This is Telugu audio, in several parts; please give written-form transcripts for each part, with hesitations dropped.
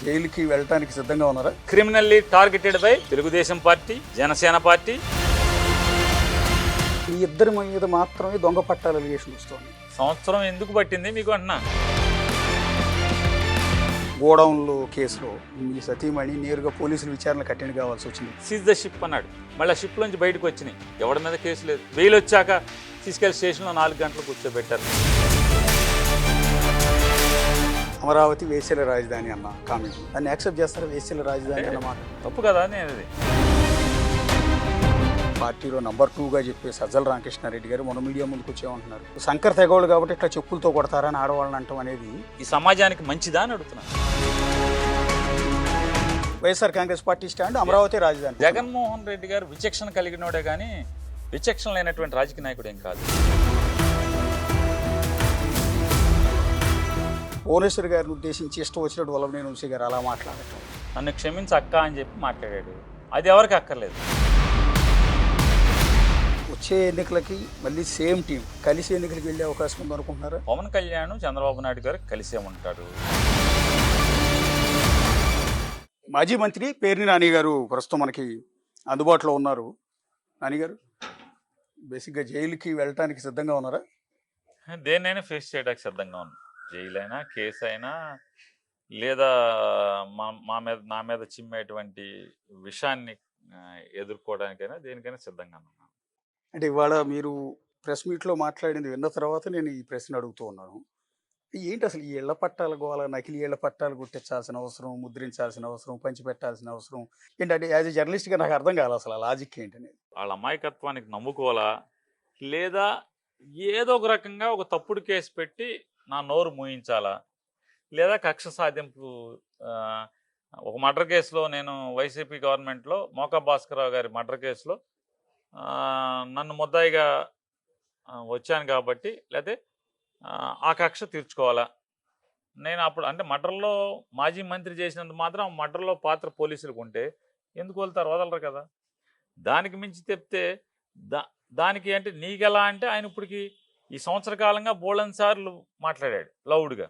జైలుకి వెళ్ళటానికి సిద్ధంగా ఉన్నారా? Criminally targeted by Telugu Desam party, Janasena party. ఈ ఇద్దరి మీద మాత్రమే దొంగ పట్టాల అలిగేషన్ వస్తుంది. సంవత్సరం ఎందుకు పట్టింది మీకు అంటున్నా? గోడౌన్లో కేసులో మీ సతీమణి నేరుగా పోలీసులు విచారణకు అటెండ్ కావాల్సి వచ్చింది. సీజ్ ద షిప్ అన్నాడు. మళ్ళీ ఆ షిప్ నుంచి బయటకు వచ్చినాయి. ఎవరి మీద కేసు లేదు. బెయిల్ వచ్చాక తీసుకెళ్లి స్టేషన్లో 4 గంటలు కూర్చోబెట్టారు. అమరావతి వేశ్యల రాజధాని అన్న కామెంట్ దాన్ని యాక్సెప్ట్ చేస్తారా? వేశ్యల రాజధాని అన్నమాట తప్పు కదా నేను అది. పార్టీలో నంబర్ 2గా చెప్పే సజ్జల రామకృష్ణారెడ్డి గారు మొన్న మీడియా ముందుకు వచ్చేమంటున్నారు, శంకర్ తెగోళ్ళు కాబట్టి ఇట్లా చెప్పులతో కొడతారని ఆడవాళ్ళని అంటాం అనేది ఈ సమాజానికి మంచిదా అని అడుగుతున్నాను. వైఎస్ఆర్ కాంగ్రెస్ పార్టీ స్టాండ్ అమరావతి రాజధాని. జగన్మోహన్ రెడ్డి గారు విచక్షణ కలిగినోడే కానీ విచక్షణ లేనటువంటి రాజకీయ నాయకుడు ఏం కాదు. భువనేశ్వర్ గారిని ఉద్దేశించి ఇష్టం వచ్చినట్టు వల్లభనేని వంశీ గారు అలా మాట్లాడటం, నన్ను క్షమించి అక్క అని చెప్పి మాట్లాడాడు. అది ఎవరికి అక్కర్లేదు. వచ్చే ఎన్నికలకి మళ్ళీ సేమ్ టీం కలిసి ఎన్నికలకు వెళ్ళే అవకాశం ఉంది అనుకుంటున్నారా? పవన్ కళ్యాణ్ చంద్రబాబు నాయుడు గారు కలిసే ఉంటాడు. మాజీ మంత్రి పేర్ని నాని గారు ప్రస్తుతం మనకి అందుబాటులో ఉన్నారు. నాని గారు బేసిక్గా జైలుకి వెళ్ళటానికి సిద్ధంగా ఉన్నారా? దేన్నైనా ఫేస్ చేయడానికి సిద్ధంగా ఉన్నాను. జైలు అయినా, కేసు అయినా, లేదా నా మీద చిమ్మేటువంటి విషయాన్ని ఎదుర్కోవడానికైనా దేనికైనా సిద్ధంగా ఉన్నాను. అంటే ఇవాళ మీరు ప్రెస్ మీట్లో మాట్లాడింది విన్న తర్వాత నేను ఈ ప్రశ్న అడుగుతూ ఉన్నాను. ఏంటి అసలు ఈ ఇళ్ల పట్టాల గోళ, నకిలీ ఇళ్ల పట్టాలు గుర్తించాల్సిన అవసరం, ముద్రించాల్సిన అవసరం, పంచిపెట్టాల్సిన అవసరం ఏంటంటే యాజ్ ఎ జర్నలిస్ట్గా నాకు అర్థం కాదు అసలు ఆ లాజిక్ ఏంటనేది. వాళ్ళ అమాయకత్వానికి నమ్ముకోవాలా, లేదా ఏదో ఒక రకంగా ఒక తప్పుడు కేసు పెట్టి నా నోరు మూయించాలా, లేదా కక్ష సాధింపు. ఒక మర్డర్ కేసులో నేను వైసీపీ గవర్నమెంట్లో మోకా భాస్కరరావు గారి మర్డర్ కేసులో నన్ను ముద్దాయిగా వచ్చాను కాబట్టి, లేకపోతే ఆ కక్ష తీర్చుకోవాలా. నేను అప్పుడు అంటే మర్డర్లో మాజీ మంత్రి చేసినంత మాత్రం మర్డర్లో పాత్ర పోలీసులకు ఉంటే ఎందుకు వెళ్తారు? వదలరు కదా. దానికి మించి చెప్తే దానికి అంటే నీకెలా అంటే ఆయన ఇప్పటికి ఈ సంవత్సర కాలంగా బోళన్ సార్లు మాట్లాడాడు లౌడ్గా.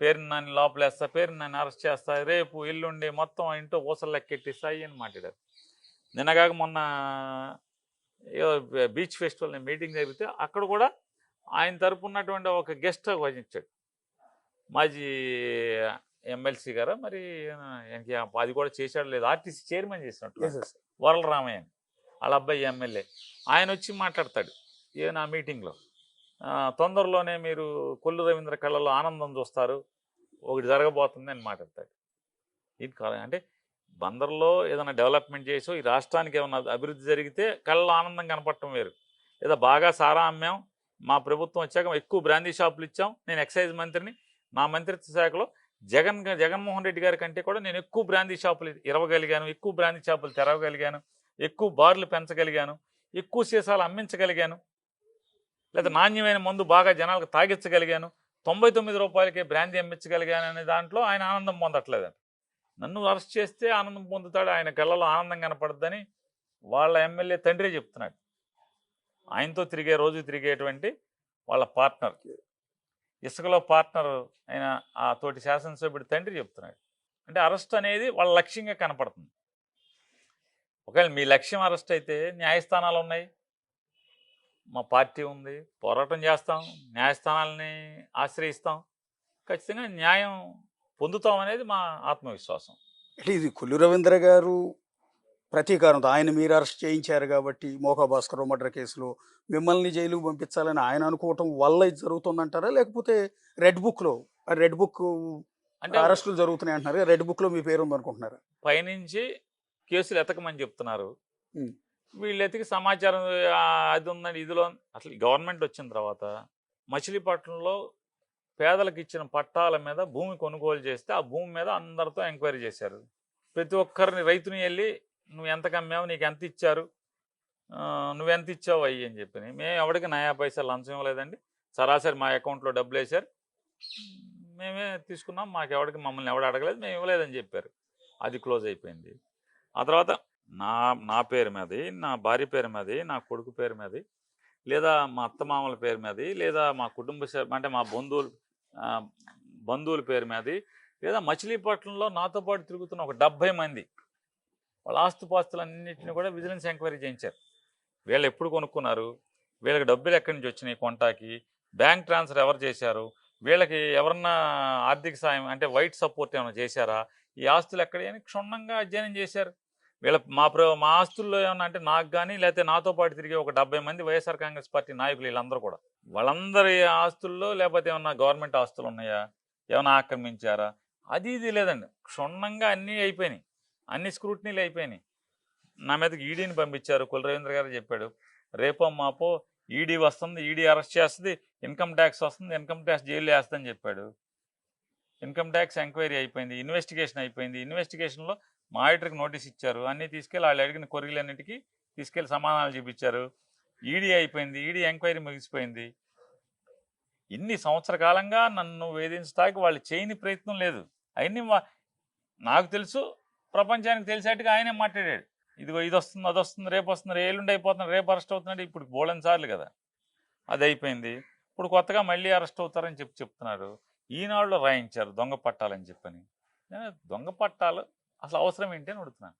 పేరుని నన్ను లోపలేస్తా, పేరుని నన్ను అరెస్ట్ చేస్తా, రేపు ఎల్లుండి మొత్తం ఇంట్లో ఊసలు లెక్కెట్టిస్తాయి అని మాట్లాడారు. నిన్నగాక మొన్న బీచ్ ఫెస్టివల్ మీటింగ్ జరిగితే అక్కడ కూడా ఆయన తరపు ఉన్నటువంటి ఒక గెస్ట్ వహించాడు. మాజీ ఎమ్మెల్సీ గారా మరి అది కూడా చేశాడు లేదు, ఆర్టీసీ చైర్మన్ చేసినట్టు వరలరామయ్య వాళ్ళ అబ్బాయి ఎమ్మెల్యే. ఆయన వచ్చి మాట్లాడతాడు నా మీటింగ్లో, తొందరలోనే మీరు కొల్లు రవీంద్ర కళ్ళలో ఆనందం చూస్తారు, ఒకటి జరగబోతుంది అని మాట్లాడతాడు. ఇది కాదు అంటే బందర్లో ఏదైనా డెవలప్మెంట్ చేసో ఈ రాష్ట్రానికి ఏమైనా అభివృద్ధి జరిగితే కళ్ళలో ఆనందం కనపడటం వేరు. లేదా బాగా సారా అమ్మాం, మా ప్రభుత్వం వచ్చాక ఎక్కువ బ్రాందీ షాపులు ఇచ్చాం, నేను ఎక్సైజ్ మంత్రిని, నా మంత్రిత్వ శాఖలో జగన్మోహన్ రెడ్డి గారి కంటే కూడా నేను ఎక్కువ బ్రాందీ షాపులు ఇరవగలిగాను, ఎక్కువ బ్రాందీ షాపులు తెరవగలిగాను, ఎక్కువ బార్లు పెంచగలిగాను, ఎక్కువ సీసాలు అమ్మించగలిగాను, లేదా నాణ్యమైన మందు బాగా జనాలకు తాగించగలిగాను, 99 రూపాయలకే బ్రాందీ అమ్మించగలిగాను అనే దాంట్లో ఆయన ఆనందం పొందట్లేదండి. నన్ను అరెస్ట్ చేస్తే ఆనందం పొందుతాడు, ఆయన కళ్ళలో ఆనందం కనపడద్దని వాళ్ళ ఎమ్మెల్యే తండ్రి చెప్తున్నాడు. ఆయనతో రోజు తిరిగేటువంటి వాళ్ళ పార్ట్నర్, ఇసుకలో పార్ట్నర్ అయిన ఆ తోటి శాసనసభ్యుడి తండ్రి చెప్తున్నాడు. అంటే అరెస్ట్ అనేది వాళ్ళ లక్ష్యంగా కనపడుతుంది. ఒకవేళ మీ లక్ష్యం అరెస్ట్ అయితే న్యాయస్థానాలు ఉన్నాయి, మా పార్టీ ఉంది, పోరాటం చేస్తాం, న్యాయస్థానాలని ఆశ్రయిస్తాం, ఖచ్చితంగా న్యాయం పొందుతాం అనేది మా ఆత్మవిశ్వాసం. అంటే ఇది కొల్లు రవీంద్ర గారు ప్రతీకారంతో ఆయన మీరు అరెస్ట్ చేయించారు కాబట్టి మోకా భాస్కర్ మర్డర్ కేసులో మిమ్మల్ని జైలుకు పంపించాలని ఆయన అనుకోవటం వల్ల ఇది జరుగుతుందంటారా? లేకపోతే రెడ్ బుక్లో అంటే అరెస్టులు జరుగుతున్నాయి అంటున్నారు, రెడ్ బుక్లో మీ పేరు ఉందనుకుంటున్నారా? పైనుంచి కేసులు ఎతకమని చెప్తున్నారు, వీళ్ళు ఎతికి సమాచారం అది ఉందని ఇదిలో. అసలు గవర్నమెంట్ వచ్చిన తర్వాత మచిలీపట్నంలో పేదలకు ఇచ్చిన పట్టాల మీద భూమి కొనుగోలు చేస్తే ఆ భూమి మీద అందరితో ఎంక్వైరీ చేశారు. ప్రతి ఒక్కరిని రైతుని వెళ్ళి నువ్వు ఎంత కమ్మావు, నీకు ఎంత ఇచ్చారు, నువ్వెంత ఇచ్చావు అయ్యి అని చెప్పి. మేము ఎవరికి నయా పైసా లంచం ఇవ్వలేదండి, సరాసరి మా అకౌంట్లో డబ్బులు వేశారు, మేమే తీసుకున్నాం, మాకెవడికి మమ్మల్ని ఎవడు అడగలేదు, మేము ఇవ్వలేదని చెప్పారు. అది క్లోజ్ అయిపోయింది. ఆ తర్వాత నా పేరు మీది, నా భార్య పేరు మీది, నా కొడుకు పేరు మీది, లేదా మా అత్తమామల పేరు మీది, లేదా మా కుటుంబ అంటే మా బంధువుల పేరు మీది లేదా మచిలీపట్నంలో నాతో పాటు తిరుగుతున్న ఒక 70 మంది వాళ్ళ ఆస్తుపాస్తులన్నింటినీ కూడా విజిలెన్స్ ఎంక్వైరీ చేయించారు. వీళ్ళు ఎప్పుడు కొనుక్కున్నారు, వీళ్ళకి డబ్బులు ఎక్కడి నుంచి వచ్చినాయి కొంటాకి, బ్యాంక్ ట్రాన్స్ఫర్ ఎవరు చేశారు, వీళ్ళకి ఎవరన్నా ఆర్థిక సాయం అంటే వైట్ సపోర్ట్ ఏమైనా చేశారా, ఈ ఆస్తులు ఎక్కడి అని క్షుణ్ణంగా అధ్యయనం చేశారు. వీళ్ళ మా ఆస్తుల్లో ఏమన్నా అంటే నాకు కానీ లేకపోతే నాతో పాటు తిరిగే ఒక 70 మంది వైఎస్ఆర్ కాంగ్రెస్ పార్టీ నాయకులు వీళ్ళందరూ కూడా వాళ్ళందరి ఆస్తుల్లో లేకపోతే ఏమన్నా గవర్నమెంట్ ఆస్తులు ఉన్నాయా, ఏమైనా ఆక్రమించారా, అది ఇది లేదండి. క్షుణ్ణంగా అన్నీ అయిపోయినాయి, అన్ని స్క్రూటినీలు అయిపోయినాయి. నా మీదకి ఈడీని పంపించారు. కుల రవీంద్ర గారు చెప్పాడు, రేపో మాపో ఈడీ వస్తుంది, ఈడీ అరెస్ట్ చేస్తుంది, ఇన్కమ్ ట్యాక్స్ వస్తుంది, ఇన్కమ్ ట్యాక్స్ జైలు వేస్తుందని చెప్పాడు. ఇన్కమ్ ట్యాక్స్ ఎంక్వైరీ అయిపోయింది, ఇన్వెస్టిగేషన్ అయిపోయింది. ఇన్వెస్టిగేషన్లో మా ఆడిటర్కి నోటీస్ ఇచ్చారు, అన్నీ తీసుకెళ్ళి వాళ్ళు అడిగిన కొర్రీలన్నిటికీ తీసుకెళ్ళి సమాధానాలు చూపించారు. ఈడీ అయిపోయింది, ఈడీ ఎంక్వైరీ ముగిసిపోయింది. ఇన్ని సంవత్సర కాలంగా నన్ను వేధించడానికి వాళ్ళు చేయని ప్రయత్నం లేదు. అవన్నీ నాకు తెలుసు, ప్రపంచానికి తెలిసేట్టుగా ఆయనే మాట్లాడాడు. ఇదిగో ఇది వస్తుంది, అది వస్తుంది, రేపు వస్తుంది, ఏలుండి అయిపోతుంది, రేపు అరెస్ట్ అవుతున్నాడు. ఇప్పుడు బోళని సార్లు కదా అది అయిపోయింది. ఇప్పుడు కొత్తగా మళ్ళీ అరెస్ట్ అవుతారని చెప్తున్నారు. ఈనాడులో రాయించారు దొంగ పట్టాలని చెప్పని. దొంగ పట్టాలు అసలు అవసరం ఏంటి అని అడుగుతున్నాను.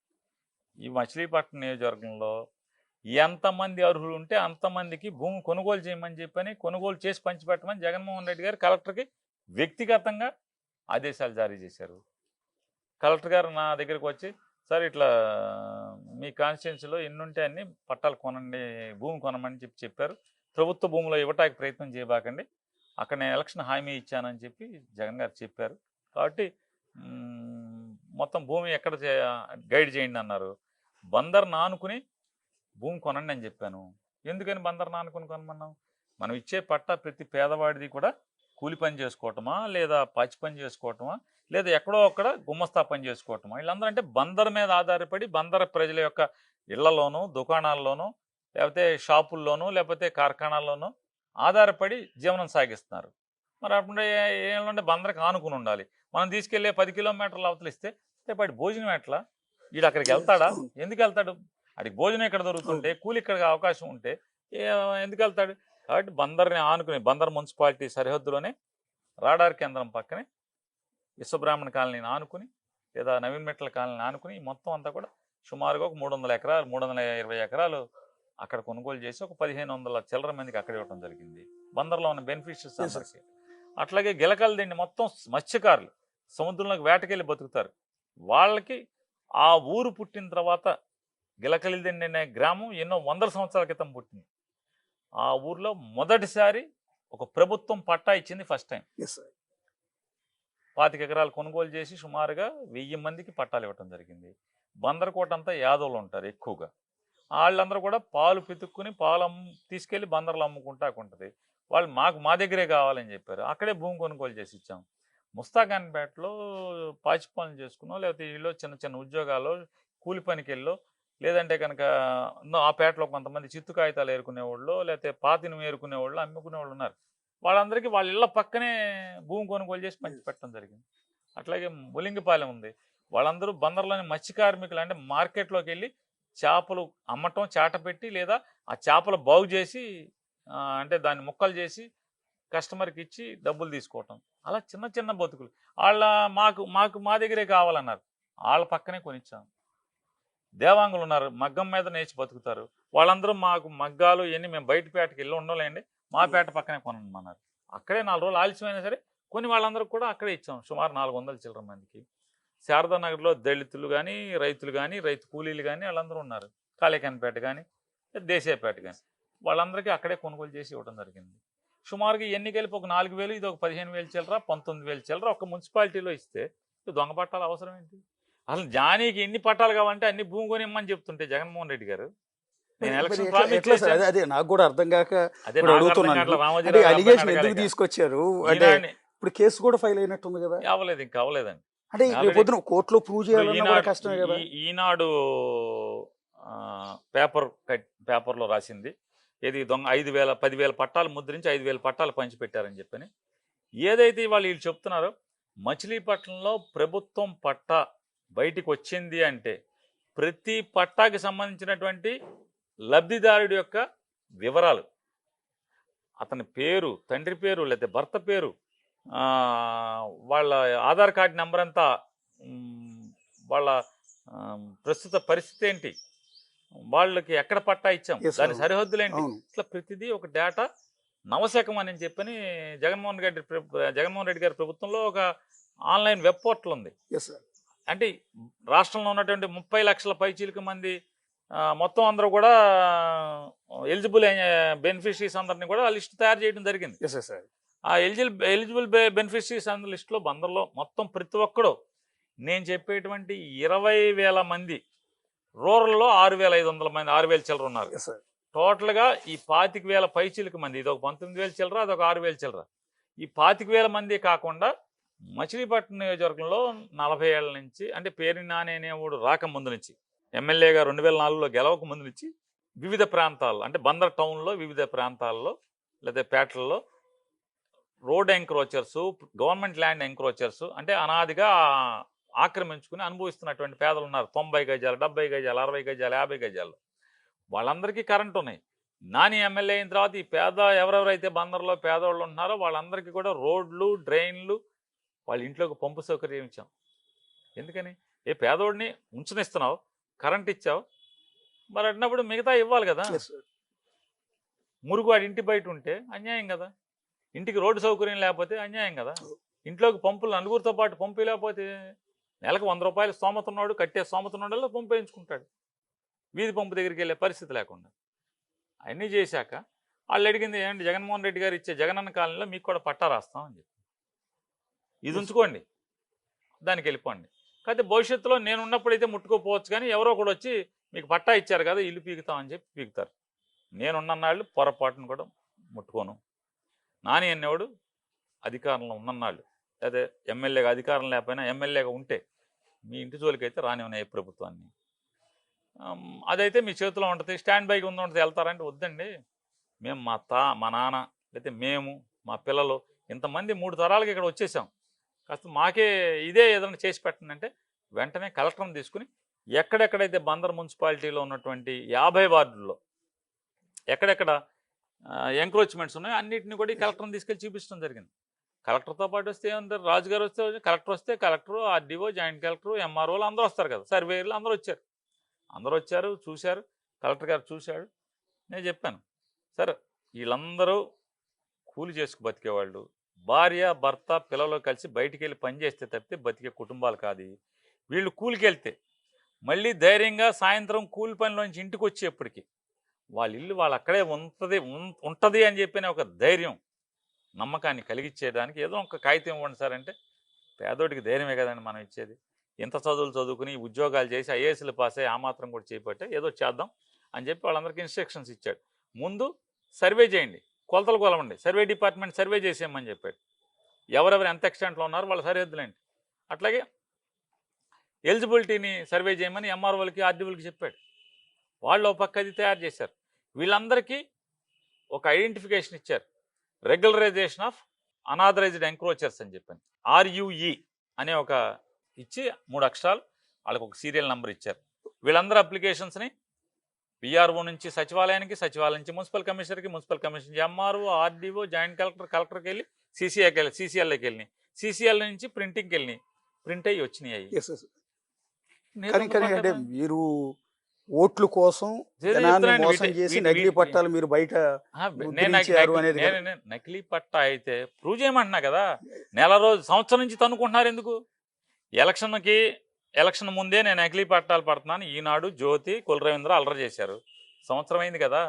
ఈ మచిలీపట్నం నియోజకవర్గంలో ఎంతమంది అర్హులు ఉంటే అంతమందికి భూమి కొనుగోలు చేయమని చెప్పని, కొనుగోలు చేసి పంచిపెట్టమని జగన్మోహన్ రెడ్డి గారు కలెక్టర్కి వ్యక్తిగతంగా ఆదేశాలు జారీ చేశారు. కలెక్టర్ గారు నా దగ్గరికి వచ్చి, సార్ ఇట్లా మీ కాన్స్టిట్యున్సీలో ఎన్ని ఉంటే అన్ని పట్టాలు కొనండి, భూమి కొనమని చెప్పారు. ప్రభుత్వ భూమిలో ఇవ్వటానికి ప్రయత్నం చేయబాకండి, అక్కడ నేను ఎలక్షన్ హామీ ఇచ్చానని చెప్పి జగన్ గారు చెప్పారు. కాబట్టి మొత్తం భూమి ఎక్కడ గైడ్ చేయండి అన్నారు. బందర్ నానుకుని భూమి కొనండి అని చెప్పాను. ఎందుకని బందర్ నానుకుని కొనమన్నాం? మనం ఇచ్చే పట్టా ప్రతి పేదవాడిది కూడా కూలి పని చేసుకోవటమా, లేదా పచ్చి పని చేసుకోవటమా, లేదా ఎక్కడో అక్కడ గుమ్మస్తా పని చేసుకోవటమా? వీళ్ళందరూ అంటే బందర్ మీద ఆధారపడి బందర్ ప్రజల యొక్క ఇళ్లలోనూ, దుకాణాల్లోనూ, లేకపోతే షాపుల్లోనూ, లేకపోతే కార్ఖానాల్లోనూ ఆధారపడి జీవనం సాగిస్తున్నారు. మరి అప్పుడు ఏమంటే బందర్కి ఆనుకుని ఉండాలి. మనం తీసుకెళ్లే 10 కిలోమీటర్ల అవతల ఇస్తే రేపు భోజనం ఎట్లా? వీడు అక్కడికి వెళ్తాడా? ఎందుకు వెళ్తాడు? అడిగి భోజనం ఇక్కడ దొరుకుతుంటే, కూలి ఇక్కడ అవకాశం ఉంటే ఎందుకు వెళ్తాడు? కాబట్టి బందర్ని ఆనుకుని, బందర్ మున్సిపాలిటీ సరిహద్దులోనే రాడార్ కేంద్రం పక్కనే విశ్వబ్రాహ్మణ కాలనీని ఆనుకుని, లేదా నవీన్ మెట్ల కాలనీని ఆనుకుని మొత్తం అంతా కూడా సుమారుగా ఒక 300 ఎకరాలు, 320 ఎకరాలు అక్కడ కొనుగోలు చేసి ఒక 1500 చిల్లర మందికి అక్కడ ఇవ్వడం జరిగింది. బందర్లో ఉన్న బెనిఫిషరీస్ అందరికీ. అట్లాగే గిలకల దిండి మొత్తం మత్స్యకారులు సముద్రంలోకి వేటకెళ్ళి బతుకుతారు. వాళ్ళకి ఆ ఊరు పుట్టిన తర్వాత గిలకలి దిండి అనే గ్రామం ఎన్నో వందల సంవత్సరాల క్రితం పుట్టింది. ఆ ఊర్లో మొదటిసారి ఒక ప్రభుత్వం పట్టా ఇచ్చింది ఫస్ట్ టైం. 25 ఎకరాలు కొనుగోలు చేసి సుమారుగా 1000 మందికి పట్టాలు ఇవ్వటం జరిగింది. బందరకోట అంతా యాదవులు ఉంటారు ఎక్కువగా. వాళ్ళందరూ కూడా పాలు పితుక్కుని పాలు తీసుకెళ్ళి బందర్లో అమ్ముకుంటా ఉంటుంది. వాళ్ళు మా దగ్గరే కావాలని చెప్పారు. అక్కడే భూమి కొనుగోలు చేసి ఇచ్చాం. ముస్తాఖాన్పేటలో పాచి పనులు చేసుకున్నాం, లేకపోతే వీళ్ళు చిన్న చిన్న ఉద్యోగాలు కూలి పనికి వెళ్ళో, లేదంటే కనుక ఆ పేటలో కొంతమంది చిత్తు కాగితాలు ఏరుకునేవాళ్ళు, లేకపోతే పాతిని ఏరుకునేవాళ్ళు, అమ్ముకునేవాళ్ళు ఉన్నారు. వాళ్ళందరికీ వాళ్ళ ఇళ్ళ పక్కనే భూమి కొనుగోలు చేసి పంచిపెట్టడం జరిగింది. అట్లాగే ములింగిపాలెం ఉంది. వాళ్ళందరూ బందర్లోని మత్స్య కార్మికులు, అంటే మార్కెట్లోకి వెళ్ళి చేపలు అమ్మటం, చాట పెట్టి, లేదా ఆ చేపలు బాగు చేసి అంటే దాన్ని ముక్కలు చేసి కస్టమర్కి ఇచ్చి డబ్బులు తీసుకోవటం. అలా చిన్న చిన్న బతుకులు. మా దగ్గరే కావాలన్నారు, వాళ్ళ పక్కనే కొనిచ్చాం. దేవాంగులు ఉన్నారు, మగ్గం మీద నేర్చి బతుకుతారు. వాళ్ళందరూ మాకు మగ్గాలు ఇవన్నీ మేము బయట పేటకి వెళ్ళి ఉండలేండి, మా పేట పక్కనే కొనమన్నారు. అక్కడే 4 రోజులు ఆలస్యమైనా సరే కొన్ని వాళ్ళందరూ కూడా అక్కడే ఇచ్చాం. సుమారు 400 చిల్లర మందికి. శారదానగర్లో దళితులు కానీ, రైతులు కానీ, రైతు కూలీలు కానీ వాళ్ళందరూ ఉన్నారు. కాళేకన్పేట కానీ, దేశాయపేట కానీ, వాళ్ళందరికీ అక్కడే కొనుగోలు చేసి ఇవ్వడం జరిగింది. సుమారుగా ఎన్ని కలిపి ఒక 4000, ఇది ఒక 15,000 చిల్లర, 19,000 చిల్లర ఒక మున్సిపాలిటీలో ఇస్తే దొంగ పట్టాలు అవసరం ఏంటి? అసలు జానీకి ఎన్ని పట్టాలు కావాలంటే అన్ని భూమి కొనిమ్మని చెప్తుంటే జగన్మోహన్ రెడ్డి గారు, నేను ఎలక్షన్ అదే నాకు కూడా అర్థం కాక అలిగేషన్ ఎందుకు తీసుకొచ్చారు అంటే ఇప్పుడు కేసు కూడా ఫైల్ అయినట్టుంది కదా? అవ్వలేదు, ఇంకా అవ్వలేదండి. అంటే పొద్దున కోర్టులో ప్రూవ్ చేయాలన్నా కష్టమే కదా. ఈనాడు పేపర్లో రాసింది ఏది దొంగ 5,000 10,000 పట్టాలు ముద్రించి 5,000 పట్టాలు పంచిపెట్టారని చెప్పని. ఏదైతే వీళ్ళు చెప్తున్నారో మచిలీపట్నంలో ప్రభుత్వం పట్టా బయటికి వచ్చింది అంటే ప్రతి పట్టాకి సంబంధించినటువంటి లబ్ధిదారుడి యొక్క వివరాలు, అతని పేరు, తండ్రి పేరు, లేకపోతే భర్త పేరు, వాళ్ళ ఆధార్ కార్డు నెంబర్ అంతా, వాళ్ళ ప్రస్తుత పరిస్థితి ఏంటి, వాళ్ళకి ఎక్కడ పట్టా ఇచ్చాం, Yes, దాని అవును. సరిహద్దులు ఏంటి, అవును. ఇట్లా ప్రతిదీ ఒక డేటా నవశకం అని చెప్పని జగన్మోహన్ రెడ్డి గారి ప్రభుత్వంలో ఒక ఆన్లైన్ వెబ్ పోర్టల్ ఉంది. Yes sir. అంటే రాష్ట్రంలో ఉన్నటువంటి 30 లక్షల పైచీలకు మంది మొత్తం అందరూ కూడా ఎలిజిబుల్ బెనిఫిషరీస్ అందరినీ కూడా లిస్ట్ తయారు చేయడం జరిగింది. Yes yes sir. ఆ ఎలిజిబుల్ బెనిఫిషరీస్ అన్న లిస్టులో బందర్లో మొత్తం ప్రతి ఒక్కడు నేను చెప్పేటువంటి 20,000 మంది, రూరల్లో 6,500 మంది, 6,000 చిల్లర ఉన్నారు. Yes sir. టోటల్గా ఈ 25,000 పైచీలకు మంది, ఇది ఒక 19,000 చిల్లర, అదొక 6,000 చిల్లర. ఈ 25,000 మంది కాకుండా మచిలీపట్నం నియోజకవర్గంలో 40 ఏళ్ల నుంచి, అంటే పేరు నాని అనేవాడు రాకముందు నుంచి, ఎమ్మెల్యేగా 2004లో గెలవక ముందు నుంచి వివిధ ప్రాంతాల్లో, అంటే బందర్ టౌన్లో వివిధ ప్రాంతాల్లో లేదా పేటల్లో road encroachers, government land encroachers, అంటే అనాదిగా ఆక్రమించుకుని అనుభవిస్తున్నటువంటి పేదలు ఉన్నారు. 90 గజాలు, 70 గజాలు, 60 గజాలు, 50 గజాలు. వాళ్ళందరికీ కరెంట్ ఉన్నాయి. నాని ఎమ్మెల్యే అయిన తర్వాత ఈ పేద ఎవరెవరైతే బందర్లో పేదవాళ్ళు ఉంటున్నారో వాళ్ళందరికీ కూడా రోడ్లు, డ్రైన్లు, వాళ్ళ ఇంట్లోకి పంపు సౌకర్యం ఇచ్చాం. ఎందుకని? ఏ పేదోడిని ఉంచనిస్తున్నావు, కరెంట్ ఇచ్చావు, మరి అన్నప్పుడు మిగతా ఇవ్వాలి కదా. మురుగు వాడి ఇంటి బయట ఉంటే అన్యాయం కదా, ఇంటికి రోడ్డు సౌకర్యం లేకపోతే అన్యాయం కదా, ఇంట్లోకి పంపులు నలుగురితో పాటు పంపు లేకపోతే నెలకు 100 రూపాయలు స్తోమత ఉన్నాడు, కట్టే స్తోమత ఉన్నాడో పంపు వేయించుకుంటాడు, వీధి పంపు దగ్గరికి వెళ్ళే పరిస్థితి లేకుండా. అన్నీ చేశాక వాళ్ళు అడిగింది ఏంటి, జగన్మోహన్ రెడ్డి గారు ఇచ్చే జగనన్న కాలనీలో మీకు కూడా పట్టా రాస్తామని చెప్పి, ఇది ఉంచుకోండి, దానికి వెళ్ళిపోండి. కాకపోతే భవిష్యత్తులో నేను ఉన్నప్పుడైతే ముట్టుకోపోవచ్చు, కానీ ఎవరో కూడా వచ్చి మీకు పట్టా ఇచ్చారు కదా ఇల్లు పీకుతామని చెప్పి పీకుతారు. నేనున్నన్నాళ్ళు పొరపాటును కూడా ముట్టుకోను. నాని అనేవాడు అధికారంలో ఉన్నన్నాళ్ళు, అదే ఎమ్మెల్యేగా అధికారం లేకపోయినా ఎమ్మెల్యేగా ఉంటే మీ ఇంటి జోలికైతే రానివ్వను ఏ ప్రభుత్వాన్ని. అదైతే మీ చేతిలో ఉంటుంది, స్టాండ్ బైకి ఉంటుంది, వెళ్తారంటే వద్దండి, మేము మా నాన్న లేకపోతే మేము మా పిల్లలు ఇంతమంది 3 తరాలకి ఇక్కడ వచ్చేసాం, కాస్త మాకే ఇదే ఏదైనా చేసి పెట్టండి అంటే వెంటనే కలెక్టర్ని తీసుకుని ఎక్కడెక్కడైతే బందర్ మున్సిపాలిటీలో ఉన్నటువంటి 50 వార్డుల్లో ఎక్కడెక్కడ ఎంక్రోచ్మెంట్స్ ఉన్నాయో అన్నింటినీ కూడా ఈ కలెక్టర్ని తీసుకెళ్ళి చూపించడం జరిగింది. కలెక్టర్తో పాటు వస్తే ఏమంటారు, రాజుగారు వస్తే కలెక్టర్ వస్తే కలెక్టరు, ఆర్డీఓ, జాయింట్ కలెక్టరు, ఎంఆర్ఓలు అందరూ వస్తారు కదా, సర్వేయర్లు అందరూ వచ్చారు. అందరూ వచ్చారు, చూశారు, కలెక్టర్ గారు చూశాడు. నేను చెప్పాను, సార్ వీళ్ళందరూ కూలి చేసుకు బతికేవాళ్ళు, భార్య భర్త పిల్లలు కలిసి బయటికి వెళ్ళి పని చేస్తే తప్పితే బతికే కుటుంబాలు కాదు. వీళ్ళు కూలికి వెళ్తే మళ్ళీ ధైర్యంగా సాయంత్రం కూలి పనిలోంచి ఇంటికి వచ్చేప్పటికి వాళ్ళ ఇల్లు వాళ్ళు అక్కడే ఉంటుంది అని చెప్పిన ఒక ధైర్యం, నమ్మకాన్ని కలిగించేయడానికి ఏదో ఒక కాగితం ఇవ్వండి సార్ అంటే, పేదోడికి ధైర్యమే కదండి మనం ఇచ్చేది. ఇంత చదువులు చదువుకుని ఉద్యోగాలు చేసి ఐఏఎస్లు పాస్ అయ్యి ఆ మాత్రం కూడా చేయబట్టే ఏదో చేద్దాం అని చెప్పి వాళ్ళందరికీ ఇన్స్ట్రక్షన్స్ ఇచ్చాడు. ముందు సర్వే చేయండి, కొలతలు కొలవండి, సర్వే డిపార్ట్మెంట్ సర్వే చేసేయమని చెప్పాడు. ఎవరెవరు ఎంత ఎక్స్టెంట్లో ఉన్నారు వాళ్ళ సరిహద్దులేంటి, అట్లాగే ఎలిజిబిలిటీని సర్వే చేయమని ఎంఆర్ఓలకి, ఆర్డీఓలకి చెప్పాడు. వాళ్ళు పక్క అది తయారు చేశారు. వీళ్ళందరికీ ఒక ఐడెంటిఫికేషన్ ఇచ్చారు, రెగ్యులరైజేషన్ ఆఫ్ అనాథరైజ్డ్ ఎంక్రోచర్స్ అని చెప్పాను, RUE అనే ఒక ఇచ్చి 3 అక్షరాలు వాళ్ళకి ఒక సీరియల్ నెంబర్ ఇచ్చారు. వీళ్ళందరూ అప్లికేషన్స్ని విఆర్ఓ నుంచి సచివాలయానికి, సచివాలయం నుంచి మున్సిపల్ కమిషనర్కి, మున్సిపల్ కమిషన్ నుంచి ఎంఆర్ఓ, ఆర్డీఓ, జాయింట్ కలెక్టర్కి వెళ్ళి CCLకి వెళ్ళినాయి, CCL నుంచి ప్రింటింగ్కి వెళ్ళినాయి, ప్రింట్ అయ్యి వచ్చినాయి. అంటే మీరు ఓట్ల కోసం జనాన్ని మోసం చేసి నకిలీ పట్టాలు మీరు బయట నకిలీ పట్టా అయితే ప్రూవ్ చేయమంటున్నా కదా, సంవత్సరం నుంచి తన్నుకుంటున్నారు ఎందుకు? ఎలక్షన్ ముందే నేను నకిలీ పట్టాలు పడుతున్నాను, ఈనాడు, జ్యోతి, కుల రవీంద్ర అల్లరి చేశారు. సంవత్సరం అయింది కదా,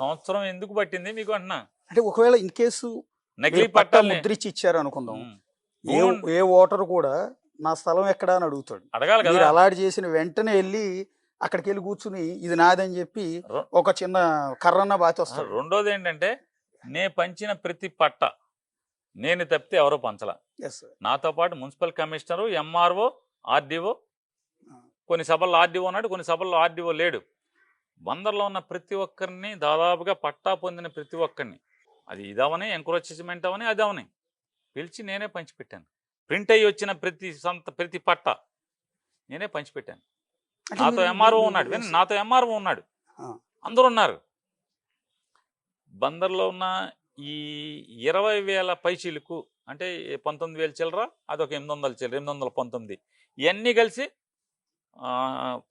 సంవత్సరం ఎందుకు పట్టింది మీకు అంటున్నా. అంటే ఒకవేళ ఇన్ కేసు నకిలీ పట్టాలు ముద్రించి ఇచ్చారు అనుకుందాం, ఏ ఓటర్ కూడా నా స్థలం ఎక్కడా అని అడుగుతాడు, అడగాలి కదా. అలాట్ చేసిన వెంటనే వెళ్ళి అక్కడికి వెళ్ళి కూర్చుని ఇది నాదని చెప్పి ఒక చిన్న కర్రన్న బాతి వస్తాడు. రెండోది ఏంటంటే, నే పంచిన ప్రతి పట్ట నేను తప్పితే ఎవరో పంచలా. నాతో పాటు మున్సిపల్ కమిషనరు, ఎంఆర్ఓ, ఆర్డీఓ, కొన్ని సభల్లో ఆర్డీఓ ఉన్నాడు, కొన్ని సభల్లో ఆర్డీఓ లేడు. బందర్లో ఉన్న ప్రతి ఒక్కరిని, దాదాపుగా పట్టా పొందిన ప్రతి ఒక్కరిని, అది ఇదవని, ఎంక్రోచ్మెంట్ అవని, అది అవని పిలిచి నేనే పంచిపెట్టాను. ప్రింట్ అయ్యి వచ్చిన ప్రతి పట్ట నేనే పంచిపెట్టాను. నాతో ఎంఆర్ఓ ఉన్నాడు, అందరూ ఉన్నారు. బందర్లో ఉన్న ఈ 20,000 పైచీలకు అంటే 19,000 చిల్లర, అదొక 800 చిల్లర, 819. ఇవన్నీ కలిసి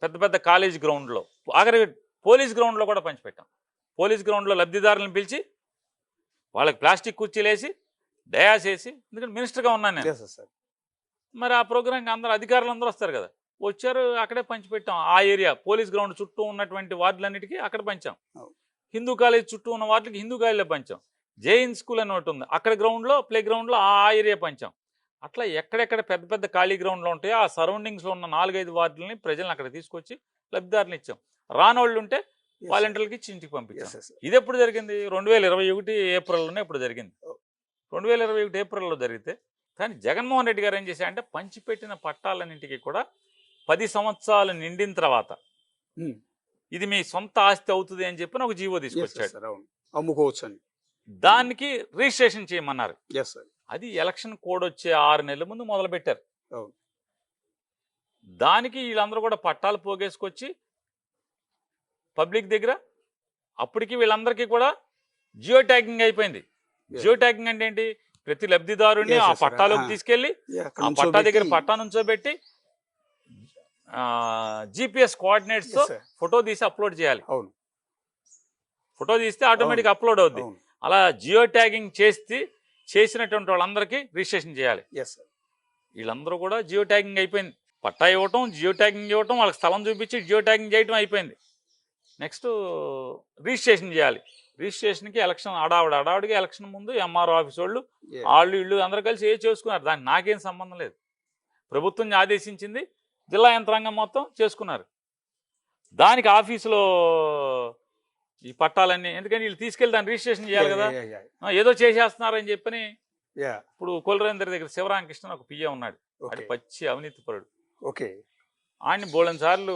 పెద్ద పెద్ద కాలేజ్ గ్రౌండ్లో, ఆఖరి పోలీస్ గ్రౌండ్లో కూడా పంచిపెట్టాం. పోలీస్ గ్రౌండ్లో లబ్ధిదారులను పిలిచి వాళ్ళకి ప్లాస్టిక్ కుర్చీలు వేసి డయాస్ వేసి, ఎందుకంటే మినిస్టర్గా ఉన్నాను నేను. మరి ఆ ప్రోగ్రాంకి అందరూ అధికారులు అందరూ వస్తారు కదా, వచ్చారు, అక్కడే పంచిపెట్టాం. ఆ ఏరియా పోలీస్ గ్రౌండ్ చుట్టూ ఉన్నటువంటి వార్డులన్నిటికీ అక్కడ పంచాం. హిందూ కాలేజ్ చుట్టూ ఉన్న వార్డులకి హిందూ కాలేజీలో పంచాం. జైన్ స్కూల్ అని ఒకటి ఉంది, అక్కడ గ్రౌండ్లో, ప్లే గ్రౌండ్లో ఆ ఏరియా పంచాం. అట్లా ఎక్కడెక్కడ పెద్ద పెద్ద ఖాళీ గ్రౌండ్లో ఉంటాయో ఆ సరౌండింగ్స్లో ఉన్న 4-5 వార్డులని ప్రజలను అక్కడ తీసుకొచ్చి లబ్ధిదారులు ఇచ్చాం. రానోళ్ళు ఉంటే వాలంటీర్లకి ఇచ్చి ఇంటికి పంపించాం. ఇది ఎప్పుడు జరిగింది? 2021 ఏప్రిల్లోనే ఇప్పుడు జరిగింది. 2021 ఏప్రిల్లో జరిగితే, కానీ జగన్మోహన్ రెడ్డి గారు ఏం చేశారంటే పంచిపెట్టిన పట్టాలన్నింటికి కూడా 10 సంవత్సరాలు నిండిన తర్వాత ఇది మీ సొంత ఆస్తి అవుతుంది అని చెప్పి ఒక జీవో తీసుకొచ్చాడు. అమ్ముకోవచ్చు అని దానికి రిజిస్ట్రేషన్ చేయమన్నారు. అది ఎలక్షన్ కోడ్ వచ్చే 6 నెలల ముందు మొదలు పెట్టారు. దానికి వీళ్ళందరూ కూడా పట్టాలు పోగేసుకొచ్చి పబ్లిక్ దగ్గర, అప్పటికి వీళ్ళందరికీ కూడా జియో ట్యాగింగ్ అయిపోయింది. జియో ట్యాగింగ్ అంటే ఏంటి? ప్రతి లబ్ధిదారుని ఆ పట్టాలోకి తీసుకెళ్లి ఆ పట్టా దగ్గర పట్టా నుంచోబెట్టి GPS కోఆర్డినేట్స్ తో ఫోటో తీసి అప్లోడ్ చేయాలి. ఫోటో తీస్తే ఆటోమేటిక్ అప్లోడ్ అవుద్ది. అలా జియో ట్యాగింగ్ చేసినటువంటి వాళ్ళందరికీ రిజిస్ట్రేషన్ చేయాలి. వీళ్ళందరూ కూడా జియో ట్యాగింగ్ అయిపోయింది. పట్టా ఇవ్వటం, జియో ట్యాగింగ్ ఇవ్వటం, వాళ్ళకి స్థలం చూపించి జియో ట్యాగింగ్ చేయటం అయిపోయింది. నెక్స్ట్ రిజిస్ట్రేషన్ చేయాలి. రిజిస్ట్రేషన్కి ఎలక్షన్ అడావిడిగా ఎలక్షన్ ముందు ఎంఆర్ఓ ఆఫీస్ వాళ్ళు వీళ్ళు అందరూ కలిసి చేసుకున్నారు. దానికి నాకేం సంబంధం లేదు. ప్రభుత్వం ఆదేశించింది, జిల్లా యంత్రాంగం మొత్తం చేసుకున్నారు. దానికి ఆఫీసులో ఈ పట్టాలన్నీ, ఎందుకంటే వీళ్ళు తీసుకెళ్ళి దాన్ని రిజిస్ట్రేషన్ చేయాలి కదా, ఏదో చేసేస్తున్నారని చెప్పని. ఇప్పుడు కొలరేందర్ దగ్గర శివరామకృష్ణ ఒక పిఏ ఉన్నాడు, అది పచ్చి అవినీతి పరుడు. ఆయన్ని బోళని సార్లు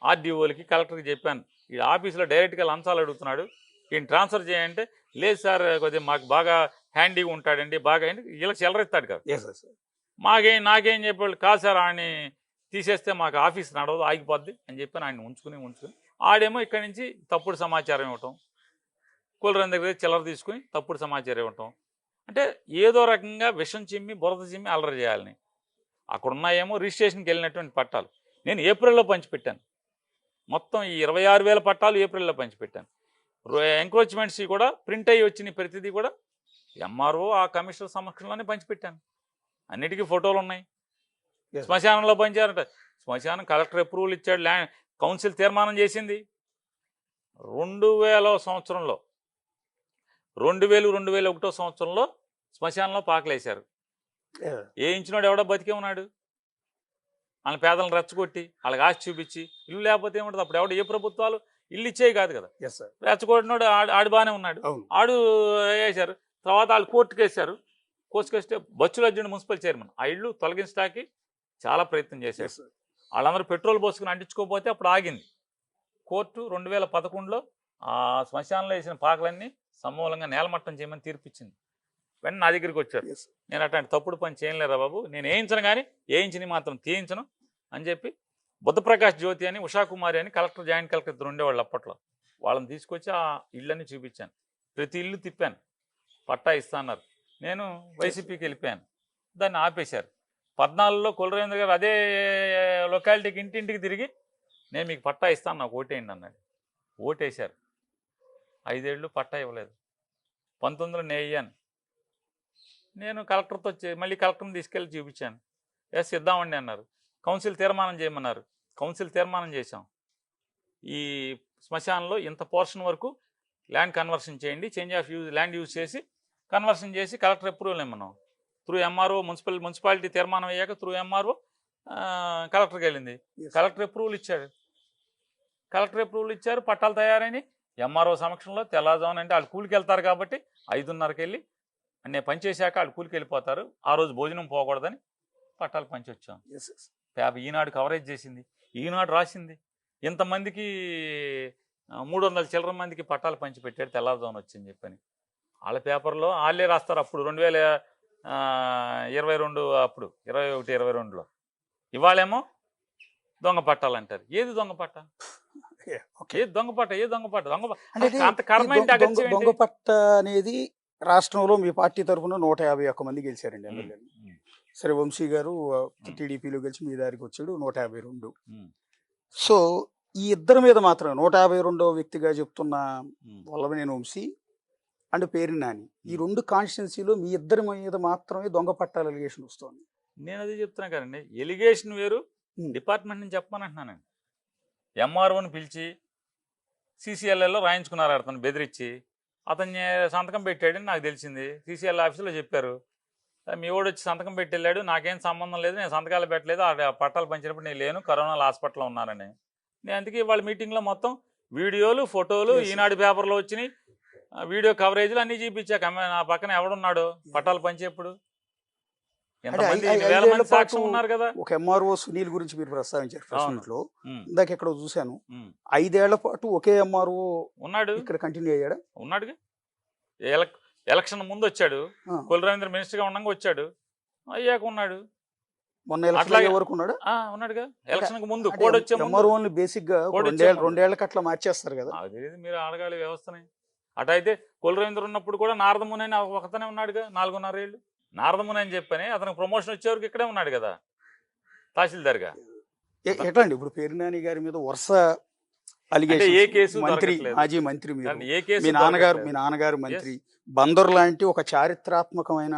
ఆర్డీఓలకి, కలెక్టర్కి చెప్పాను, ఈ ఆఫీసులో డైరెక్ట్గా లంచాలు అడుగుతున్నాడు, ఈయన ట్రాన్స్ఫర్ చేయంటే, లేదు సార్ కొద్దిగా మాకు బాగా హ్యాండీగా ఉంటాడండి, బాగా ఇలా చెలరెత్తాడు కదా. నాకేం చెప్పేవాళ్ళు కాదు సార్, ఆయన్ని తీసేస్తే మాకు ఆఫీస్ నడవదు, ఆగిపోద్ది అని చెప్పి ఆయన ఉంచుకుని ఆడేమో ఇక్కడి నుంచి తప్పుడు సమాచారం ఇవ్వటం, కూలరన్ దగ్గర చిల్లర తీసుకుని తప్పుడు సమాచారం ఇవ్వటం. అంటే ఏదో రకంగా విషం చిమ్మి బురద చిమ్మి అల్లరి చేయాలని. అక్కడ ఉన్నాయేమో రిజిస్ట్రేషన్కి వెళ్ళినటువంటి పట్టాలు నేను ఏప్రిల్లో పంచిపెట్టాను. మొత్తం ఈ 26,000 పట్టాలు ఏప్రిల్లో పంచిపెట్టాను. ఎంక్రోచ్మెంట్స్ కూడా ప్రింట్ అయ్యి వచ్చిన ప్రతిదీ కూడా ఎంఆర్ఓ ఆ కమిషనర్ సమక్షంలోనే పంచిపెట్టాను. అన్నిటికీ ఫోటోలు ఉన్నాయి. శ్మశానంలో పంచారట. శ్మశానం కలెక్టర్ అప్రూవల్ ఇచ్చాడు, కౌన్సిల్ తీర్మానం చేసింది. 2000 సంవత్సరంలో 2001 సంవత్సరంలో శ్మశానంలో పాకలేశారు. ఏ ఇంచినోడు ఎవడో బతికే ఉన్నాడు. వాళ్ళ పేదలను రెచ్చగొట్టి వాళ్ళకి ఆశ చూపించి ఇల్లు లేకపోతే ఏముంటుంది. అప్పుడు ఎవడు ఏ ప్రభుత్వాలు ఇల్లు ఇచ్చేవి కాదు కదా. రెచ్చగొట్టినోడు ఆడు బాగానే ఉన్నాడు, ఆడు వేశారు. తర్వాత వాళ్ళు కోర్టుకు వేశారు. కోర్టుకు వేస్తే బచ్చుల అర్జున్ మున్సిపల్ చైర్మన్ ఆ ఇల్లు తొలగించడానికి చాలా ప్రయత్నం చేశారు. వాళ్ళందరూ పెట్రోల్ పోసుకుని అంటించుకోకపోతే అప్పుడు ఆగింది. కోర్టు 2011లో ఆ శ్మశానంలో వేసిన పాకలన్నీ సమూలంగా నేలమట్టం చేయమని తీర్పిచ్చింది. వెంటనే నా దగ్గరికి వచ్చారు. నేను అట్లాంటి తప్పుడు పని చేయలేరా బాబు, నేను వేయించను, కానీ వేయించని మాత్రం తీయించను అని చెప్పి బుద్ధప్రకాష్ జ్యోతి అని, ఉషాకుమారి అని కలెక్టర్, జాయింట్ కలెక్టర్ ఇద్దరు ఉండేవాళ్ళు అప్పట్లో. వాళ్ళని తీసుకొచ్చి ఆ ఇళ్ళని చూపించాను. ప్రతి ఇల్లు తిప్పాను, పట్టా ఇస్తాన్నారు. నేను వైసీపీకి వెళ్ళిపోయాను, దాన్ని ఆపేశారు. 14లో కొలరేంద్ర గారు అదే లొకాలిటీకి ఇంటింటికి తిరిగి నేను మీకు పట్టా ఇస్తాను, నాకు ఓటేయండి అన్నాడు. ఓటేశారు. 5 ఏళ్ళు పట్టా ఇవ్వలేదు. 19లో నేను అయ్యాను. నేను కలెక్టర్తో మళ్ళీ కలెక్టర్ని తీసుకెళ్ళి చూపించాను. ఎస్ ఇద్దామండి అన్నారు. కౌన్సిల్ తీర్మానం చేయమన్నారు. కౌన్సిల్ తీర్మానం చేశాం. ఈ శ్మశానంలో ఇంత పోర్షన్ వరకు ల్యాండ్ కన్వర్షన్ చేయండి, చేంజ్ ఆఫ్ ల్యాండ్ యూజ్ చేసి కన్వర్షన్ చేసి కలెక్టర్ అప్రూవల్ ఇమ్మన్నాం. త్రూ ఎంఆర్ఓ, మున్సిపాలిటీ తీర్మానం అయ్యాక త్రూ ఎంఆర్ఓ కలెక్టర్కి వెళ్ళింది. కలెక్టర్ అప్రూవల్ ఇచ్చారు. పట్టాలు తయారైన ఎంఆర్ఓ సమక్షంలో తెల్లవారుజామున, అంటే వాళ్ళు కూలికి వెళ్తారు కాబట్టి 5:30కి వెళ్ళి నేను పనిచేశాక వాళ్ళు కూలికి వెళ్ళిపోతారు. ఆ రోజు భోజనం పోకూడదని పట్టాలు పంచొచ్చాం. ఈనాడు కవరేజ్ చేసింది, ఈనాడు రాసింది ఇంతమందికి 300 చిల్లర మందికి పట్టాలు పంచిపెట్టాడు, తెల్లవారుజామున వచ్చింది చెప్పని. వాళ్ళ పేపర్లో వాళ్ళే రాస్తారు. అప్పుడు 2022 అప్పుడు 21-22లో. ఇవాళేమో దొంగ పట్టాలు అంటారు. ఏది దొంగ పట్ట? ఏ దొంగ పట్ట? దొంగ పట్ట దొంగ పట్ట అనేది రాష్ట్రంలో మీ పార్టీ తరఫున 151 మంది గెలిచారండి ఉమ్, ఎమ్మెల్యేలు. ఉమ్, సరే వంశీ గారు ఉమ్, టీడీపీలో గెలిచి మీ దారికి వచ్చాడు 152. ఉమ్, సో ఈ ఇద్దరి మీద మాత్రమే 152వ వ్యక్తిగా చెప్తున్న ఉమ్, వల్లభనేని వంశీ అండ్ పేరు నాని ఈ ఉమ్. 2 కాన్స్టిట్యున్సీలో మీ ఇద్దరి మీద మాత్రమే దొంగ పట్టాల అలిగేషన్ వస్తుంది. నేను అదే చెప్తున్నా కదండి, ఎలిగేషన్ వేరు, ఉమ్. డిపార్ట్మెంట్ నుంచి చెప్పమని అంటున్నానండి. ఎంఆర్ఓని పిలిచి సీసీఎల్ఎల్లో రాయించుకున్నారు అతను బెదిరించి, అతన్ని సంతకం పెట్టాడని నాకు తెలిసింది. సీసీఎల్ ఆఫీసులో చెప్పారు, మీ వాడు వచ్చి సంతకం పెట్టి వెళ్ళాడు, నాకేం సంబంధం లేదు, నేను సంతకాలు పెట్టలేదు, ఆ పట్టాలు పంచినప్పుడు నేను లేను, కరోనాలో హాస్పిటల్లో ఉన్నానని. నేను అందుకే వాళ్ళ మీటింగ్లో మొత్తం వీడియోలు, ఫోటోలు, Yes, sir. ఈనాడు పేపర్లో వచ్చినాయి, వీడియో కవరేజ్లు అన్నీ చూపించాక నా పక్కన ఎవడున్నాడు పట్టాలు పంచేప్పుడు? ఎంతమంది, అంటే వేల 5 మంది ఏళ్ల సాక్ష్యం పాటు ఉన్నారు కదా. ఒక ఎంఆర్ఓ సునీల్ గురించి మీరు ప్రస్తావించారు ప్రెస్ అవును. మీట్ లో. ఉమ్, ఇందాక ఎక్కడ చూశాను ఉమ్. 5 ఏళ్ల పాటు ఒకే ఎంఆర్ఓ ఉన్నాడు, ఇక్కడ కంటిన్యూ అయ్యాడా? ఉన్నాడుగా. ఎలక్షన్ ముందు వచ్చాడు, ఆ. కొల్లు రవీంద్ర మినిస్టర్గా ఉండగా వచ్చాడు, అయ్యాక ఉన్నాడు. మొన్న ఎలక్షన్ అట్లాగే అయ్యే వరకు ఉన్నాడా? ఉన్నాడుగా. ఎలక్షన్కి ముందు కోడ్ వచ్చే ముందు ఎంఆర్ఓని బేసిక్ గా కోడ్ వచ్చే ముందు. రెండేళ్లకి అట్లా మార్చేస్తారు కదా. నాకు తెలియదు, మీరు అడగాలి వ్యవస్థని. అటైతే కొల్లు రవీంద్ర ఉన్నప్పుడు కూడా నారదముని అని ఒకతనే ఉన్నాడుగా 4.5 ఏళ్ళు. నారదముని అని చెప్పని అతనికి ప్రమోషన్ వచ్చే వరకు ఇక్కడే ఉన్నాడు కదా తహసీల్దార్గా. ఎట్లా అండి ఇప్పుడు పేర్నాని గారి మీద వరుస అంటే అలిగేషన్, ఏ కేసు మంత్రి దొరకట్లేదు. మాజీ మంత్రి మీరు, కానీ ఏ కేసు మీ దొరకట్లేదు. నాన్నగారు మంత్రి, బందర్ లాంటి ఒక చారిత్రాత్మకమైన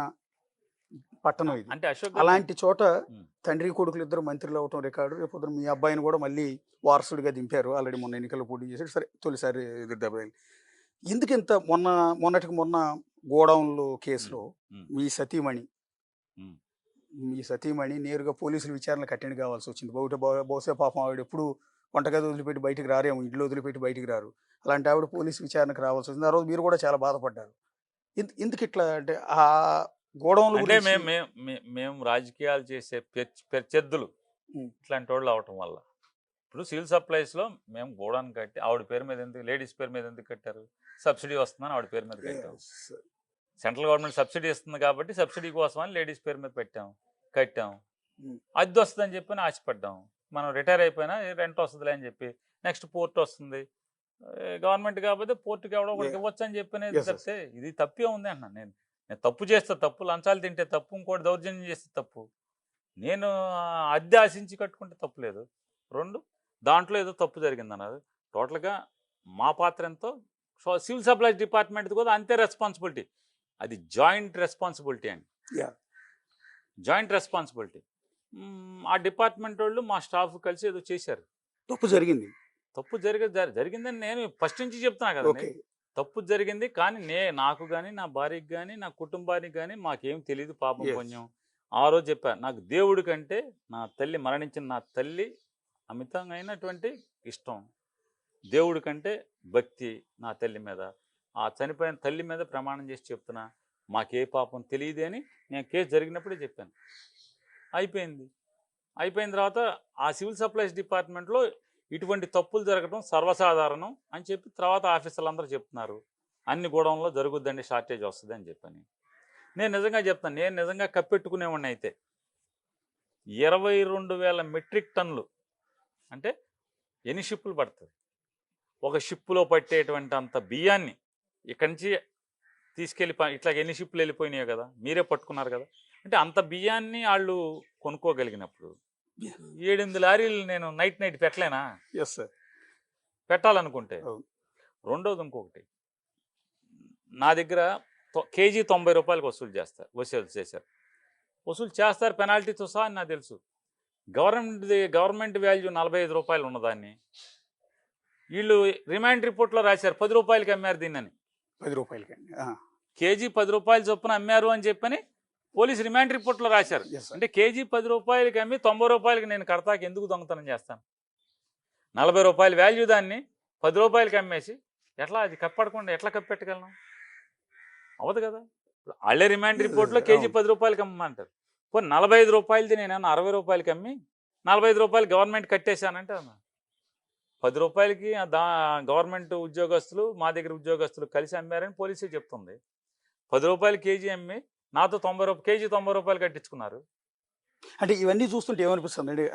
పట్టణం ఇది. అంటే అశోక్ అలాంటి చోట ఉమ్. తండ్రి కొడుకులు ఇద్దరు మంత్రులు అవటం రికార్డు. రేపు మీ అబ్బాయిని కూడా మళ్ళీ వారసుడిగా దింపారు. ఆల్రెడీ మొన్న ఎన్నికల్లో పోటీ చేశాడు. సరే తొలిసారి ఎదురు దెబ్బ తగిలి. ఎందుకు ఇంత మొన్న గోడౌన్లో కేసులో ఉమ్. మీ సతీమణి ఉమ్. నేరుగా పోలీసులు విచారణ కట్టెండి కావాల్సి వచ్చింది. బహుశా పాపం ఆవిడ ఎప్పుడు వంటగది వదిలిపెట్టి బయటికి రారేమో, ఇంట్లో వదిలిపెట్టి బయటికి రారు. అలాంటి ఆవిడ పోలీసు విచారణకు రావాల్సి వచ్చింది. ఆ రోజు మీరు కూడా చాలా బాధపడ్డారు. ఎందుకు ఇట్లా అంటే ఆ గోడౌన్లు అంటే మేము రాజకీయాలు చేసే ప్రత్యర్థులు ఉమ్. ఇట్లాంటి వాళ్ళు అవటం వల్ల ఇప్పుడు సివిల్ సప్లైస్లో మేము గోడౌన్ కట్టి ఆవిడ పేరు మీద ఎందుకు, లేడీస్ పేరు మీద ఎందుకు కట్టారు? సబ్సిడీ వస్తుందని ఆవిడ పేరు మీద కట్టాం. సెంట్రల్ గవర్నమెంట్ సబ్సిడీ ఇస్తుంది కాబట్టి సబ్సిడీ కోసం అని లేడీస్ పేరు మీద కట్టాం. అద్దె వస్తుందని చెప్పి ఆశపడ్డాం. మనం రిటైర్ అయిపోయినా రెంట్ వస్తుందిలే అని చెప్పి, నెక్స్ట్ పోర్ట్ వస్తుంది, గవర్నమెంట్ కాకపోతే పోర్టుకి ఎవడో ఒకటికి ఇవ్వచ్చు అని చెప్పినది తప్పితే ఇది తప్పే ఉంది అంటున్నాను. నేను తప్పు చేస్తే తప్పు, లంచాలు తింటే తప్పు, ఇంకోటి దౌర్జన్యం చేస్తే తప్పు. నేను అద్దె ఆశించి కట్టుకుంటే తప్పు లేదు. 2 దాంట్లో ఏదో తప్పు జరిగింది అన్నారు. టోటల్గా మా పాత్ర ఎంతో సివిల్ సప్లైస్ డిపార్ట్మెంట్ది కూడా అంతే రెస్పాన్సిబిలిటీ. అది జాయింట్ రెస్పాన్సిబిలిటీ అండి, జాయింట్ రెస్పాన్సిబిలిటీ. ఆ డిపార్ట్మెంట్ వాళ్ళు మా స్టాఫ్ కలిసి ఏదో చేశారు. తప్పు జరిగిందని నేను ఫస్ట్ నుంచి చెప్తున్నా కదండి. తప్పు జరిగింది, కానీ నాకు కానీ నా భార్యకి కానీ నా కుటుంబానికి కానీ మాకేం తెలియదు, పాపం కొంచెం. ఆ రోజు చెప్పా, నాకు దేవుడి కంటే నా తల్లి, మరణించిన నా తల్లి అమితమైనటువంటి ఇష్టం. దేవుడి కంటే భక్తి నా తల్లి మీద. ఆ చనిపోయిన తల్లి మీద ప్రమాణం చేసి చెప్తున్నా, మాకే పాపం తెలియదు అని నేను కేసు జరిగినప్పుడే చెప్పాను. అయిపోయిన తర్వాత ఆ సివిల్ సప్లైస్ డిపార్ట్మెంట్లో ఇటువంటి తప్పులు జరగడం సర్వసాధారణం అని చెప్పి తర్వాత ఆఫీసర్లు అందరూ చెప్తున్నారు. అన్ని గోడౌన్లో జరుగుద్దండి, షార్టేజ్ వస్తుంది అని చెప్పని. నేను నిజంగా చెప్తాను, నేను నిజంగా కప్పెట్టుకునేవాడిని అయితే 22,000 మెట్రిక్ టన్నులు అంటే ఎన్ని షిప్పులు పడుతుంది? ఒక షిప్పులో పట్టేటువంటి అంత బియ్యాన్ని ఇక్కడి నుంచి తీసుకెళ్ళి ఇట్లా ఎన్ని షిప్పులు వెళ్ళిపోయినాయో కదా, మీరే పట్టుకున్నారు కదా. అంటే అంత బియ్యాన్ని వాళ్ళు కొనుక్కోగలిగినప్పుడు 7-8 లారీలు నేను నైట్ పెట్టలేనా? పెట్టాలనుకుంటే. రెండోది ఇంకొకటి, నా దగ్గర కేజీ 90 రూపాయలకు వసూలు చేశారు. వసూలు చేస్తారు పెనాల్టీతో సహా అని నాకు తెలుసు. గవర్నమెంట్ వాల్యూ 45 రూపాయలు ఉన్నదాన్ని వీళ్ళు రిమాండ్ రిపోర్ట్లో రాశారు 10 రూపాయలకి అమ్మారు దీన్నని. 10 రూపాయలకి కేజీ 10 రూపాయలు చొప్పున అమ్మారు అని చెప్పని పోలీసు రిమాండ్ రిపోర్ట్లో రాశారు. అంటే కేజీ 10 రూపాయలకి అమ్మి 90 రూపాయలకి నేను కడతాకి ఎందుకు దొంగతనం చేస్తాను? 40 రూపాయల వాల్యూ దాన్ని 10 రూపాయలకి అమ్మేసి ఎట్లా అది కప్పడకుండా ఎట్లా కప్పెట్టగలను? అవదు కదా. వాళ్ళే రిమాండ్ రిపోర్ట్లో కేజీ 10 రూపాయలకి అమ్మంటారు. పోనీ 45 రూపాయలది నేనేమన్నా 60 రూపాయలకి అమ్మి 45 రూపాయలు గవర్నమెంట్ కట్టేశానంటే 10 రూపాయలకి గవర్నమెంట్ ఉద్యోగస్తులు మా దగ్గర ఉద్యోగస్తులు కలిసి అమ్మారని పోలీసే చెప్తుంది. 10 రూపాయలు కేజీ అమ్మి నాతో కేజీ 90 రూపాయలు కట్టించుకున్నారు. అంటే ఇవన్నీ చూస్తుంటే ఏమనిపిస్తుంది అంటే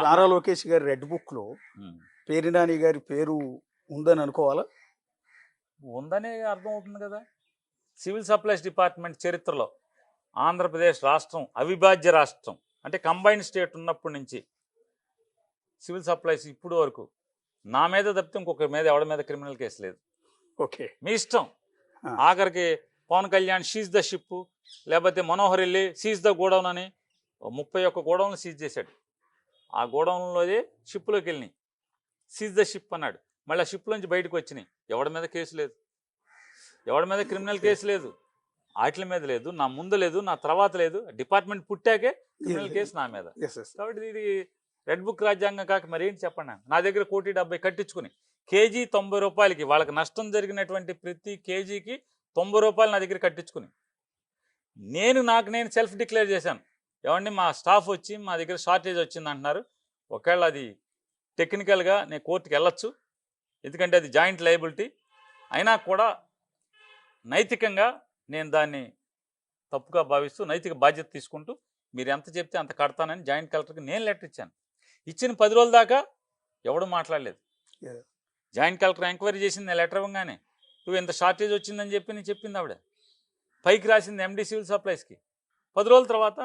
నారా లోకేష్ గారి రెడ్ బుక్ లో పేర్నాని గారి పేరు ఉందని అనుకోవాలా? ఉందనే అర్థం అవుతుంది కదా. సివిల్ సప్లైస్ డిపార్ట్మెంట్ చరిత్రలో ఆంధ్రప్రదేశ్ రాష్ట్రం అవిభాజ్య రాష్ట్రం అంటే కంబైన్డ్ స్టేట్ ఉన్నప్పటి నుంచి సివిల్ సప్లైస్ ఇప్పుడు వరకు నా మీద తప్పితే ఇంకొకరి మీద ఎవరి మీద క్రిమినల్ కేసు లేదు. ఓకే. మీ ఇష్టం. ఆఖరికి Pawan Kalyan seize the ship, లేకపోతే మనోహర్ వెళ్ళి సీజ్ ద గోడౌన్ అని 31 గోడౌన్లు సీజ్ చేశాడు. ఆ గోడౌన్లోదే షిప్లోకి వెళ్ళినాయి. సీజ్ ద షిప్ అన్నాడు. మళ్ళీ ఆ షిప్లోంచి బయటకు వచ్చినాయి. ఎవడి మీద కేసు లేదు, ఎవడి మీద క్రిమినల్ కేసు లేదు, వాటి మీద లేదు, నా ముందు లేదు, నా తర్వాత లేదు. డిపార్ట్మెంట్ పుట్టాకే క్రిమినల్ కేసు నా మీద. కాబట్టి ఇది రెడ్ బుక్ రాజ్యాంగం కాక మరేంటి చెప్పండి. నా దగ్గర 1,70,00,000 కట్టించుకుని కేజీ 90 రూపాయలకి వాళ్ళకి నష్టం జరిగినటువంటి ప్రతి కేజీకి 90 రూపాయలు నా దగ్గర కట్టించుకుని నేను సెల్ఫ్ డిక్లేర్ చేశాను. ఏమండి మా స్టాఫ్ వచ్చి మా దగ్గర షార్టేజ్ వచ్చింది అంటున్నారు. ఒకవేళ అది టెక్నికల్గా నేను కోర్టుకి వెళ్ళొచ్చు, ఎందుకంటే అది జాయింట్ లయబిలిటీ. అయినా కూడా నైతికంగా నేను దాన్ని తప్పుగా భావిస్తూ నైతిక బాధ్యత తీసుకుంటూ మీరు ఎంత చెప్తే అంత కడతానని జాయింట్ కలెక్టర్కి నేను లెటర్ ఇచ్చాను. ఇచ్చిన 10 రోజుల దాకా ఎవడు మాట్లాడలేదు. జాయింట్ కలెక్టర్ ఎంక్వైరీ చేసింది నేను లెటర్ ఇవ్వగానే నువ్వు ఇంత షార్టేజ్ వచ్చిందని చెప్పి నేను చెప్పింది ఆవిడ. పైకి రాసింది ఎండి సివిల్ సప్లైస్కి. 10 రోజుల తర్వాత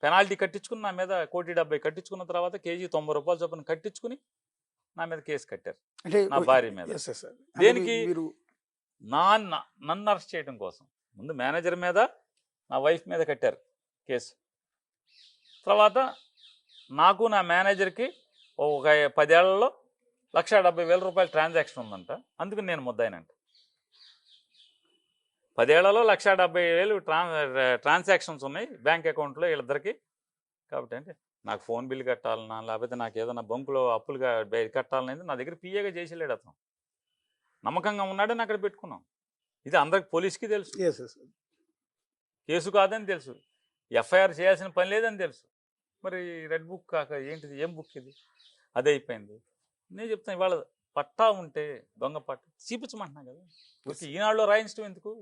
పెనాల్టీ కట్టించుకుని నా మీద 1,70,00,000 కట్టించుకున్న తర్వాత కేజీ 90 రూపాయల చొప్పున కట్టించుకుని నా మీద కేసు కట్టారు, నా భార్య మీద. దేనికి? నన్ను అరెస్ట్ చేయడం కోసం. ముందు మేనేజర్ మీద నా వైఫ్ మీద కట్టారు కేసు. తర్వాత నాకు నా మేనేజర్కి ఒక 10 ఏళ్లలో 1,70,000 రూపాయల ట్రాన్సాక్షన్ ఉందంట, అందుకని నేను ముద్దాయినంట. 10 ఏళ్లలో 1,70,000 ట్రాన్సాక్షన్స్ ఉన్నాయి బ్యాంక్ అకౌంట్లో వీళ్ళిద్దరికి. కాబట్టి అంటే నాకు ఫోన్ బిల్ కట్టాలన్నా లేకపోతే నాకు ఏదైనా బంకులో అప్పులుగా కట్టాలనేది నా దగ్గర పిఏగా చేసేలేడు అతను. నమ్మకంగా ఉన్నాడని అక్కడ పెట్టుకున్నాం. ఇది అందరికి పోలీస్కి తెలుసు, కేసు కాదని తెలుసు, ఎఫ్ఐఆర్ చేయాల్సిన పని లేదని తెలుసు. మరి రెడ్ బుక్ కాక ఏంటిది, ఏం బుక్ ఇది? అదే అయిపోయింది. నేను చెప్తాను, ఇవాళ పట్టా ఉంటే దొంగ పట్టా చూపించమంటున్నా కదా. ఓకే, ఈనాడులో రాయించడం ఎందుకు?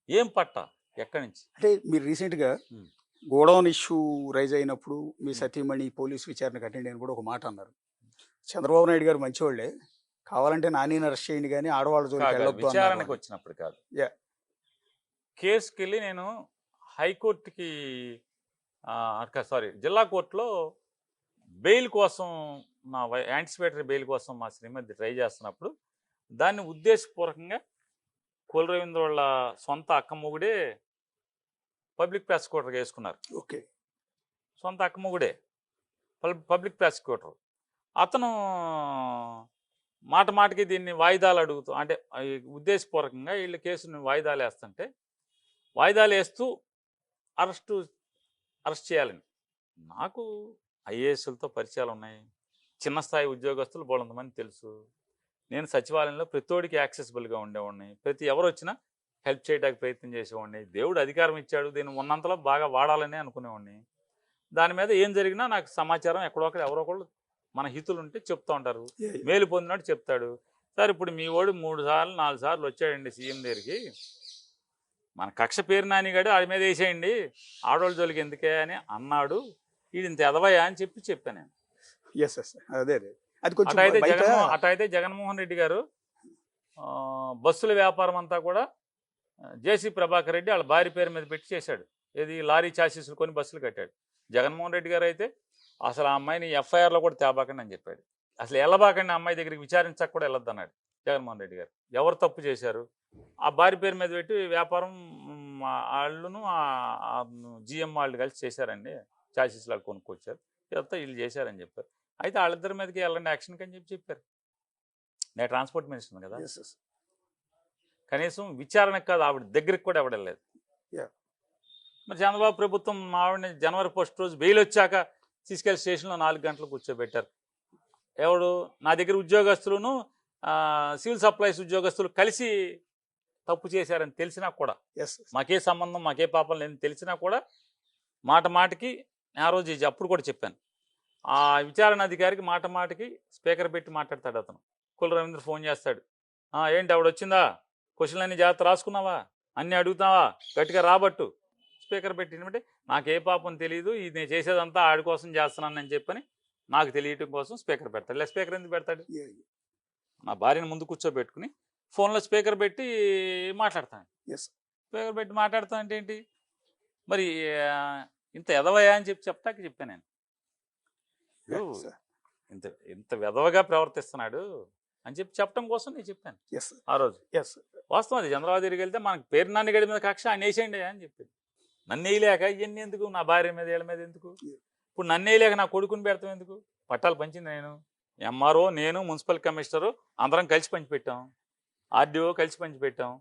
ఏం పట్టా, ఎక్కడి నుంచి? అంటే మీరు రీసెంట్గా గోడౌన్ ఇష్యూ రైజ్ అయినప్పుడు మీ సతీమణి పోలీస్ విచారణకు అటెండ్ అయిన కూడా ఒక మాట అన్నారు. చంద్రబాబు నాయుడు గారు మంచివాళ్లే, కావాలంటే నాని అరెస్ట్ చేయండి కానీ ఆడవాళ్ళ జోలికి విచారణకు వచ్చినప్పుడు కాదు. కేసుకి వెళ్ళి నేను హైకోర్టుకి జిల్లా కోర్టులో బెయిల్ కోసం మా యాంటిసిపేటరీ బెయిల్ కోసం మా శ్రీమతి ట్రై చేస్తున్నప్పుడు దాన్ని ఉద్దేశపూర్వకంగా కొల్ రవీంద్ర వాళ్ళ సొంత అక్కమ్మగుడే పబ్లిక్ ప్రాసిక్యూటర్గా వేసుకున్నారు. ఓకే, సొంత అక్కమ్మగుడే పబ్లిక్ ప్రాసిక్యూటర్. అతను మాటకి దీన్ని వాయిదాలు అడుగుతూ, అంటే ఉద్దేశపూర్వకంగా వీళ్ళ కేసుని వాయిదాలు వేస్తుంటే వాయిదాలు వేస్తూ అరెస్ట్ చేయాలని. నాకు ఐఏఎస్లతో పరిచయాలు ఉన్నాయి, చిన్న స్థాయి ఉద్యోగస్తులు బోలంతమంది తెలుసు. నేను సచివాలయంలో ప్రతోడికి యాక్సెసిబుల్గా ఉండేవాడిని, ప్రతి ఎవరు వచ్చినా హెల్ప్ చేయడానికి ప్రయత్నం చేసేవాడిని. దేవుడు అధికారం ఇచ్చాడు, దీన్ని ఉన్నంతలో బాగా వాడాలని అనుకునేవాడిని. దాని మీద ఏం జరిగినా నాకు సమాచారం ఎక్కడొక్కడ ఎవరో ఒకళ్ళు మన హితులు ఉంటే చెప్తూ ఉంటారు, మేలు పొందినట్టు చెప్తాడు. సార్ ఇప్పుడు మీ వాడు 3 సార్లు 4 సార్లు వచ్చాడండి సీఎం దగ్గరికి, మన కక్ష పేరు నానిగాడు ఆడి మీద వేసేయండి, ఆడవాళ్ళ జోలికి ఎందుకే అని అన్నాడు, ఇది ఇంత ఎదవయా అని చెప్పాను నేను. అటైతే జగన్మోహన్ రెడ్డి గారు బస్సుల వ్యాపారం అంతా కూడా జేసీ ప్రభాకర్ రెడ్డి వాళ్ళ భార్య పేరు మీద పెట్టి చేశాడు. ఏది లారీ చాసీసులు కొని బస్సులు కట్టాడు. జగన్మోహన్ రెడ్డి గారు అయితే అసలు ఆ అమ్మాయిని ఎఫ్ఐఆర్లో కూడా తేబాకండి అని చెప్పాడు. అసలు వెళ్ళబాకండి అమ్మాయి దగ్గరికి, విచారించక కూడా వెళ్ళొద్దు అన్నాడు జగన్మోహన్ రెడ్డి గారు. ఎవరు తప్పు చేశారు? ఆ భార్య పేరు మీద పెట్టి వ్యాపారం వాళ్ళను జిఎం వాళ్ళు కలిసి చేశారండి, చాసీస్ వాళ్ళు కొనుక్కొచ్చారు, ఇదంతా వీళ్ళు చేశారని చెప్పారు. అయితే వాళ్ళిద్దరి మీదకి వెళ్ళండి యాక్షన్కి అని చెప్పారు. నేను ట్రాన్స్పోర్ట్ మినిస్టర్ కదా, కనీసం విచారణకు కాదు ఆవిడ దగ్గరికి కూడా ఎవడలేదు. మరి చంద్రబాబు ప్రభుత్వం ఆవిడని జనవరి 1 రోజు బెయిల్ వచ్చాక తీసుకెళ్లి స్టేషన్లో 4 గంటలు కూర్చోబెట్టారు. ఎవడు? నా దగ్గర ఉద్యోగస్తులను సివిల్ సప్లైస్ ఉద్యోగస్తులు కలిసి తప్పు చేశారని తెలిసినా కూడా, మాకే సంబంధం మాకే పాపం లేని తెలిసినా కూడా మాటకి ఆ రోజు అప్పుడు కూడా చెప్పాను, ఆ విచారణ అధికారికి మాటకి స్పీకర్ పెట్టి మాట్లాడతాడు అతను. కుల రవీంద్ర ఫోన్ చేస్తాడు, ఏంటి ఆవిడ వచ్చిందా, క్వశ్చన్లు అన్నీ జాగ్రత్త రాసుకున్నావా, అన్నీ అడుగుతావా, గట్టిగా రాబట్టు. స్పీకర్ పెట్టినట్టే నాకే పాపం తెలియదు, ఇది నేను చేసేదంతా ఆడి కోసం చేస్తున్నానని చెప్పని నాకు తెలియటం కోసం స్పీకర్ పెడతాడు. లేదా స్పీకర్ ఎందుకు పెడతాడు? నా భార్యను ముందు కూర్చోబెట్టుకుని ఫోన్లో స్పీకర్ పెట్టి మాట్లాడతాను. ఎస్ స్పీకర్ పెట్టి మాట్లాడతాను అంటే ఏంటి మరి ఇంత ఎదవయా అని చెప్తాక చెప్పాను నేను. ఇంత ఇంత వెధవగా ప్రవర్తిస్తున్నాడు అని చెప్పడం కోసం నేను చెప్పాను ఆ రోజు. వాస్తవం అది. చంద్రబాబు దగ్గరికి వెళ్తే మనకు పేరు నాన్న గడి మీద కక్ష ఆయన వేసేయండి అని చెప్పింది. నన్ను వేయలేక ఇవన్నీ ఎందుకు, నా భార్య మీద వీళ్ళ మీద ఎందుకు, ఇప్పుడు నన్ను వేయలేక నా కొడుకుని పెడతాం ఎందుకు? పట్టాలు పంచింది నేను, ఎంఆర్ఓ, నేను, మున్సిపల్ కమిషనరు అందరం కలిసి పంచిపెట్టాం, ఆర్డీఓ కలిసి పంచిపెట్టాం.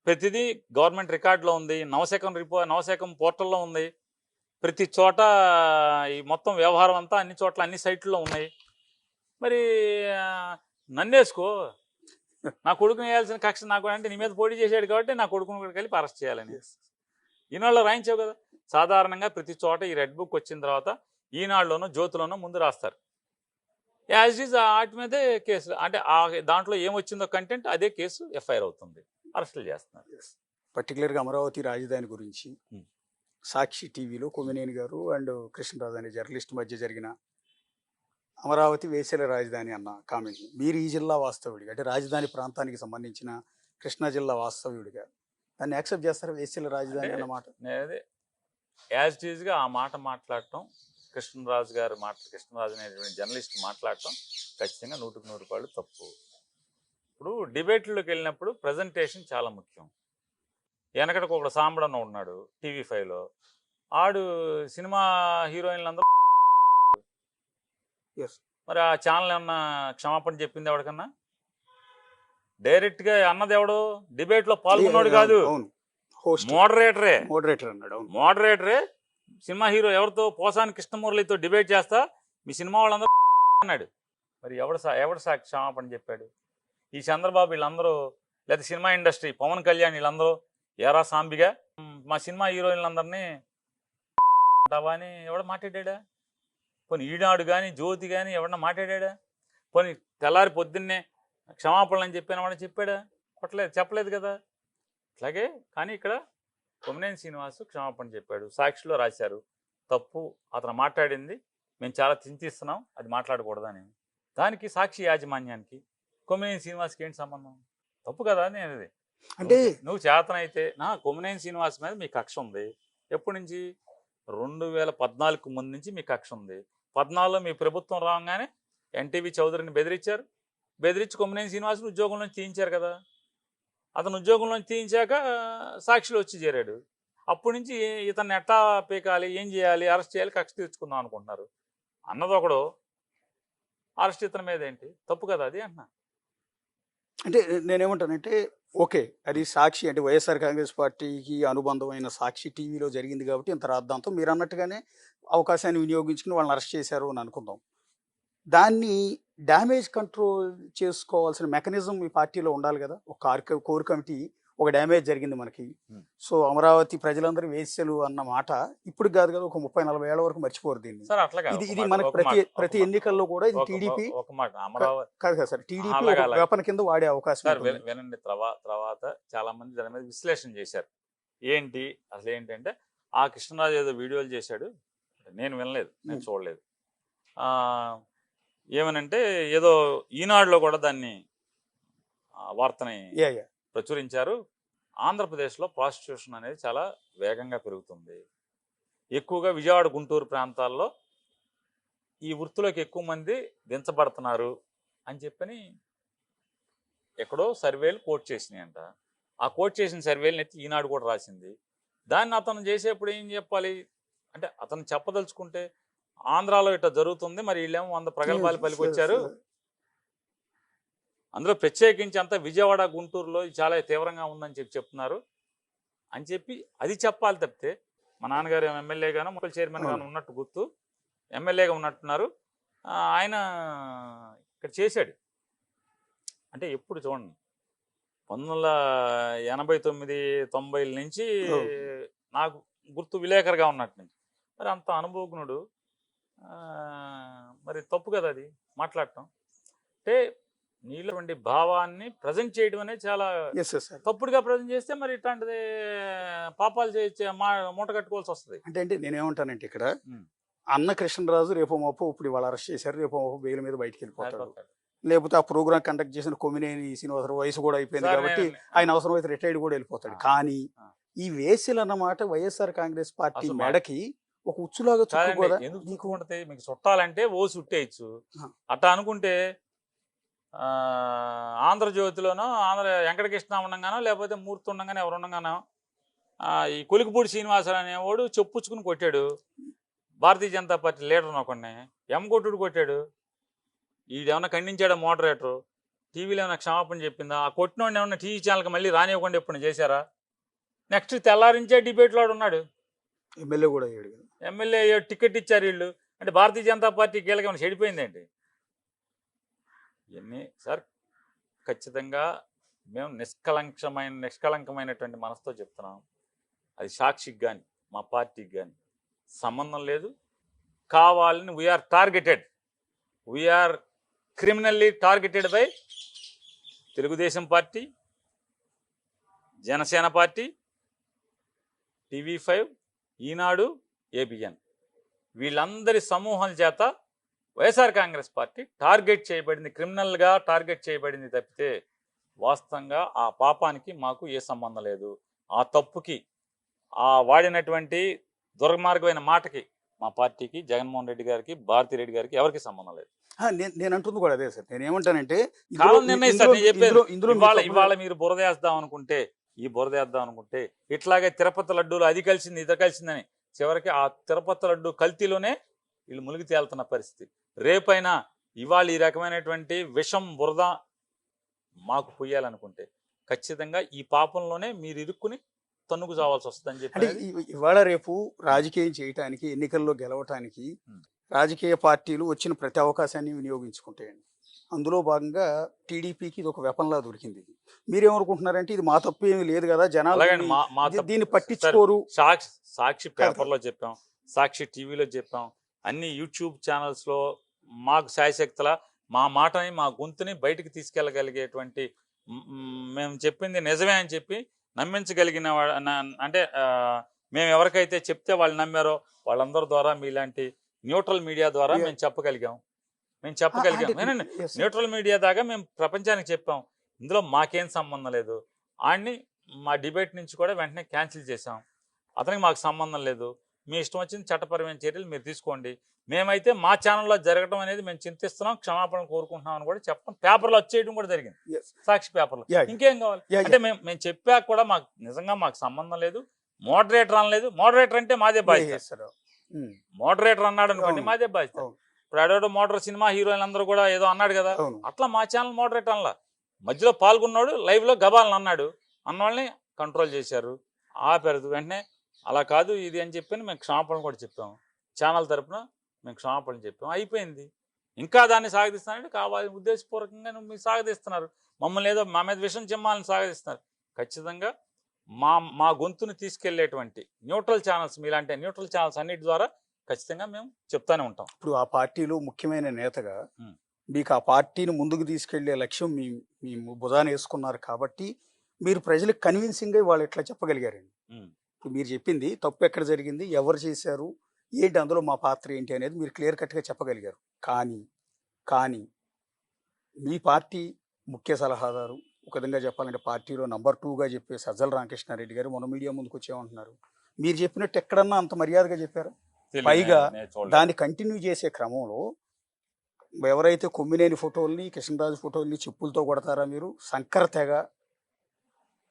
ప్రతిదీ గవర్నమెంట్ రికార్డులో ఉంది, నవశకం పోర్టల్లో ఉంది, ప్రతి చోట ఈ మొత్తం వ్యవహారం అంతా అన్ని చోట్ల అన్ని సైట్లలో ఉన్నాయి. మరి నన్నేసుకో, నా కొడుకుని వేయాల్సిన కక్ష నాకు అంటే నీ మీద పోటీ చేశాడు కాబట్టి నా కొడుకుని కూడా కలిపి అరెస్ట్ చేయాలని ఈనాడులో రాయించావు కదా. సాధారణంగా ప్రతి చోట ఈ రెడ్ బుక్ వచ్చిన తర్వాత ఈనాడులోనో జ్యోతిలోనో ముందు రాస్తారు. యాజ్ ఇట్ ఈజ్ వాటి మీదే కేసులు, అంటే దాంట్లో ఏమొచ్చిందో కంటెంట్ అదే కేసు ఎఫ్ఐఆర్ అవుతుంది, అరెస్టులు చేస్తున్నారు. పర్టికులర్గా అమరావతి రాజధాని గురించి సాక్షి టీవీలో కొమ్మినేని గారు అండ్ కృష్ణరాజు అనే జర్నలిస్ట్ మధ్య జరిగిన అమరావతి వేసేల రాజధాని అన్న కామెంట్, మీరు ఈ జిల్లా వాస్తవ్యుడిగా, అంటే రాజధాని ప్రాంతానికి సంబంధించిన కృష్ణా జిల్లా వాస్తవ్యుడిగా దాన్ని యాక్సెప్ట్ చేస్తారా వేసేల రాజధాని అన్నమాట? నేనదే యాజ్ ఇట్ ఈజ్గా ఆ మాట మాట్లాడటం, కృష్ణరాజు అనేటువంటి జర్నలిస్ట్ మాట్లాడటం ఖచ్చితంగా 100% తప్పు. ఇప్పుడు డిబేట్లోకి వెళ్ళినప్పుడు ప్రజెంటేషన్ చాలా ముఖ్యం. వెనకటికి ఒకడు సాంబడన్న ఉన్నాడు TV5లో, ఆడు సినిమా హీరోయిన్లందరూ, మరి ఆ ఛానల్ ఏమన్నా క్షమాపణ చెప్పింది ఎవరికన్నా? డైరెక్ట్గా అన్నది ఎవడు? డిబేట్లో పాల్గొన్నాడు కాదు, మోడరేటరే సినిమా హీరో ఎవరితో, పోసాని కృష్ణమురళితో డిబేట్ చేస్తా మీ సినిమా వాళ్ళందరూ అన్నాడు. మరి ఎవడు క్షమాపణ చెప్పాడు? ఈ చంద్రబాబు వీళ్ళందరూ, లేదా సినిమా ఇండస్ట్రీ పవన్ కళ్యాణ్ వీళ్ళందరూ ఎరా సాంబిగా మా సినిమా హీరోయిన్లందరినీ అని ఎవడ మాట్లాడా? పోనీ ఈనాడు కానీ జ్యోతి కానీ ఎవడన్నా మాట్లాడా? పోనీ తెల్లారి పొద్దున్నే క్షమాపణలు అని చెప్పాను వాడు చెప్పాడా? చెప్పలేదు కదా. అట్లాగే కానీ ఇక్కడ కొమ్మినేని శ్రీనివాసు క్షమాపణ చెప్పాడు, సాక్షిలో రాశారు, తప్పు అతను మాట్లాడింది మేము చాలా చింతిస్తున్నాం, అది మాట్లాడకూడదని. దానికి సాక్షి యాజమాన్యానికి కొమ్మినేని శ్రీనివాస్కి ఏంటి సంబంధం? తప్పు కదా అనేది. అంటే నువ్వు చేతనైతే కొమ్మినేని శ్రీనివాస్ మీద మీ కక్ష ఉంది. ఎప్పటి నుంచి? 2014 ముందు నుంచి మీ కక్ష ఉంది. 14లో మీ ప్రభుత్వం రాగానే ఎన్టీవీ చౌదరిని బెదిరించి కొమ్మినేని శ్రీనివాసుని ఉద్యోగంలోంచి తీయించారు కదా. అతను ఉద్యోగంలోంచి తీయించాక సాక్షిలో వచ్చి చేరాడు. అప్పటి నుంచి ఇతన్ని ఎట్టా పీకాలి, ఏం చేయాలి, అరెస్ట్ చేయాలి, కక్ష తీర్చుకుందాం అనుకుంటున్నారు. అన్నది ఒకడు, అరెస్ట్ ఇతని మీద ఏంటి? తప్పు కదా అది అన్నా. అంటే నేనేమంటానంటే ఓకే, అది సాక్షి అంటే వైఎస్ఆర్ కాంగ్రెస్ పార్టీకి అనుబంధమైన సాక్షి టీవీలో జరిగింది కాబట్టి ఇంత రాద్దాంతో మీరు అన్నట్టుగానే అవకాశాన్ని వినియోగించుకుని వాళ్ళని అరెస్ట్ చేశారు అని అనుకుందాం. దాన్ని డ్యామేజ్ కంట్రోల్ చేసుకోవాల్సిన మెకానిజం మీ పార్టీలో ఉండాలి కదా. ఒక కోర్ కమిటీ, ఒక డ్యామేజ్ జరిగింది మనకి, సో అమరావతి ప్రజలందరూ వేసేలు అన్న మాట ఇప్పుడు కాదు కదా, ఒక 30-40 ఏళ్ల వరకు మర్చిపోరు దీన్ని. ఇది మనకి ప్రతి ఎన్నికల్లో కూడా ఇది టీడీపీ కాదు కదా సార్, టీడీపీ వేపన కింద వాడే అవకాశం. వినండి, తర్వాత చాలా మంది దాని మీద విశ్లేషణ చేశారు. ఏంటి అసలు ఏంటంటే, ఆ కృష్ణరాజు ఏదో వీడియోలు చేశాడు, నేను వినలేదు, నేను చూడలేదు. ఏమనంటే ఏదో ఈనాడులో కూడా దాన్ని వార్తని ప్రచురించారు. ఆంధ్రప్రదేశ్లో ప్రాస్టిట్యూషన్ అనేది చాలా వేగంగా పెరుగుతుంది. ఎక్కువగా విజయవాడ, గుంటూరు ప్రాంతాల్లో ఈ వృత్తిలోకి ఎక్కువ మంది దించబడుతున్నారు అని చెప్పని ఎక్కడో సర్వేలు కోట్ చేసినాయంట. ఆ కోట్ చేసిన సర్వేలను ఎత్తి ఈనాడు కూడా రాసింది. దాన్ని అతను చేసేప్పుడు ఏం చెప్పాలి అంటే, అతను చెప్పదలుచుకుంటే ఆంధ్రాలో ఇట్లా జరుగుతుంది, మరి వీళ్ళేమో 100 ప్రగల్భాలు పలికొచ్చారు, అందులో ప్రత్యేకించి అంతా విజయవాడ, గుంటూరులో చాలా తీవ్రంగా ఉందని చెప్తున్నారు అని చెప్పి అది చెప్పాలి తప్పితే, మా నాన్నగారు ఎమ్మెల్యేగానో మున్సిపల్ చైర్మన్ గాను ఉన్నట్టు గుర్తు, ఎమ్మెల్యేగా ఉన్నట్టున్నారు, ఆయన ఇక్కడ చేశాడు అంటే ఎప్పుడు చూడండి 1989-90 నుంచి నాకు గుర్తు విలేకరుగా ఉన్నట్టు. మరి అంత అనుభవజ్ఞుడు, మరి తప్పు కదా అది మాట్లాడటం. అంటే నీలో ఉండే భావాన్ని ప్రజెంట్ చేయడం అనేది చాలా తప్పుడుగా ప్రజెంట్ చేస్తే మరి ఇట్లాంటిది పాపాలు మూట కట్టుకోవాల్సి వస్తుంది. అంటే నేనేమంటానంటే, ఇక్కడ అన్న కృష్ణరాజు రేపు మాపు ఇప్పుడు ఇవాళ అరెస్ట్ చేశారు, రేపు మాపు బెయిల్ మీద బయటికి వెళ్ళిపోతాడు. లేకపోతే ఆ ప్రోగ్రామ్ కండక్ట్ చేసిన కొమ్మినేని శ్రీనివాసరావు వయసు కూడా అయిపోయింది సార్ కాబట్టి నేను ఆయన అవసరమైతే రిటైర్డ్ కూడా వెళ్ళిపోతాడు. ఆ, కానీ ఆ. ఈ వేసిలు అన్నమాట వైఎస్ఆర్ కాంగ్రెస్ పార్టీ అసలు మెడకి ఒక ఉచ్చులాగా చుక్కు కాదండి, కూడా. ఎందుకు చుట్టుకుంటే మీకు చుట్టాలంటే ఓ చుట్టేయచ్చు. ఆ. అట్లా అనుకుంటే ఆంధ్రజ్యోతిలోనో ఆంధ్ర వెంకటకృష్ణ ఉండగానో లేకపోతే మూర్తి ఉండగానో ఎవరు ఉండగానో ఈ కొలికిపూడి శ్రీనివాసరావు అనేవాడు చెప్పుచ్చుకుని కొట్టాడు భారతీయ జనతా పార్టీ లీడర్ ఒకడిని, కొట్టుడు కొట్టాడు. ఈడేమన్నా ఖండించాడా మోడరేటరు? టీవీలో ఏమైనా క్షమాపణ చెప్పిందా? ఆ కొట్టినోడిని ఏమన్నా టీవీ ఛానల్కి మళ్ళీ రానివ్వకుండా ఎప్పుడు చేశారా? నెక్స్ట్ తెల్లారించే డిబేట్లో ఉన్నాడు, ఎమ్మెల్యే కూడా అయ్యాడు కదా. ఎమ్మెల్యే టికెట్ ఇచ్చారు వీళ్ళు. అంటే భారతీయ జనతా పార్టీ కీలక ఏమైనా చెడిపోయిందండి ఇవన్నీ. సార్ ఖచ్చితంగా మేము నిష్కలంకమైనటువంటి మనసుతో చెప్తున్నాం. అది సాక్షికి కానీ మా పార్టీకి కానీ సంబంధం లేదు. కావాలని we are criminally targeted by Telugu Desam party, Janasena party, TV5, Eenadu, ABN వీళ్ళందరి సమూహం చేత వైఎస్ఆర్ కాంగ్రెస్ పార్టీ టార్గెట్ చేయబడింది, క్రిమినల్గా టార్గెట్ చేయబడింది తప్పితే వాస్తవంగా ఆ పాపానికి మాకు ఏ సంబంధం లేదు. ఆ తప్పుకి ఆ వాడినటువంటి దుర్మార్గమైన మాటకి మా పార్టీకి, జగన్మోహన్ రెడ్డి గారికి, భారతిరెడ్డి గారికి ఎవరికి సంబంధం లేదు. నేను అంటుంది కూడా అదే సార్. నేను ఏమంటానంటే కాలం నిర్ణయిస్తారు. నేను చెప్పేది ఇవాళ మీరు బురదేద్దాం అనుకుంటే, ఇట్లాగే తిరుపతి లడ్డూలు అది కలిసింది ఇది కలిసిందని చివరికి ఆ తిరుపతి లడ్డు కల్తీలోనే వీళ్ళు మునిగి తేలుతున్న పరిస్థితి. రేపైనా ఇవాళ ఈ రకమైనటువంటి విషం బురద మాకు పొయ్యాలనుకుంటే ఖచ్చితంగా ఈ పాపంలోనే మీరు ఇరుక్కుని తన్నుకు చావాల్సి వస్తుందని చెప్పి. ఇవాళ రేపు రాజకీయం చేయటానికి, ఎన్నికల్లో గెలవటానికి రాజకీయ పార్టీలు వచ్చిన ప్రతి అవకాశాన్ని వినియోగించుకుంటాయండి. అందులో భాగంగా టీడీపీకి ఇది ఒక వెపన్లా దొరికింది. మీరేమనుకుంటున్నారంటే ఇది మా తప్పు ఏమీ లేదు కదా, జనాలు దీన్ని పట్టించుకోరు. సాక్షి పేపర్లో చెప్పాం, సాక్షి టీవీలో చెప్పాం, అన్ని యూట్యూబ్ ఛానల్స్లో మాకు శాయశక్తుల మా మాటని, మా గొంతుని బయటికి తీసుకెళ్ళగలిగేటువంటి, మేము చెప్పింది నిజమే అని చెప్పి నమ్మించగలిగిన అంటే మేము ఎవరికైతే చెప్తే వాళ్ళు నమ్మారో వాళ్ళందరి ద్వారా మీలాంటి న్యూట్రల్ మీడియా ద్వారా మేము చెప్పగలిగాం. న్యూట్రల్ మీడియా దాకా మేము ప్రపంచానికి చెప్పాం ఇందులో మాకేం సంబంధం లేదు. ఆడిని మా డిబేట్ నుంచి కూడా వెంటనే క్యాన్సిల్ చేసాం. అతనికి మాకు సంబంధం లేదు, మీ ఇష్టం వచ్చిన చట్టపరమైన చర్యలు మీరు తీసుకోండి, మేమైతే మా ఛానల్లో జరగడం అనేది మేము చింతిస్తున్నాం, క్షమాపణ కోరుకుంటున్నాం అని కూడా చెప్పడం పేపర్లో వచ్చేయడం కూడా జరిగింది, సాక్షి పేపర్లో. ఇంకేం కావాలి అంటే మేము చెప్పాక కూడా మాకు నిజంగా మాకు సంబంధం లేదు, మోడరేటర్ అనలేదు. మోడరేటర్ అంటే మాదే బాధ్యత. మోడరేటర్ అన్నాడు అనుకోండి మాదే బాధ్యత. ఇప్పుడు అడోడో మోడరేటర్ సినిమా హీరోయిన్ అందరూ కూడా ఏదో అన్నాడు కదా, అట్లా మా ఛానల్ మోడరేటర్ అనలా. మధ్యలో పాల్గొన్నాడు, లైవ్లో గబాలను అన్నాడు, అన్నవాళ్ళని కంట్రోల్ చేశారు, ఆపారు వెంటనే. అలా కాదు ఇది అని చెప్పి మేము క్షమాపణ కూడా చెప్పాము, ఛానల్ తరఫున మేము క్షమాపణ చెప్పాము, అయిపోయింది. ఇంకా దాన్ని సాగదీస్తానంటే కావాలి ఉద్దేశపూర్వకంగా మీరు సాగదీస్తున్నారు, మమ్మల్ని ఏదో మా మీద విషం చిమ్మాలని సాగదీస్తున్నారు. ఖచ్చితంగా మా గొంతుని తీసుకెళ్లేటువంటి న్యూట్రల్ ఛానల్స్, మీలాంటి న్యూట్రల్ ఛానల్స్ అన్నిటి ద్వారా ఖచ్చితంగా మేము చెప్తానే ఉంటాం. ఇప్పుడు ఆ పార్టీలో ముఖ్యమైన నేతగా మీకు ఆ పార్టీని ముందుకు తీసుకెళ్లే లక్ష్యం మీ భుజాన వేసుకున్నారు కాబట్టి మీరు ప్రజలకు కన్విన్సింగ్ గా వాళ్ళు ఎట్లా చెప్పగలిగారండి. ఇప్పుడు మీరు చెప్పింది తప్పు ఎక్కడ జరిగింది, ఎవరు చేశారు, ఏంటి అందులో మా పాత్ర ఏంటి అనేది మీరు క్లియర్ కట్గా చెప్పగలిగారు. కానీ మీ పార్టీ ముఖ్య సలహాదారు, ఒక విధంగా చెప్పాలంటే పార్టీలో నంబర్ 2గా చెప్పే సజ్జల రామకృష్ణారెడ్డి గారు మొన్న మీడియా ముందుకు వచ్చేమంటున్నారు, మీరు చెప్పినట్టు ఎక్కడన్నా అంత మర్యాదగా చెప్పారు. పైగా దాన్ని కంటిన్యూ చేసే క్రమంలో ఎవరైతే కొమ్మినేని ఫోటోల్ని, కృష్ణరాజు ఫోటోల్ని చెప్పులతో కొడతారా మీరు, శంకర తెగ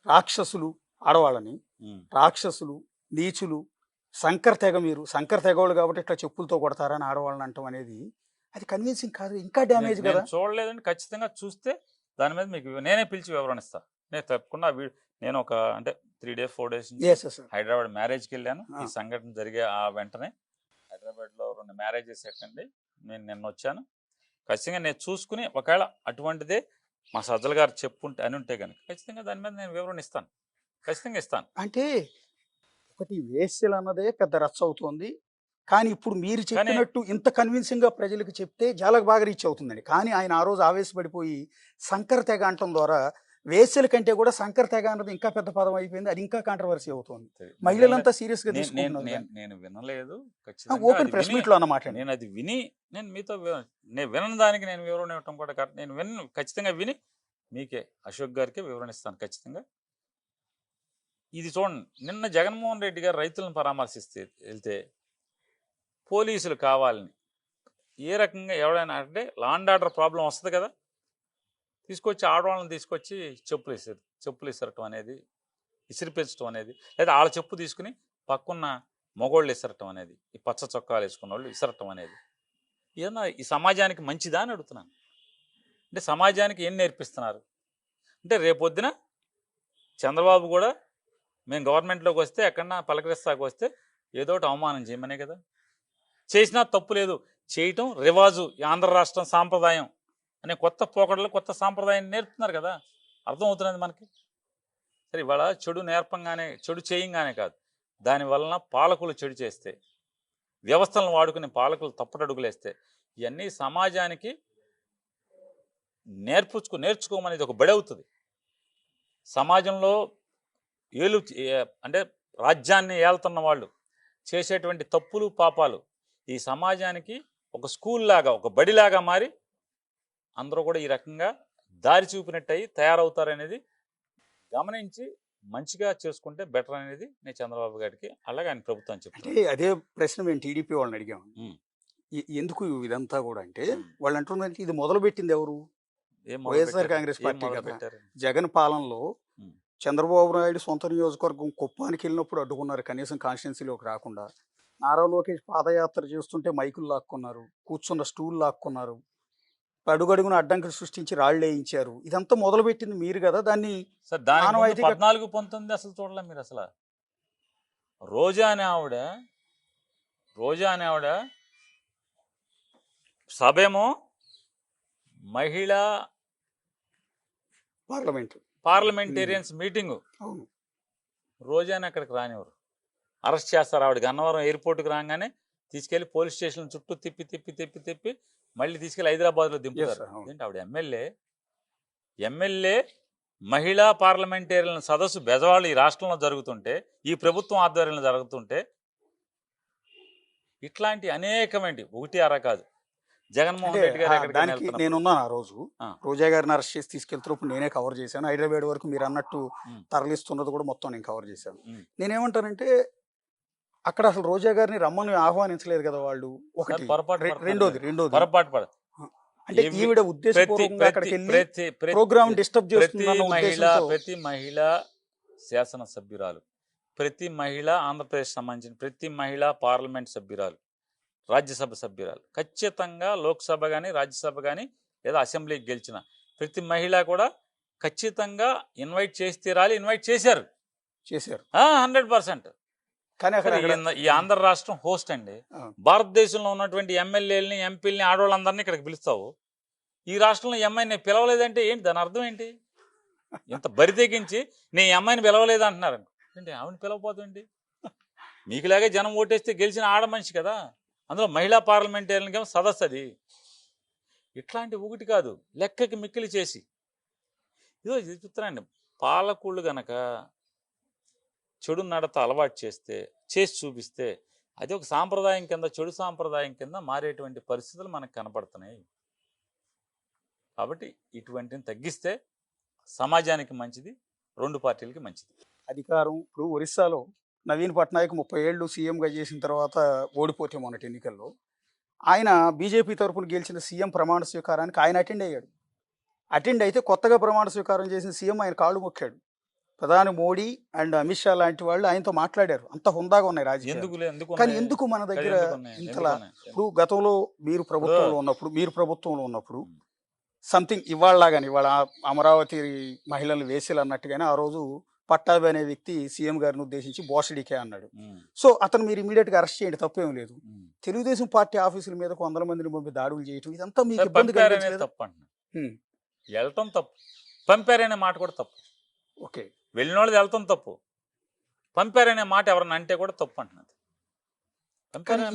రాక్షసులు, ఆడవాళ్ళని రాక్షసులు, నీచులు, శంకర తెగ, మీరు శంకర తెగవాళ్ళు కాబట్టి ఇట్లా చెప్పులతో కొడతారని ఆడవాళ్ళని అంటాం అనేది అది కన్విన్సింగ్ కాదు, ఇంకా డ్యామేజ్ కదా. చూడలేదండి, ఖచ్చితంగా చూస్తే దాని మీద మీకు నేనే పిలిచి వివరణ ఇస్తాను. నేను తప్పకుండా నేను ఒక అంటే 3 days 4 days హైదరాబాద్ మ్యారేజ్కి వెళ్ళాను. ఈ సంఘటన జరిగే ఆ వెంటనే హైదరాబాద్లో 2 మ్యారేజెస్ ఎట్టండి, నేను నిన్న వచ్చాను. ఖచ్చితంగా నేను చూసుకుని ఒకవేళ అటువంటిదే మా సజ్జల గారు చెప్పుంటే అని ఉంటే కనుక ఖచ్చితంగా దాని మీద నేను వివరణ ఇస్తాను, ఖచ్చితంగా ఇస్తాను. అంటే ఒకటి వేస్యలు అన్నదే పెద్ద రచ్చ అవుతుంది, కానీ ఇప్పుడు మీరు చెప్పినట్టు ఇంత కన్విన్సింగ్ గా ప్రజలకు చెప్తే చాలా బాగా రీచ్ అవుతుందండి. కానీ ఆయన ఆ రోజు ఆవేశపడిపోయి శంకర తెగ అంటం ద్వారా వేశ్యల కంటే కూడా శంకర్ తెగ అన్నది ఇంకా పెద్ద పదం అయిపోయింది, అది ఇంకా కాంట్రవర్సీ అవుతుంది. సరే, మహిళలంతా సీరియస్ గా నేను తీసుకుంటున్నారు నేను దాన్ని. నేను వినలేదు. ఖచ్చితంగా ఓపెన్ అది ప్రెస్ విని మీట్ లో అన్నమాట అండి. నేను అది విని నేను మీతో నేను వినని దానికి నేను వివరణ ఇవ్వటం కూడా కరెక్ట్. నేను ఖచ్చితంగా విని మీకే అశోక్ గారికి వివరణ ఇస్తాను ఖచ్చితంగా. ఇది చూడండి, నిన్న జగన్మోహన్ రెడ్డి గారు రైతులను పరామర్శిస్తే వెళ్తే పోలీసులు కావాలని ఏ రకంగా ఎవడైనా అంటే లా అండ్ ఆర్డర్ ప్రాబ్లం వస్తుంది కదా, తీసుకొచ్చి ఆడవాళ్ళని తీసుకొచ్చి చెప్పులు ఇసరటం అనేది, ఇసిరిపెచ్చటం అనేది, లేదా వాళ్ళ చెప్పు తీసుకుని పక్కన్న మగోళ్ళు ఇసరటం అనేది, ఈ పచ్చ చొక్కాలు వేసుకున్న వాళ్ళు ఇసరటం అనేది ఏదన్నా ఈ సమాజానికి మంచిదా అని అడుగుతున్నాను. అంటే సమాజానికి ఏం నేర్పిస్తున్నారు అంటే రేపొద్దున చంద్రబాబు కూడా మేము గవర్నమెంట్లోకి వస్తే ఎక్కడన్నా పలకరిస్తాకు వస్తే ఏదో ఒకటి అవమానం చేయమనే కదా. చేసినా తప్పు లేదు, చేయటం రివాజు, ఈ ఆంధ్ర రాష్ట్రం సాంప్రదాయం అనే కొత్త పోకడలు కొత్త సాంప్రదాయాన్ని నేర్పుతున్నారు కదా, అర్థమవుతున్నది మనకి. సరే, ఇవాళ చెడు నేర్పంగానే చెడు చేయంగానే కాదు, దానివలన పాలకులు చెడు చేస్తే, వ్యవస్థలను వాడుకునే పాలకులు తప్పటడుగులేస్తే, ఇవన్నీ సమాజానికి నేర్చుకోమనేది ఒక బడి అవుతుంది. సమాజంలో అంటే రాజ్యాన్ని ఏలుతున్న వాళ్ళు చేసేటువంటి తప్పులు పాపాలు ఈ సమాజానికి ఒక స్కూల్ లాగా, ఒక బడిలాగా మారి అందరూ కూడా ఈ రకంగా దారి చూపినట్టు అయ్యి తయారవుతారనేది గమనించి మంచిగా చేసుకుంటే బెటర్ అనేది నేను చంద్రబాబు గారికి, అలాగే ఆయన ప్రభుత్వం చెప్తాను. అంటే అదే ప్రశ్న మేము టీడీపీ వాళ్ళని అడిగాము, ఎందుకు ఇదంతా కూడా అంటే వాళ్ళు అంటున్నారంటే ఇది మొదలు పెట్టింది ఎవరు, వైఎస్ఆర్ కాంగ్రెస్ పార్టీ కదా. జగన్ పాలనలో చంద్రబాబు నాయుడు సొంత నియోజకవర్గం కుప్పానికి వెళ్ళినప్పుడు అడ్డుకున్నారు, కనీసం కాన్స్టిట్యున్సీలోకి రాకుండా. నారా లోకేష్ పాదయాత్ర చేస్తుంటే మైకులు లాక్కున్నారు, కూర్చున్న స్టూల్ లాక్కున్నారు, అడుగడుగున అడ్డంకులు సృష్టించి రాళ్ళు వేయించారు. ఇదంతా మొదలు పెట్టింది మీరు కదా. దాన్ని 14-19 అసలు చూడలే మీరు. అసలు రోజా అనే ఆవిడ సభేమో మహిళా పార్లమెంటేరియన్స్ మీటింగు, రోజాని అక్కడికి రానివ్వరు, అరెస్ట్ చేస్తారు. ఆవిడ గన్నవరం ఎయిర్పోర్ట్కి రాగానే తీసుకెళ్లి పోలీస్ స్టేషన్ చుట్టూ తిప్పి మళ్ళీ తీసుకెళ్లి హైదరాబాద్లో దింపుతారు. ఏంటి ఆవిడ ఎమ్మెల్యే మహిళా పార్లమెంటేరియన్ సదస్సు బెజవాళ్ళు ఈ రాష్ట్రంలో జరుగుతుంటే, ఈ ప్రభుత్వం ఆధ్వర్యంలో జరుగుతుంటే, ఇట్లాంటి అనేకమండి, ఒకటి అర కాదు. జగన్మోహన్ రెడ్డి గారు దానికి నేనున్నాను. ఆ రోజు రోజా గారిని అరెస్ట్ చేసి తీసుకెళ్తున్నప్పుడు నేనే కవర్ చేశాను. హైదరాబాద్ వరకు మీరు అన్నట్టు తరలిస్తున్నది కూడా మొత్తం నేను కవర్ చేశాను. నేనేమంటానంటే అక్కడ అసలు రోజా గారిని రమ్మని ఆహ్వానించలేదు కదా వాళ్ళు, ఒకటి. రెండోది పొరపాటు అంటే ఈవిడ ఉద్దేశపూర్వకంగా అక్కడికి వెళ్ళి ప్రోగ్రామ్ డిస్టర్బ్ చేస్తున్న ప్రతి మహిళ శాసనసభ్యురాలు, ప్రతి మహిళ ఆంధ్రప్రదేశ్ సంబంధించిన ప్రతి మహిళ పార్లమెంట్ సభ్యురాలు, రాజ్యసభ సభ్యురాలు, ఖచ్చితంగా లోక్సభ కానీ రాజ్యసభ కానీ లేదా అసెంబ్లీకి గెలిచిన ప్రతి మహిళ కూడా ఖచ్చితంగా ఇన్వైట్ చేసి తీరాలి. ఇన్వైట్ చేశారు 100%. కానీ అక్కడ ఈ ఆంధ్ర రాష్ట్రం హోస్ట్ అండి. భారతదేశంలో ఉన్నటువంటి ఎమ్మెల్యేలని ఎంపీలని ఆడవాళ్ళందరినీ ఇక్కడికి పిలుస్తావు, ఈ రాష్ట్రంలో అమ్మాయిని పిలవలేదంటే ఏంటి దాని అర్థం ఏంటి? ఇంత బరి తెగించి నీ అమ్మాయిని పిలవలేదు అంటున్నారు ఏంటి? ఆవిడని పిలవపోతుంది. మీకులాగే జనం ఓటేస్తే గెలిచిన ఆడ మనిషి కదా, అందులో మహిళా పార్లమెంటేరియన్కి సదస్సు అది. ఇట్లాంటి ఒకటి కాదు, లెక్కకి మిక్కిలి చేసి ఇదో చెప్తున్నాండి. పాలకుళ్ళు గనక చెడు నడత అలవాటు చేసి చూపిస్తే అది ఒక సాంప్రదాయం కింద, చెడు సాంప్రదాయం కింద మారేటువంటి పరిస్థితులు మనకు కనపడుతున్నాయి. కాబట్టి ఇటువంటిని తగ్గిస్తే సమాజానికి మంచిది, రెండు పార్టీలకి మంచిది. అధికారం ఇప్పుడు ఒరిస్సాలో నవీన్ పట్నాయక్ 30 ఏళ్ళు సీఎంగా చేసిన తర్వాత ఓడిపోతే మొన్నటి ఎన్నికల్లో ఆయన బీజేపీ తరఫున గెలిచిన సీఎం ప్రమాణ స్వీకారానికి ఆయన అటెండ్ అయితే కొత్తగా ప్రమాణ స్వీకారం చేసిన సీఎం ఆయన కాళ్ళు మొక్కాడు. ప్రధాని మోడీ అండ్ అమిత్ షా లాంటి వాళ్ళు ఆయనతో మాట్లాడారు. అంత హుందాగా ఉన్నాయి రాజకీయాలు. కానీ ఎందుకు మన దగ్గర ఇంతలా? ఇప్పుడు గతంలో మీరు ప్రభుత్వంలో ఉన్నప్పుడు సంథింగ్ ఇవాళలాగాని, ఇవాళ అమరావతి మహిళలు వేసేలు అన్నట్టుగానే ఆ రోజు పట్టాభి అనే వ్యక్తి సీఎం గారిని ఉద్దేశించి బోషడికే అన్నాడు. సో అతను మీరు ఇమీడియట్ గా అరెస్ట్ చేయండి, తప్పేం లేదు. తెలుగుదేశం పార్టీ ఆఫీసుల మీద 100 మందిని పంపి దాడులు చేయటం ఇదంతా మీకు ఇబ్బంది కలిగించలేదు? వెళ్ళటం తప్పు, పంపారనే మాట కూడా తప్పు. ఓకే, వెళ్ళిన వాళ్ళు వెళ్తాం తప్పు, పంపారనే మాట ఎవరన్నా అంటే కూడా తప్పు అంటున్నది.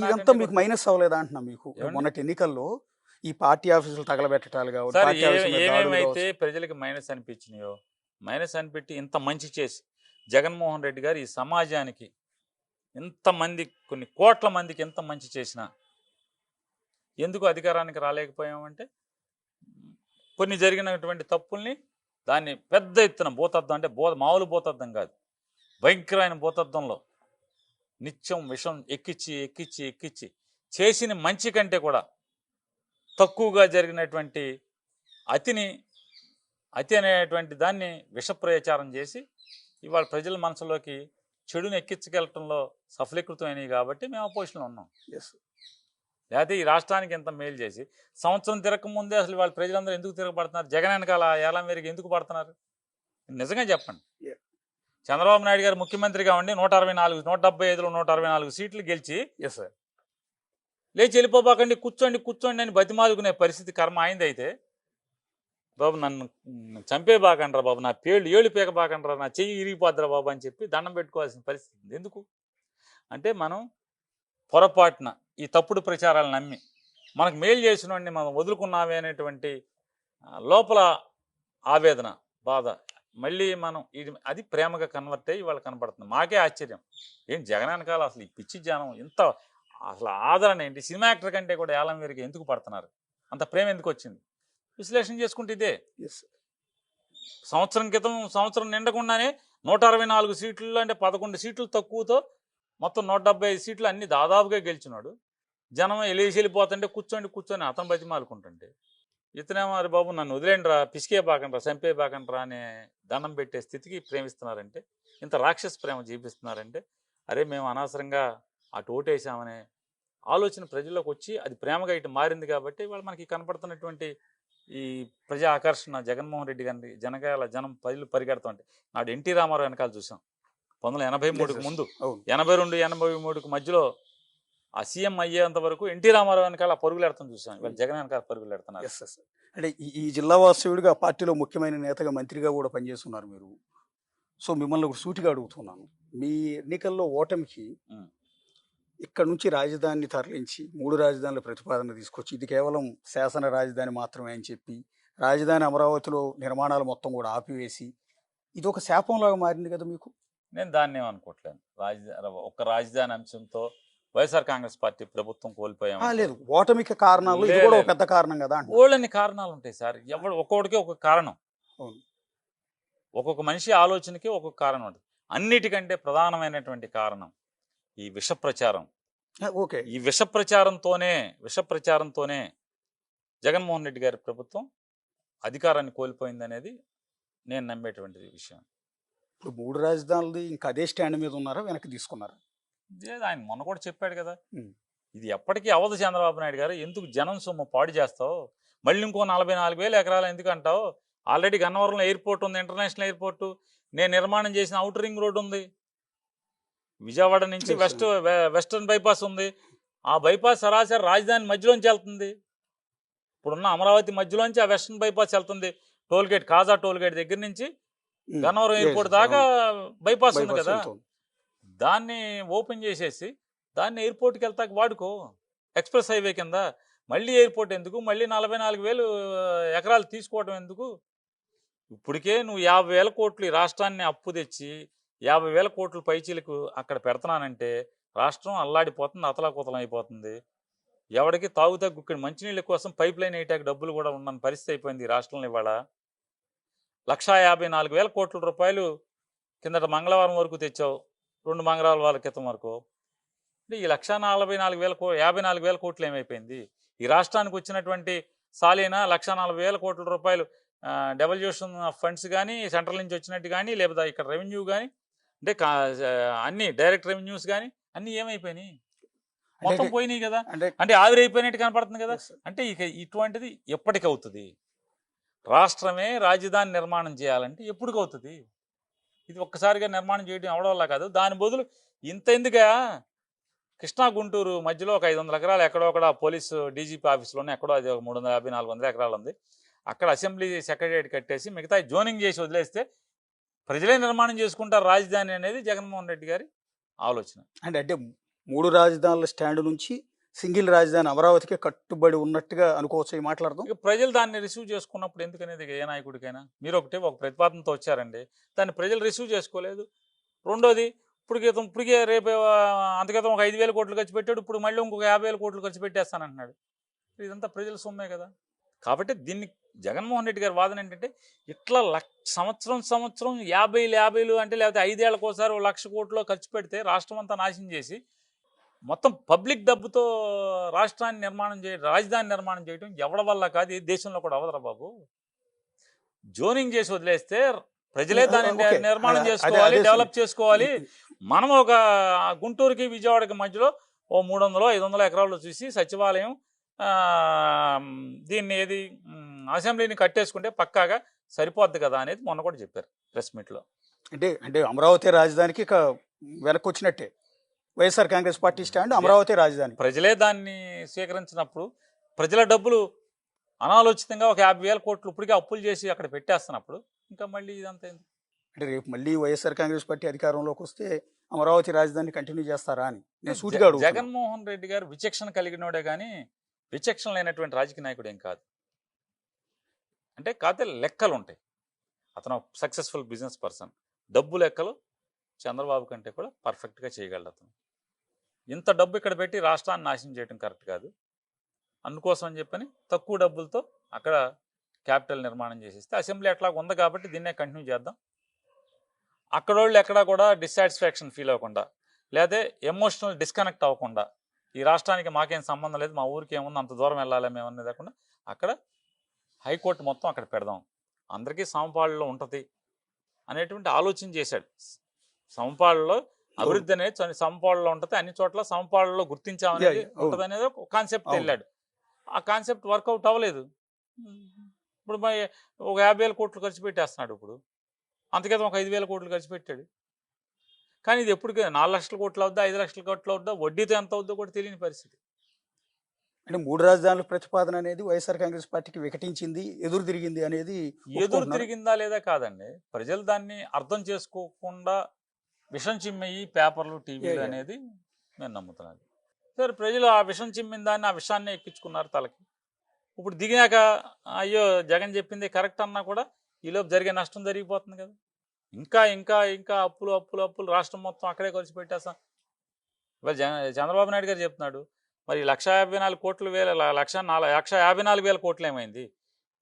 ఇదంతా మీకు మైనస్ అవ్వలేదా అంటున్నా? మీకు మొన్నటి ఎన్నికల్లో ఈ పార్టీ ఆఫీసులు తగలబెట్టడాలు కావచ్చు, ఏమేమైతే ప్రజలకు మైనస్ అనిపించినాయో మైనస్ అని పెట్టి ఇంత మంచి చేసి జగన్మోహన్ రెడ్డి గారు ఈ సమాజానికి ఇంతమంది కొన్ని కోట్ల మందికి ఎంత మంచి చేసినా ఎందుకు అధికారానికి రాలేకపోయామంటే కొన్ని జరిగినటువంటి తప్పుల్ని దాన్ని పెద్ద ఎత్తున భూతద్దం అంటే మామూలు భూతద్దం కాదు, భయంకరమైన భూతద్దంలో నిత్యం విషం ఎక్కిచ్చి ఎక్కిచ్చి ఎక్కిచ్చి చేసిన మంచి కంటే కూడా తక్కువగా జరిగినటువంటి అతి అనేటువంటి దాన్ని విషప్రచారం చేసి ఇవాళ ప్రజల మనసులోకి చెడుని ఎక్కించుకెళ్ళటంలో సఫలీకృతమైనవి కాబట్టి మేము అపోజిషన్లో ఉన్నాం. లేకపోతే ఈ రాష్ట్రానికి ఎంత మేలు చేసి సంవత్సరం తిరగకముందే అసలు వాళ్ళ ప్రజలందరూ ఎందుకు తిరగబడుతున్నారు, జగన్ వెనకాల ఏళ్ళ మేరకు ఎందుకు పడుతున్నారు నిజంగా చెప్పండి. చంద్రబాబు నాయుడు గారు ముఖ్యమంత్రిగా ఉండి 175లో 164 సీట్లు గెలిచి లేచి వెళ్ళిపోబాకండి కూర్చోండి అని బతిమాలుకునే పరిస్థితి కర్మ అయింది. అయితే బాబు నన్ను చంపేబాకండ్రా బాబు, నా ఏళ్ళు పీకబాకండ్రా, నా చెయ్యి ఇరిగిపోద్దురా బాబు అని చెప్పి దండం పెట్టుకోవాల్సిన పరిస్థితి. ఎందుకు అంటే మనం పొరపాటున ఈ తప్పుడు ప్రచారాలు నమ్మి మనకు మేలు చేసిన వాడిని మనం వదులుకున్నామే అనేటువంటి లోపల ఆవేదన బాధ మళ్ళీ మనం అది ప్రేమగా కన్వర్ట్ అయ్యి వాళ్ళు కనపడుతుంది. మాకే ఆశ్చర్యం, ఏం జగన్ వెనకాల అసలు ఈ పిచ్చి జనం ఇంత అసలు ఆదరణ ఏంటి, సినిమా యాక్టర్ కంటే కూడా ఏళ్ళ మేరకు ఎందుకు పడుతున్నారు, అంత ప్రేమ ఎందుకు వచ్చింది విశ్లేషణ చేసుకుంటే ఇదే. సంవత్సరం క్రితం సంవత్సరం నిండకుండానే 164 సీట్లు అంటే 11 సీట్లు తక్కువతో మొత్తం 175 సీట్లు అన్ని దాదాపుగా గెలిచినాడు. జనం వెళ్ళిపోతుంటే కూర్చొని అతను బతిమాలుకుంటుంటే ఇతనేమో మరి బాబు నన్ను వదిలేండిరా, పిసికే బాకండ్రా, చంపే బాకండ్రా అనే దండం పెట్టే స్థితికి ప్రేమిస్తున్నారంటే, ఇంత రాక్షస ప్రేమ చూపిస్తున్నారంటే అరే మేము అనవసరంగా అటు ఓటేసామనే ఆలోచన ప్రజల్లోకి వచ్చి అది ప్రేమగా ఇటు మారింది. కాబట్టి వాళ్ళు మనకి కనపడుతున్నటువంటి ఈ ప్రజా ఆకర్షణ జగన్మోహన్ రెడ్డి గారి జనం ప్రజలు పరిగెడుతుంటే నాడు ఎన్టీ రామారావు వెనకాల చూసాం 1983కు ముందు, 82-83కు మధ్యలో ఆ సీఎం అయ్యేంత వరకు ఎన్టీ రామారావు వెనకాల పరుగులు ఎడతాం చూసాం. ఇవాళ జగన్ వెనకాల పరుగులు ఎడుతున్నారు. అంటే ఈ జిల్లా వాస్తవుడిగా పార్టీలో ముఖ్యమైన నేతగా మంత్రిగా కూడా పనిచేస్తున్నారు మీరు. సో మిమ్మల్ని ఒక సూటిగా అడుగుతున్నాను, మీ ఎన్నికల్లో ఓటమికి ఇక్కడ నుంచి రాజధానిని తరలించి 3 రాజధానుల ప్రతిపాదన తీసుకొచ్చి ఇది కేవలం శాసన రాజధాని మాత్రమే అని చెప్పి రాజధాని అమరావతిలో నిర్మాణాలు మొత్తం కూడా ఆపివేసి ఇది ఒక శాపంలాగా మారింది కదా మీకు. నేను దాన్ని ఏమనుకోవట్లేదు. ఒక్క రాజధాని అంశంతో వైఎస్ఆర్ కాంగ్రెస్ పార్టీ ప్రభుత్వం కోల్పోయాం లేదు, ఓటమికి కారణాలు ఇది కూడా ఒక పెద్ద కారణం కదా. ఓళ్ళని కారణాలు ఉంటాయి సార్, ఒక్కొక్కడికి ఒక్కొక్క కారణం, ఒక్కొక్క మనిషి ఆలోచనకి ఒక్కొక్క కారణం ఉంటుంది. అన్నిటికంటే ప్రధానమైనటువంటి కారణం ఈ విష ప్రచారం. ఈ విష ప్రచారంతోనే జగన్మోహన్ రెడ్డి గారి ప్రభుత్వం అధికారాన్ని కోల్పోయింది అనేది నేను నమ్మేటువంటి విషయం. ఇప్పుడు 3 రాజధానులు ఇంకా అదే స్టాండ్ మీద ఉన్నారా, వెనక్కి తీసుకున్నారా? ఆయన మొన్న కూడా చెప్పాడు కదా, ఇది ఎప్పటికీ అవదు చంద్రబాబు నాయుడు గారు, ఎందుకు జనం సొమ్ము పాడు చేస్తావు, మళ్ళీ ఇంకో 44,000 ఎకరాలు ఎందుకు అంటావు, ఆల్రెడీ గన్నవరంలో ఎయిర్పోర్ట్ ఉంది, ఇంటర్నేషనల్ ఎయిర్పోర్టు, నేను నిర్మాణం చేసిన అవుటర్ రింగ్ రోడ్ ఉంది, విజయవాడ నుంచి వెస్టర్న్ బైపాస్ ఉంది, ఆ బైపాస్ సరాసరి రాజధాని మధ్యలోంచి వెళ్తుంది. ఇప్పుడున్న అమరావతి మధ్యలోంచి ఆ వెస్టర్న్ బైపాస్ వెళ్తుంది. టోల్గేట్ కాజా టోల్గేట్ దగ్గర నుంచి గన్నవరం ఎయిర్పోర్ట్ దాకా బైపాస్ ఉంది కదా, దాన్ని ఓపెన్ చేసేసి దాన్ని ఎయిర్పోర్ట్కి వెళ్తాక వాడుకో, ఎక్స్ప్రెస్ హైవే కింద. మళ్ళీ ఎయిర్పోర్ట్ ఎందుకు, మళ్ళీ 44,000 ఎకరాలు తీసుకోవడం ఎందుకు? ఇప్పటికే నువ్వు 50,000 కోట్లు ఈ రాష్ట్రాన్ని అప్పు తెచ్చి 50,000 కోట్ల పైచీలకు అక్కడ పెడతానంటే రాష్ట్రం అల్లాడిపోతుంది, అతలాకుతలం అయిపోతుంది. ఎవరికి తాగుతా గుక్కడి మంచినీళ్ళ కోసం పైప్ లైన్ వేయటానికి డబ్బులు కూడా ఉన్న పరిస్థితి అయిపోయింది ఈ రాష్ట్రంలో. ఇవాళ 154,000 కోట్ల రూపాయలు కిందట మంగళవారం వరకు తెచ్చావు, 2 మంగళవారాల క్రితం వరకు. అంటే ఈ 54,000 కోట్లు ఏమైపోయింది? ఈ రాష్ట్రానికి వచ్చినటువంటి సాలీనా 140,000 కోట్ల రూపాయలు డెవల్యూషన్ ఆఫ్ ఫండ్స్ కానీ, సెంట్రల్ నుంచి వచ్చినట్టు కానీ, లేదా ఇక్కడ రెవెన్యూ కానీ, అంటే అన్ని డైరెక్ట్ రెవెన్యూస్ కానీ అన్నీ ఏమైపోయినాయి? మొత్తం పోయినాయి కదా, అంటే ఆవిరైపోయినట్టు కనపడుతుంది కదా. అంటే ఇక ఇటువంటిది ఎప్పటికవుతుంది? రాష్ట్రమే రాజధాని నిర్మాణం చేయాలంటే ఎప్పటికవుతుంది? ఇది ఒక్కసారిగా నిర్మాణం చేయడం అవడం వల్ల కాదు. దాని బదులు ఇంత ఎందుగా కృష్ణా గుంటూరు మధ్యలో ఒక 500 ఎకరాలు ఎక్కడో అక్కడ పోలీసు డీజీపీ ఆఫీస్లోనే ఎక్కడో అది 350-400 ఎకరాలు ఉంది, అక్కడ అసెంబ్లీ సెక్రటరియట్ కట్టేసి మిగతా జోనింగ్ చేసి వదిలేస్తే ప్రజలే నిర్మాణం చేసుకుంటారు రాజధాని అనేది జగన్మోహన్ రెడ్డి గారి ఆలోచన. అంటే 3 రాజధానుల స్టాండ్ నుంచి సింగిల్ రాజధాని అమరావతికే కట్టుబడి ఉన్నట్టుగా అనుకోవచ్చు ఈ మాట్లాడదాం. ఇక ప్రజలు దాన్ని రిసీవ్ చేసుకున్నప్పుడు ఎందుకనేది ఇక ఏ నాయకుడికైనా మీరు ఒక ప్రతిపాదనతో వచ్చారండి, దాన్ని ప్రజలు రిసీవ్ చేసుకోలేదు. రెండోది ఇప్పటికే రేపు అంతక్రితం ఒక 5,000 కోట్లు ఖర్చు పెట్టాడు, ఇప్పుడు మళ్ళీ ఇంకొక 50,000 కోట్లు ఖర్చు పెట్టేస్తానంటున్నాడు. ఇదంతా ప్రజల సొమ్మే కదా. కాబట్టి దీన్ని జగన్మోహన్ రెడ్డి గారి వాదన ఏంటంటే, ఇట్లా సంవత్సరం 50 అంటే, లేకపోతే 5 ఏళ్లకోసారి 1,00,000 కోట్లు ఖర్చు పెడితే రాష్ట్రం అంతా నాశనం చేసి మొత్తం పబ్లిక్ డబ్బుతో రాజధాని నిర్మాణం చేయడం ఎవరి వల్ల కాదు, ఈ దేశంలో కూడా అవదరా బాబు. జోనింగ్ చేసి వదిలేస్తే ప్రజలే దాన్ని ఓకే. నిర్మాణం అదే చేసుకోవాలి, అదే డెవలప్ చేసుకోవాలి. మనం ఒక గుంటూరుకి విజయవాడకి మధ్యలో ఓ 300-500 ఎకరాల్లో చూసి సచివాలయం దీన్ని అసెంబ్లీని కట్టేసుకుంటే పక్కాగా సరిపోద్ది కదా అనేది మొన్న కూడా చెప్పారు ప్రెస్ మీట్లో. అంటే అమరావతి రాజధానికి ఇక వెనక్కి వచ్చినట్టే. వైఎస్ఆర్ కాంగ్రెస్ పార్టీ స్టాండ్ అమరావతి రాజధాని. ప్రజలే దాన్ని స్వీకరించినప్పుడు, ప్రజల డబ్బులు అనాలోచితంగా ఒక 50,000 కోట్లు ఇప్పటికే అప్పులు చేసి అక్కడ పెట్టేస్తున్నప్పుడు ఇంకా మళ్ళీ ఇదంతా ఎందుకు? అంటే రేపు మళ్ళీ వైఎస్ఆర్ కాంగ్రెస్ పార్టీ అధికారంలోకి వస్తే అమరావతి రాజధాని కంటిన్యూ చేస్తారా అని నేను సూటిగా అడుగుతున్నా. జగన్మోహన్ రెడ్డి గారు విచక్షణ కలిగినోడే కానీ విచక్షణ లేనటువంటి రాజకీయ నాయకుడు ఏం కాదు. అంటే కాకపోతే లెక్కలు ఉంటాయి. అతను సక్సెస్ఫుల్ బిజినెస్ పర్సన్. డబ్బు లెక్కలు చంద్రబాబు కంటే కూడా పర్ఫెక్ట్గా చేయగలడు అతను. ఇంత డబ్బు ఇక్కడ పెట్టి రాష్ట్రాన్ని నాశనం చేయడం కరెక్ట్ కాదు. అందుకోసం అని చెప్పని తక్కువ డబ్బులతో అక్కడ క్యాపిటల్ నిర్మాణం చేసేస్తే అసెంబ్లీ అట్లా ఉంది కాబట్టి దీన్నే కంటిన్యూ చేద్దాం. అక్కడ వాళ్ళు ఎక్కడా కూడా డిస్సాటిస్ఫాక్షన్ ఫీల్ అవ్వకుండా, లేదా ఎమోషనల్ డిస్కనెక్ట్ అవ్వకుండా, ఈ రాష్ట్రానికి మాకేం సంబంధం లేదు, మా ఊరికి ఏముంది అంత దూరం వెళ్ళాలి మేము అనేది లేకుండా అక్కడ హైకోర్టు మొత్తం అక్కడ పెడదాం, అందరికీ సమపాళ్ళలో ఉంటుంది అనేటువంటి ఆలోచన చేశాడు. సమపాళ్ళలో అభివృద్ధి అనేది సమపాళ్ళలో ఉంటుంది, అన్ని చోట్ల సమపాళ్ళలో గుర్తించామనేది ఉంటుంది అనేది ఒక కాన్సెప్ట్ వెళ్ళాడు. ఆ కాన్సెప్ట్ వర్కౌట్ అవ్వలేదు. ఇప్పుడు ఒక 50,000 కోట్లు ఖర్చు పెట్టేస్తున్నాడు. ఇప్పుడు అంతకేతం ఒక 5,000 కోట్లు ఖర్చు పెట్టాడు. కానీ ఇది ఎప్పటికీ 4 లక్షల కోట్లు అవుద్దా, 5 లక్షల కోట్లు అవుద్దా, వడ్డీతో ఎంత అవుద్దో కూడా తెలియని పరిస్థితి. అంటే 3 రాజధానుల ప్రతిపాదన అనేది వైఎస్ఆర్ కాంగ్రెస్ పార్టీకి వికటించింది, ఎదురు తిరిగింది అనేది ఎదురు తిరిగిందా లేదా కాదండి, ప్రజలు దాన్ని అర్థం చేసుకోకుండా విషం చిమ్మయి పేపర్లు టీవీలు అనేది నేను నమ్ముతున్నాను. సరే, ప్రజలు ఆ విషం చిమ్మిన దాన్ని, ఆ విషయాన్ని ఎక్కించుకున్నారు తలకి. ఇప్పుడు దిగినాక అయ్యో జగన్ చెప్పింది కరెక్ట్ అన్నా కూడా ఈలోపు జరిగే నష్టం జరిగిపోతుంది కదా. ఇంకా ఇంకా ఇంకా అప్పులు అప్పులు అప్పులు రాష్ట్రం మొత్తం అక్కడే ఖర్చు పెట్టేస్తాం. ఇవాళ చంద్రబాబు నాయుడు గారు చెప్తున్నాడు, మరి 1,54,000 కోట్లు 1,54,000 కోట్లు ఏమైంది,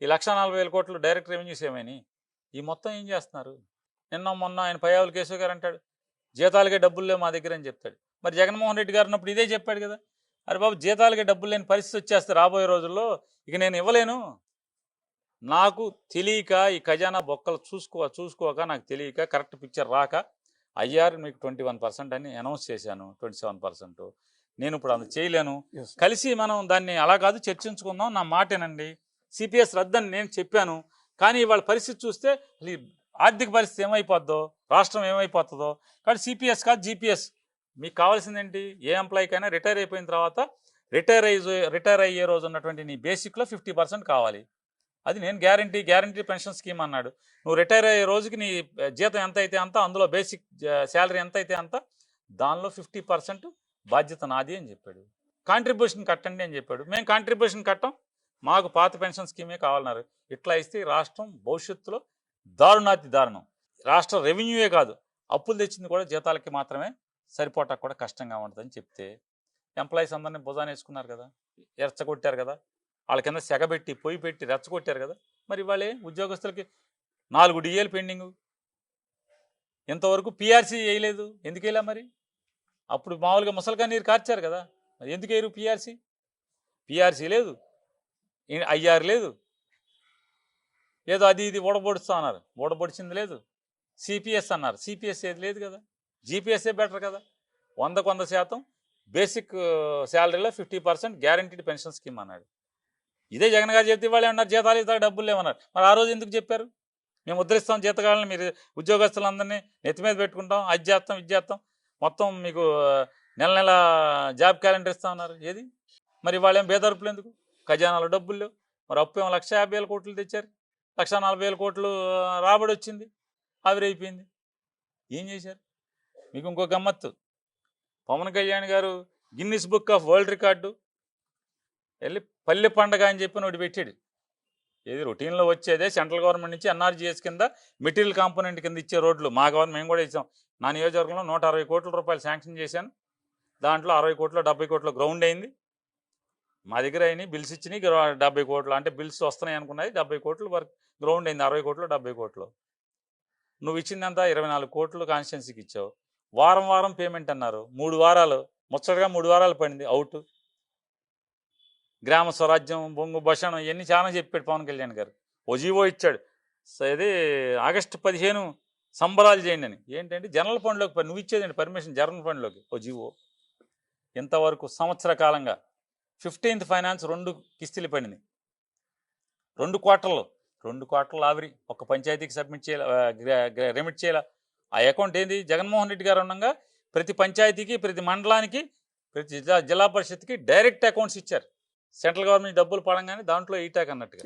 ఈ 1,40,000 కోట్లు డైరెక్ట్ రెవెన్యూస్ ఏమైనాయి, ఈ మొత్తం ఏం చేస్తున్నారు? నిన్న మొన్న ఆయన పయ్యావుల కేశవ్ గారు అంటాడు జీతాలకే డబ్బులు లేవు మా దగ్గర అని చెప్తాడు. మరి జగన్మోహన్ రెడ్డి గారు ఉన్నప్పుడు ఇదే చెప్పాడు కదా, అరే బాబు జీతాలకే డబ్బులు లేని పరిస్థితి వచ్చేస్తే రాబోయే రోజుల్లో ఇక నేను ఇవ్వలేను, నాకు తెలియక ఈ ఖజానా బొక్కలు చూసుకోక నాకు తెలియక కరెక్ట్ పిక్చర్ రాక ఐఆర్ మీకు 21% అని అనౌన్స్ చేశాను, 27%. నేను ఇప్పుడు అంత చేయలేను, కలిసి మనం దాన్ని అలా కాదు చర్చించుకుందాం, నా మాటేనండి, సిపిఎస్ రద్దని నేను చెప్పాను. కానీ వాళ్ళ పరిస్థితి చూస్తే ఆర్థిక పరిస్థితి ఏమైపోద్దో, రాష్ట్రం ఏమైపోతుందో, కానీ సిపిఎస్ కాదు జీపీఎస్. మీకు కావాల్సింది ఏంటి? ఏ ఎంప్లాయీకైనా రిటైర్ అయిపోయిన తర్వాత రిటైర్ అయ్యే రోజు ఉన్నటువంటి నీ బేసిక్లో 50% కావాలి. అది నేను గ్యారంటీ పెన్షన్ స్కీమ్ అన్నాడు. నువ్వు రిటైర్ అయ్యే రోజుకి నీ జీతం ఎంత అయితే అంత, అందులో బేసిక్ శాలరీ ఎంత అయితే అంత, దానిలో 50% బాధ్యత నాది అని చెప్పాడు. కాంట్రిబ్యూషన్ కట్టండి అని చెప్పాడు. మేము కాంట్రిబ్యూషన్ కట్టం, మాకు పాత పెన్షన్ స్కీమే కావాలన్నారు. ఇట్లా ఇస్తే రాష్ట్రం భవిష్యత్తులో దారుణాతి దారుణం. రాష్ట్ర రెవెన్యూయే కాదు, అప్పులు తెచ్చింది కూడా జీతాలకి మాత్రమే సరిపోటానికి కూడా కష్టంగా ఉంటుందని చెప్తే ఎంప్లాయీస్ అందరినీ భుజాన్ని వేసుకున్నారు కదా, రెచ్చగొట్టారు కదా, వాళ్ళ కింద సెగబెట్టి పొయ్యి పెట్టి రెచ్చగొట్టారు కదా. మరి వాళ్ళే ఉద్యోగస్తులకి 4 డిఏలు పెండింగు, ఇంతవరకు పిఆర్సీ వేయలేదు. ఎందుకు వేయలే మరి? అప్పుడు మామూలుగా ముసలిగా నీరు కార్చారు కదా, మరి ఎందుకు వేయరు పిఆర్సీ లేదు, ఐఆర్ లేదు, ఏదో అది ఇది ఊడబొడుస్తా అన్నారు, ఊడబొడిచింది లేదు. సిపిఎస్ అన్నారు, సిపిఎస్ ఏది లేదు కదా. జీపీఎస్ఏ బెటర్ కదా. 100% బేసిక్ శాలరీలో 50% గ్యారంటీడ్ పెన్షన్ స్కీమ్ అన్నాడు. ఇదే జగన్ గారు చెప్తే వాళ్ళు ఏమన్నారు, జీతాలు ఇస్తా డబ్బులు లేవన్నారు. మరి ఆ రోజు ఎందుకు చెప్పారు? మేము ఉద్ధరిస్తాం జీతగాళ్ళని, మీరు ఉద్యోగస్తులందరినీ నెత్తి మీద పెట్టుకుంటాం, అది చేస్తాం ఇది చేస్తాం, మొత్తం మీకు నెల జాబ్ క్యాలెండర్ ఇస్తా ఉన్నారు. ఏది మరి? వాళ్ళేం బేదరుపులు ఎందుకు? ఖజానాలో డబ్బులు లేవు. మరి అప్పు ఏమో 1,50,000 కోట్లు తెచ్చారు, 1,40,000 కోట్లు రాబడి వచ్చింది, ఆవిరైపోయింది. ఏం చేశారు? మీకు ఇంకో గమ్మత్తు, పవన్ కళ్యాణ్ గారు Guinness book of world record వెళ్ళి పల్లె పండగ అని చెప్పి ఒకటి పెట్టాడు. ఏది రొటీన్లో వచ్చేదే సెంట్రల్ గవర్నమెంట్ నుంచి ఎన్ఆర్జీఎస్ కింద మెటీరియల్ కాంపోనెంట్ కింద ఇచ్చే రోడ్లు మా గవర్నమెంట్ మేము కూడా ఇచ్చాం. నా నియోజకవర్గంలో 160 కోట్ల రూపాయలు శాంక్షన్ చేశాను. దాంట్లో 60 కోట్లు 70 కోట్ల గ్రౌండ్ అయింది. మా దగ్గర అయినాయి బిల్స్ ఇచ్చినాయి 70 కోట్లు, అంటే బిల్స్ వస్తున్నాయి అనుకున్నది 70 కోట్లు వరకు గ్రౌండ్ అయింది. 60 కోట్లు 70 కోట్లు. నువ్వు ఇచ్చిందంతా 24 కోట్లు కాన్స్టిట్యున్సీకి ఇచ్చావు. వారం వారం పేమెంట్ అన్నారు. 3 వారాలు ముచ్చటగా 3 వారాలు పడింది అవుట్. గ్రామ స్వరాజ్యం బొంగు భషణం ఇవన్నీ చాలా చెప్పాడు పవన్ కళ్యాణ్ గారు. ఓ జీవో ఇచ్చాడు, ఇది ఆగస్టు 15 సంబరాలు చేయండి అని. ఏంటంటే జనరల్ ఫండ్లోకి నువ్వు ఇచ్చేదండి పర్మిషన్, జనరల్ ఫండ్లోకి ఓ జీవో. ఇంతవరకు సంవత్సర కాలంగా 15th ఫైనాన్స్ 2 కిస్తీలు పడింది, 2 క్వార్టర్లు ఆవిరి. ఒక పంచాయతీకి సబ్మిట్ చేయాలి, రెమిట్ చేయాలి. ఆ అకౌంట్ ఏంది? జగన్మోహన్ రెడ్డి గారు ఉండగా ప్రతి పంచాయతీకి, ప్రతి మండలానికి, ప్రతి జిల్లా పరిషత్కి డైరెక్ట్ అకౌంట్స్ ఇచ్చారు. సెంట్రల్ గవర్నమెంట్ డబ్బులు పడంగానే దాంట్లో ఈటాక్ అన్నట్టుగా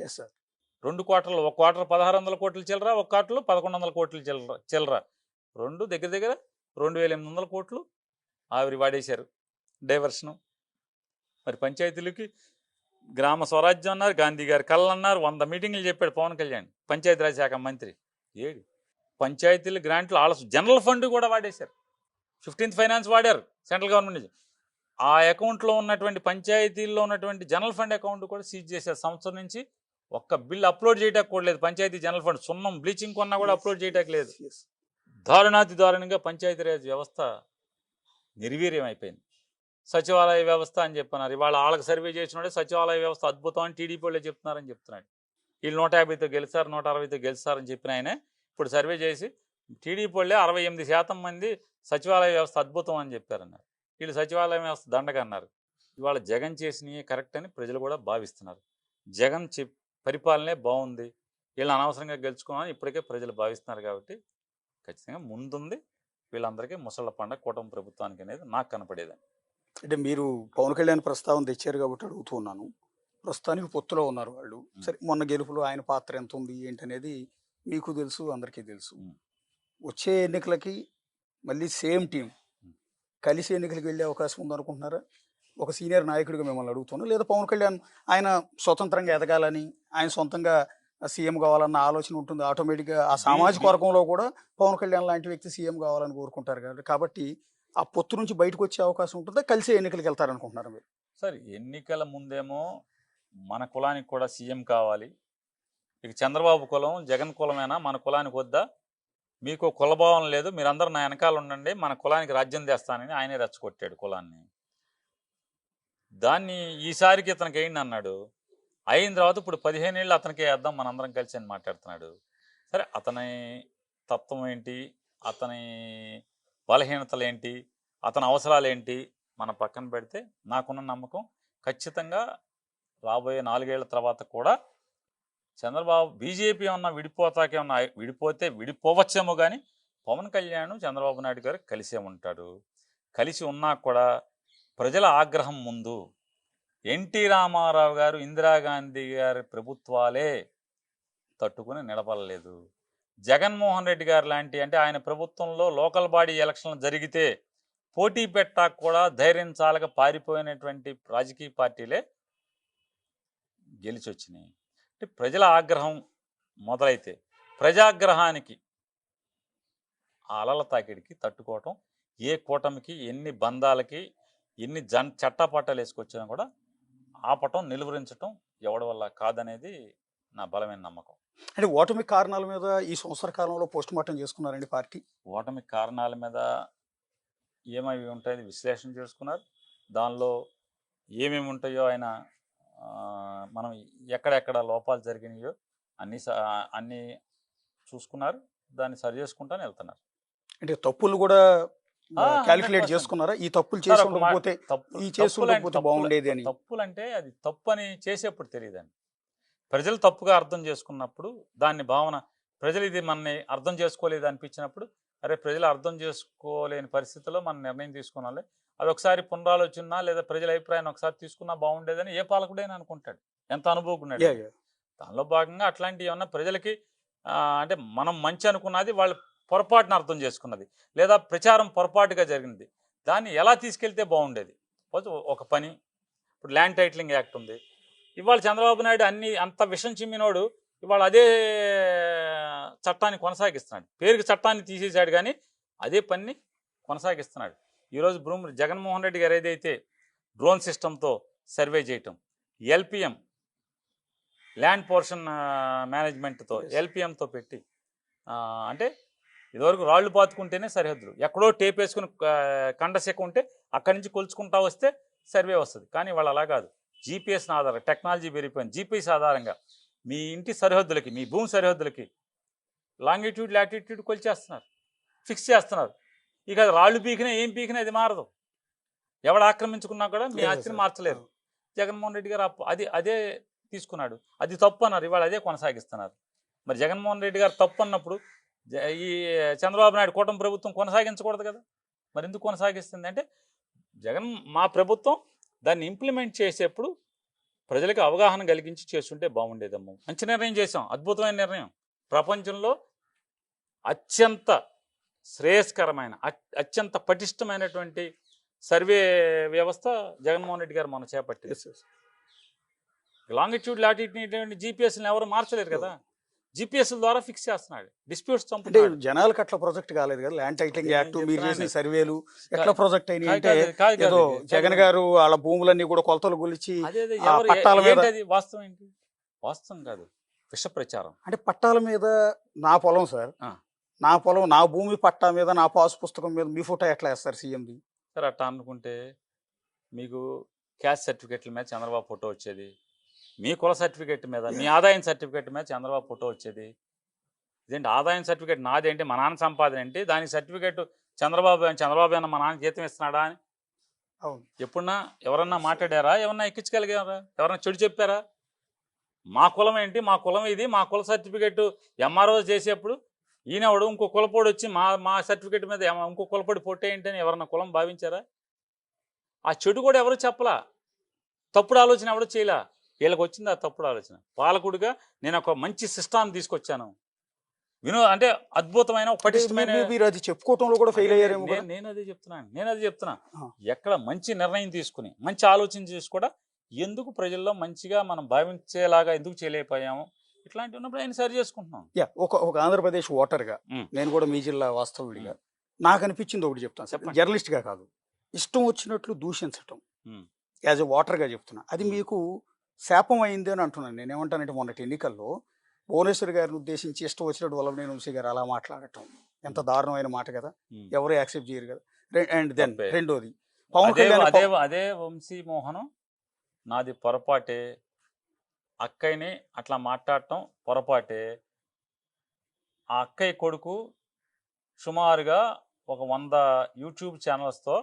2 క్వార్టర్లు, ఒక క్వార్టర్ 1600 కోట్లు చిల్లరా, ఒక క్వార్టర్లు 1100 కోట్లు చిల్లరా, 2 దగ్గర దగ్గర 2800 కోట్లు ఆవిరి వాడేశారు డైవర్షను. మరి పంచాయతీలకి గ్రామ స్వరాజ్యం అన్నారు, గాంధీ గారి కళ్ళు అన్నారు, 100 మీటింగ్లు చెప్పాడు పవన్ కళ్యాణ్ పంచాయతీరాజ్ శాఖ మంత్రి. ఏడు పంచాయతీలు గ్రాంట్లు వాళ్ళ జనరల్ ఫండ్ కూడా వాడేశారు. 15th ఫైనాన్స్ వాడారు సెంట్రల్ గవర్నమెంట్ నుంచి. ఆ అకౌంట్లో ఉన్నటువంటి పంచాయతీల్లో ఉన్నటువంటి జనరల్ ఫండ్ అకౌంట్ కూడా సీజ్ చేశారు. సంవత్సరం నుంచి ఒక్క బిల్ అప్లోడ్ చేయడానికి కూడా లేదు. పంచాయతీ జనరల్ ఫండ్ సున్నం బ్లీచింగ్ కొన్నా కూడా అప్లోడ్ చేయడానికి లేదు. దారుణాతి దారుణంగా పంచాయతీరాజ్ వ్యవస్థ నిర్వీర్యం అయిపోయింది. సచివాలయ వ్యవస్థ అని చెప్పన్నారు. ఇవాళ వాళ్ళకి సర్వే చేసినోడే సచివాలయ వ్యవస్థ అద్భుతం అని టీడీపీ వాళ్ళే చెప్తున్నారని చెప్తున్నాడు. వీళ్ళు 150తో గెలిచారు, 160తో గెలిచారని చెప్పిన ఆయన ఇప్పుడు సర్వే చేసి టీడీపీ వాళ్ళే 68% మంది సచివాలయ వ్యవస్థ అద్భుతం అని చెప్పారన్నారు. వీళ్ళు సచివాలయ వ్యవస్థ దండగన్నారు. ఇవాళ జగన్ చేసినవి కరెక్ట్ అని ప్రజలు కూడా భావిస్తున్నారు. జగన్ పరిపాలనే బాగుంది, వీళ్ళని అనవసరంగా గెలుచుకోమని ఇప్పటికే ప్రజలు భావిస్తున్నారు. కాబట్టి ఖచ్చితంగా ముందుంది వీళ్ళందరికీ ముసళ్ళ పండగ కూటమి ప్రభుత్వానికి అనేది నాకు కనపడేదని. అంటే మీరు పవన్ కళ్యాణ్ ప్రస్తావన తెచ్చారు కాబట్టి అడుగుతున్నాను. ప్రస్తుతానికి పొత్తులో ఉన్నారు వాళ్ళు. సరే, మొన్న గెలుపులో ఆయన పాత్ర ఎంత ఉంది ఏంటనేది మీకు తెలుసు, అందరికీ తెలుసు. వచ్చే ఎన్నికలకి మళ్ళీ సేమ్ టీం కలిసి ఎన్నికలకు వెళ్ళే అవకాశం ఉందనుకుంటున్నారా? ఒక సీనియర్ నాయకుడిగా మిమ్మల్ని అడుగుతున్నాను. లేదా పవన్ కళ్యాణ్ ఆయన స్వతంత్రంగా ఎదగాలని, ఆయన సొంతంగా సీఎం కావాలన్న ఆలోచన ఉంటుంది ఆటోమేటిక్గా. ఆ సామాజిక వర్గంలో కూడా పవన్ కళ్యాణ్ లాంటి వ్యక్తి సీఎం కావాలని కోరుకుంటారు కాబట్టి ఆ పొత్తు నుంచి బయటకు వచ్చే అవకాశం ఉంటుందా? కలిసి ఎన్నికలకు వెళ్తారనుకుంటున్నారు మీరు? సరే, ఎన్నికల ముందేమో మన కులానికి కూడా సీఎం కావాలి, ఇక చంద్రబాబు కులం జగన్ కులమేనా, మన కులానికి వద్దా, మీకు కులభావం లేదు, మీరందరూ నా వెనకాల ఉండండి, మన కులానికి రాజ్యం తెస్తానని ఆయనే రెచ్చగొట్టాడు కులాన్ని. దాన్ని ఈసారికి ఇతనికి ఏంటి అన్నాడు. అయిన తర్వాత ఇప్పుడు 15 ఏళ్ళు అతనికే వేద్దాం మనందరం కలిసి అని మాట్లాడుతున్నాడు. సరే, అతని తత్వం ఏంటి, అతని బలహీనతలు ఏంటి, అతని అవసరాలు ఏంటి మన పక్కన పెడితే నాకున్న నమ్మకం ఖచ్చితంగా రాబోయే 4 ఏళ్ల తర్వాత కూడా చంద్రబాబు బీజేపీ ఏమన్నా విడిపోతాకేమన్నా విడిపోతే విడిపోవచ్చేమో కానీ పవన్ కళ్యాణ్ చంద్రబాబు నాయుడు గారు కలిసే ఉంటాడు. కలిసి ఉన్నా కూడా ప్రజల ఆగ్రహం ముందు ఎన్టీ రామారావు గారు, ఇందిరాగాంధీ గారి ప్రభుత్వాలే తట్టుకుని నిలబడలేదు. జగన్మోహన్ రెడ్డి గారు లాంటి, అంటే ఆయన ప్రభుత్వంలో లోకల్ బాడీ ఎలక్షన్లు జరిగితే పోటీ పెట్టాక కూడా ధైర్యం చాలక పారిపోయినటువంటి రాజకీయ పార్టీలే గెలిచి వచ్చినాయి. అంటే ప్రజల ఆగ్రహం మొదలైతే ప్రజాగ్రహానికి ఆ అలల తాకిడికి తట్టుకోవటం ఏ కూటమికి, ఎన్ని బంధాలకి, ఎన్ని చట్టపట్టాలు వేసుకొచ్చినా కూడా ఆపటం, నిలువరించటం ఎవడి వల్ల కాదనేది నా బలమైన నమ్మకం. అంటే ఓటమి కారణాల మీద ఈ సంవత్సర కాలంలో పోస్ట్ మార్టం చేసుకున్నారండి పార్టీ? ఓటమి కారణాల మీద ఏమేమి ఉంటాయో విశ్లేషణ చేసుకున్నారు. దానిలో ఏమేమి ఉంటాయో ఆయన మనం ఎక్కడెక్కడ లోపాలు జరిగినాయో అన్నీ చూసుకున్నారు. దాన్ని సరి చేసుకుంటానే వెళ్తున్నారు. అంటే తప్పులు కూడా క్యాలిక్యులేట్ చేసుకున్నారా? ఈ తప్పులు చేసి ఉండకపోతే ఈ చేసి ఉండకపోతే బాగుండేది అని. తప్పులు అంటే అది తప్పు అని చేసేప్పుడు తెలియదండి. ప్రజలు తప్పుగా అర్థం చేసుకున్నప్పుడు దాన్ని భావన, ప్రజలు ఇది మనని అర్థం చేసుకోలేదు అనిపించినప్పుడు, అరే ప్రజలు అర్థం చేసుకోలేని పరిస్థితుల్లో మనం నిర్ణయం తీసుకోవాలి, అది ఒకసారి పునరాలోచన లేదా ప్రజల అభిప్రాయాన్ని ఒకసారి తీసుకున్నా బాగుండేదని ఏ పాలకుడైనా అనుకుంటాడు, ఎంత అనుభవకున్నాడు. దానిలో భాగంగా అట్లాంటివి ఏమన్నా ప్రజలకి అంటే మనం మంచి అనుకున్నది వాళ్ళు పొరపాటున అర్థం చేసుకున్నది, లేదా ప్రచారం పొరపాటుగా జరిగినది, దాన్ని ఎలా తీసుకెళ్తే బాగుండేది. ఒక పని ఇప్పుడు ల్యాండ్ టైటిలింగ్ యాక్ట్ ఉంది. ఇవాళ చంద్రబాబు నాయుడు అంత విషం చిమ్మినోడు ఇవాళ అదే చట్టాన్ని కొనసాగిస్తున్నాడు. పేరుకి చట్టాన్ని తీసేశాడు కానీ అదే పని కొనసాగిస్తున్నాడు. ఈరోజు జగన్మోహన్ రెడ్డి గారు ఏదైతే డ్రోన్ సిస్టంతో సర్వే చేయటం, ఎల్పిఎం ల్యాండ్ పోర్షన్ మేనేజ్మెంట్తో ఎల్పిఎంతో పెట్టి అంటే ఇదివరకు రాళ్లు పాతుకుంటేనే సరిహద్దులు, ఎక్కడో టేప్ వేసుకుని కండశెక్క ఉంటే అక్కడి నుంచి కొలుచుకుంటా వస్తే సర్వే వస్తుంది. కానీ వాళ్ళు అలా కాదు, జీపీఎస్ని ఆధారం, టెక్నాలజీ పెరిగిపోయింది, జీపీఎస్ ఆధారంగా మీ ఇంటి సరిహద్దులకి, మీ భూమి సరిహద్దులకి లాంగిట్యూడ్ లాటిట్యూడ్ కొలిచేస్తున్నారు, ఫిక్స్ చేస్తున్నారు. ఇక రాళ్ళు పీకినా ఏం పీకినా అది మారదు. ఎవడు ఆక్రమించుకున్నా కూడా మీ ఆస్తిని మార్చలేరు. జగన్మోహన్ రెడ్డి గారు అదే తీసుకున్నాడు, అది తప్పు అన్నారు, ఇవాళ అదే కొనసాగిస్తున్నారు. మరి జగన్మోహన్ రెడ్డి గారు తప్పు అన్నప్పుడు ఈ చంద్రబాబు నాయుడు కూటమి ప్రభుత్వం కొనసాగించకూడదు కదా. మరి ఎందుకు కొనసాగిస్తుంది అంటే మా ప్రభుత్వం దాన్ని ఇంప్లిమెంట్ చేసేప్పుడు ప్రజలకు అవగాహన కలిగించి చేస్తుంటే బాగుండేదమ్మా. మంచి నిర్ణయం చేసాం, అద్భుతమైన నిర్ణయం. ప్రపంచంలో అత్యంత శ్రేయస్కరమైన అత్యంత పటిష్టమైనటువంటి సర్వే వ్యవస్థ జగన్మోహన్ రెడ్డి గారు మనం చేపట్టారు. లాంగిట్యూడ్ లాటిట్యూడ్ జీపీఎస్ని ఎవరు మార్చలేరు కదా, జీపీఎస్ ద్వారా ఫిక్స్ చేస్తున్నాడు. డిస్ప్యూట్స్ అంటే జనాలకు అట్లా ప్రొజెక్ట్ కాలేదు కదా. ల్యాండ్ టైటిలింగ్ యాక్ట్ మీరు చేసిన సర్వేలు ఎట్లా ప్రొజెక్ట్ అయినాయి అంటే ఏదో జగన్ గారు వాళ్ళ భూములన్నీ కూడా కొలతలు గురించి పట్టాల మీద, వాస్తవం ఏంటి? వాస్తవం కాదు, విష ప్రచారం. అంటే పట్టాల మీద నా పొలం సార్, నా పొలం, నా భూమి పట్టా మీద, నా పాస్ పుస్తకం మీద మీ ఫోటో ఎట్లా వేస్తారు సీఎంది? సార్ అట్లా అనుకుంటే మీకు క్యాస్ట్ సర్టిఫికెట్ల మీద చంద్రబాబు ఫోటో వచ్చేది, మీ కుల సర్టిఫికెట్ మీద, మీ ఆదాయం సర్టిఫికెట్ మీద చంద్రబాబు ఫోటో వచ్చేది. ఇదేంటి ఆదాయం సర్టిఫికెట్ నాదేంటి, మా నాన్న సంపాదన ఏంటి, దానికి సర్టిఫికెట్ చంద్రబాబు అన్న మా నాన్న జీతం ఇస్తున్నాడా అని ఎప్పుడన్నా ఎవరన్నా మాట్లాడారా? ఏమన్నా ఎక్కించగలిగారా? ఎవరన్నా చెడు చెప్పారా? మా కులం ఏంటి, మా కులం ఇది, మా కుల సర్టిఫికెట్ ఎంఆర్ఓ చేసేప్పుడు ఈయనవాడు ఇంకో కులపోడు వచ్చి మా సర్టిఫికెట్ మీద ఇంకో కులపోడి పొట్టే ఏంటి అని ఎవరన్నా కులం భావించారా? ఆ చెడు కూడా ఎవరు చెప్పలా, తప్పుడు ఆలోచన ఎవరు చేయలా. వీళ్ళకి వచ్చింది ఆ తప్పుడు ఆలోచన. పాలకుడిగా నేను ఒక మంచి సిస్టాన్ని తీసుకొచ్చాను, అంటే అద్భుతమైన పటిష్టమైన, మీరు అది చెప్పుకోవటంలో కూడా ఫెయిల్ అయ్యారేమో. నేను అదే చెప్తున్నా. ఎక్కడ మంచి నిర్ణయం తీసుకుని మంచి ఆలోచన చేసి కూడా ఎందుకు ప్రజల్లో మంచిగా మనం భావించేలాగా ఎందుకు చేయలేకపోయాము, ఇట్లాంటి ఉన్నప్పుడు ఆయన సరి చేసుకుంటున్నాం. ఒక ఆంధ్రప్రదేశ్ ఓటర్గా నేను కూడా మీ జిల్లా వాస్తవుడిగా నాకు అనిపించింది ఒకటి చెప్తాను, జర్నలిస్ట్గా కాదు, ఇష్టం వచ్చినట్లు దూషించటం యాజ్ ఎ ఓటర్గా చెప్తున్నా, అది మీకు శాపం అయింది అని అంటున్నాను. నేను ఏమంటానంటే మొన్నటి ఎన్నికల్లో భువనేశ్వర్ గారిని ఉద్దేశించి ఇష్టం వచ్చినట్టు వల్లభనేని వంశీ గారు అలా మాట్లాడటం ఎంత దారుణమైన మాట కదా, ఎవరు యాక్సెప్ట్ చేయరు కదా. అండ్ దెన్ రెండోది పవన్ కళ్యాణ్, అదే వంశీ మోహనం నాది పొరపాటే, అక్కయ్యని అట్లా మాట్లాడటం పొరపాటే. ఆ అక్కయ్య కొడుకు సుమారుగా ఒక 100 యూట్యూబ్ ఛానల్స్తో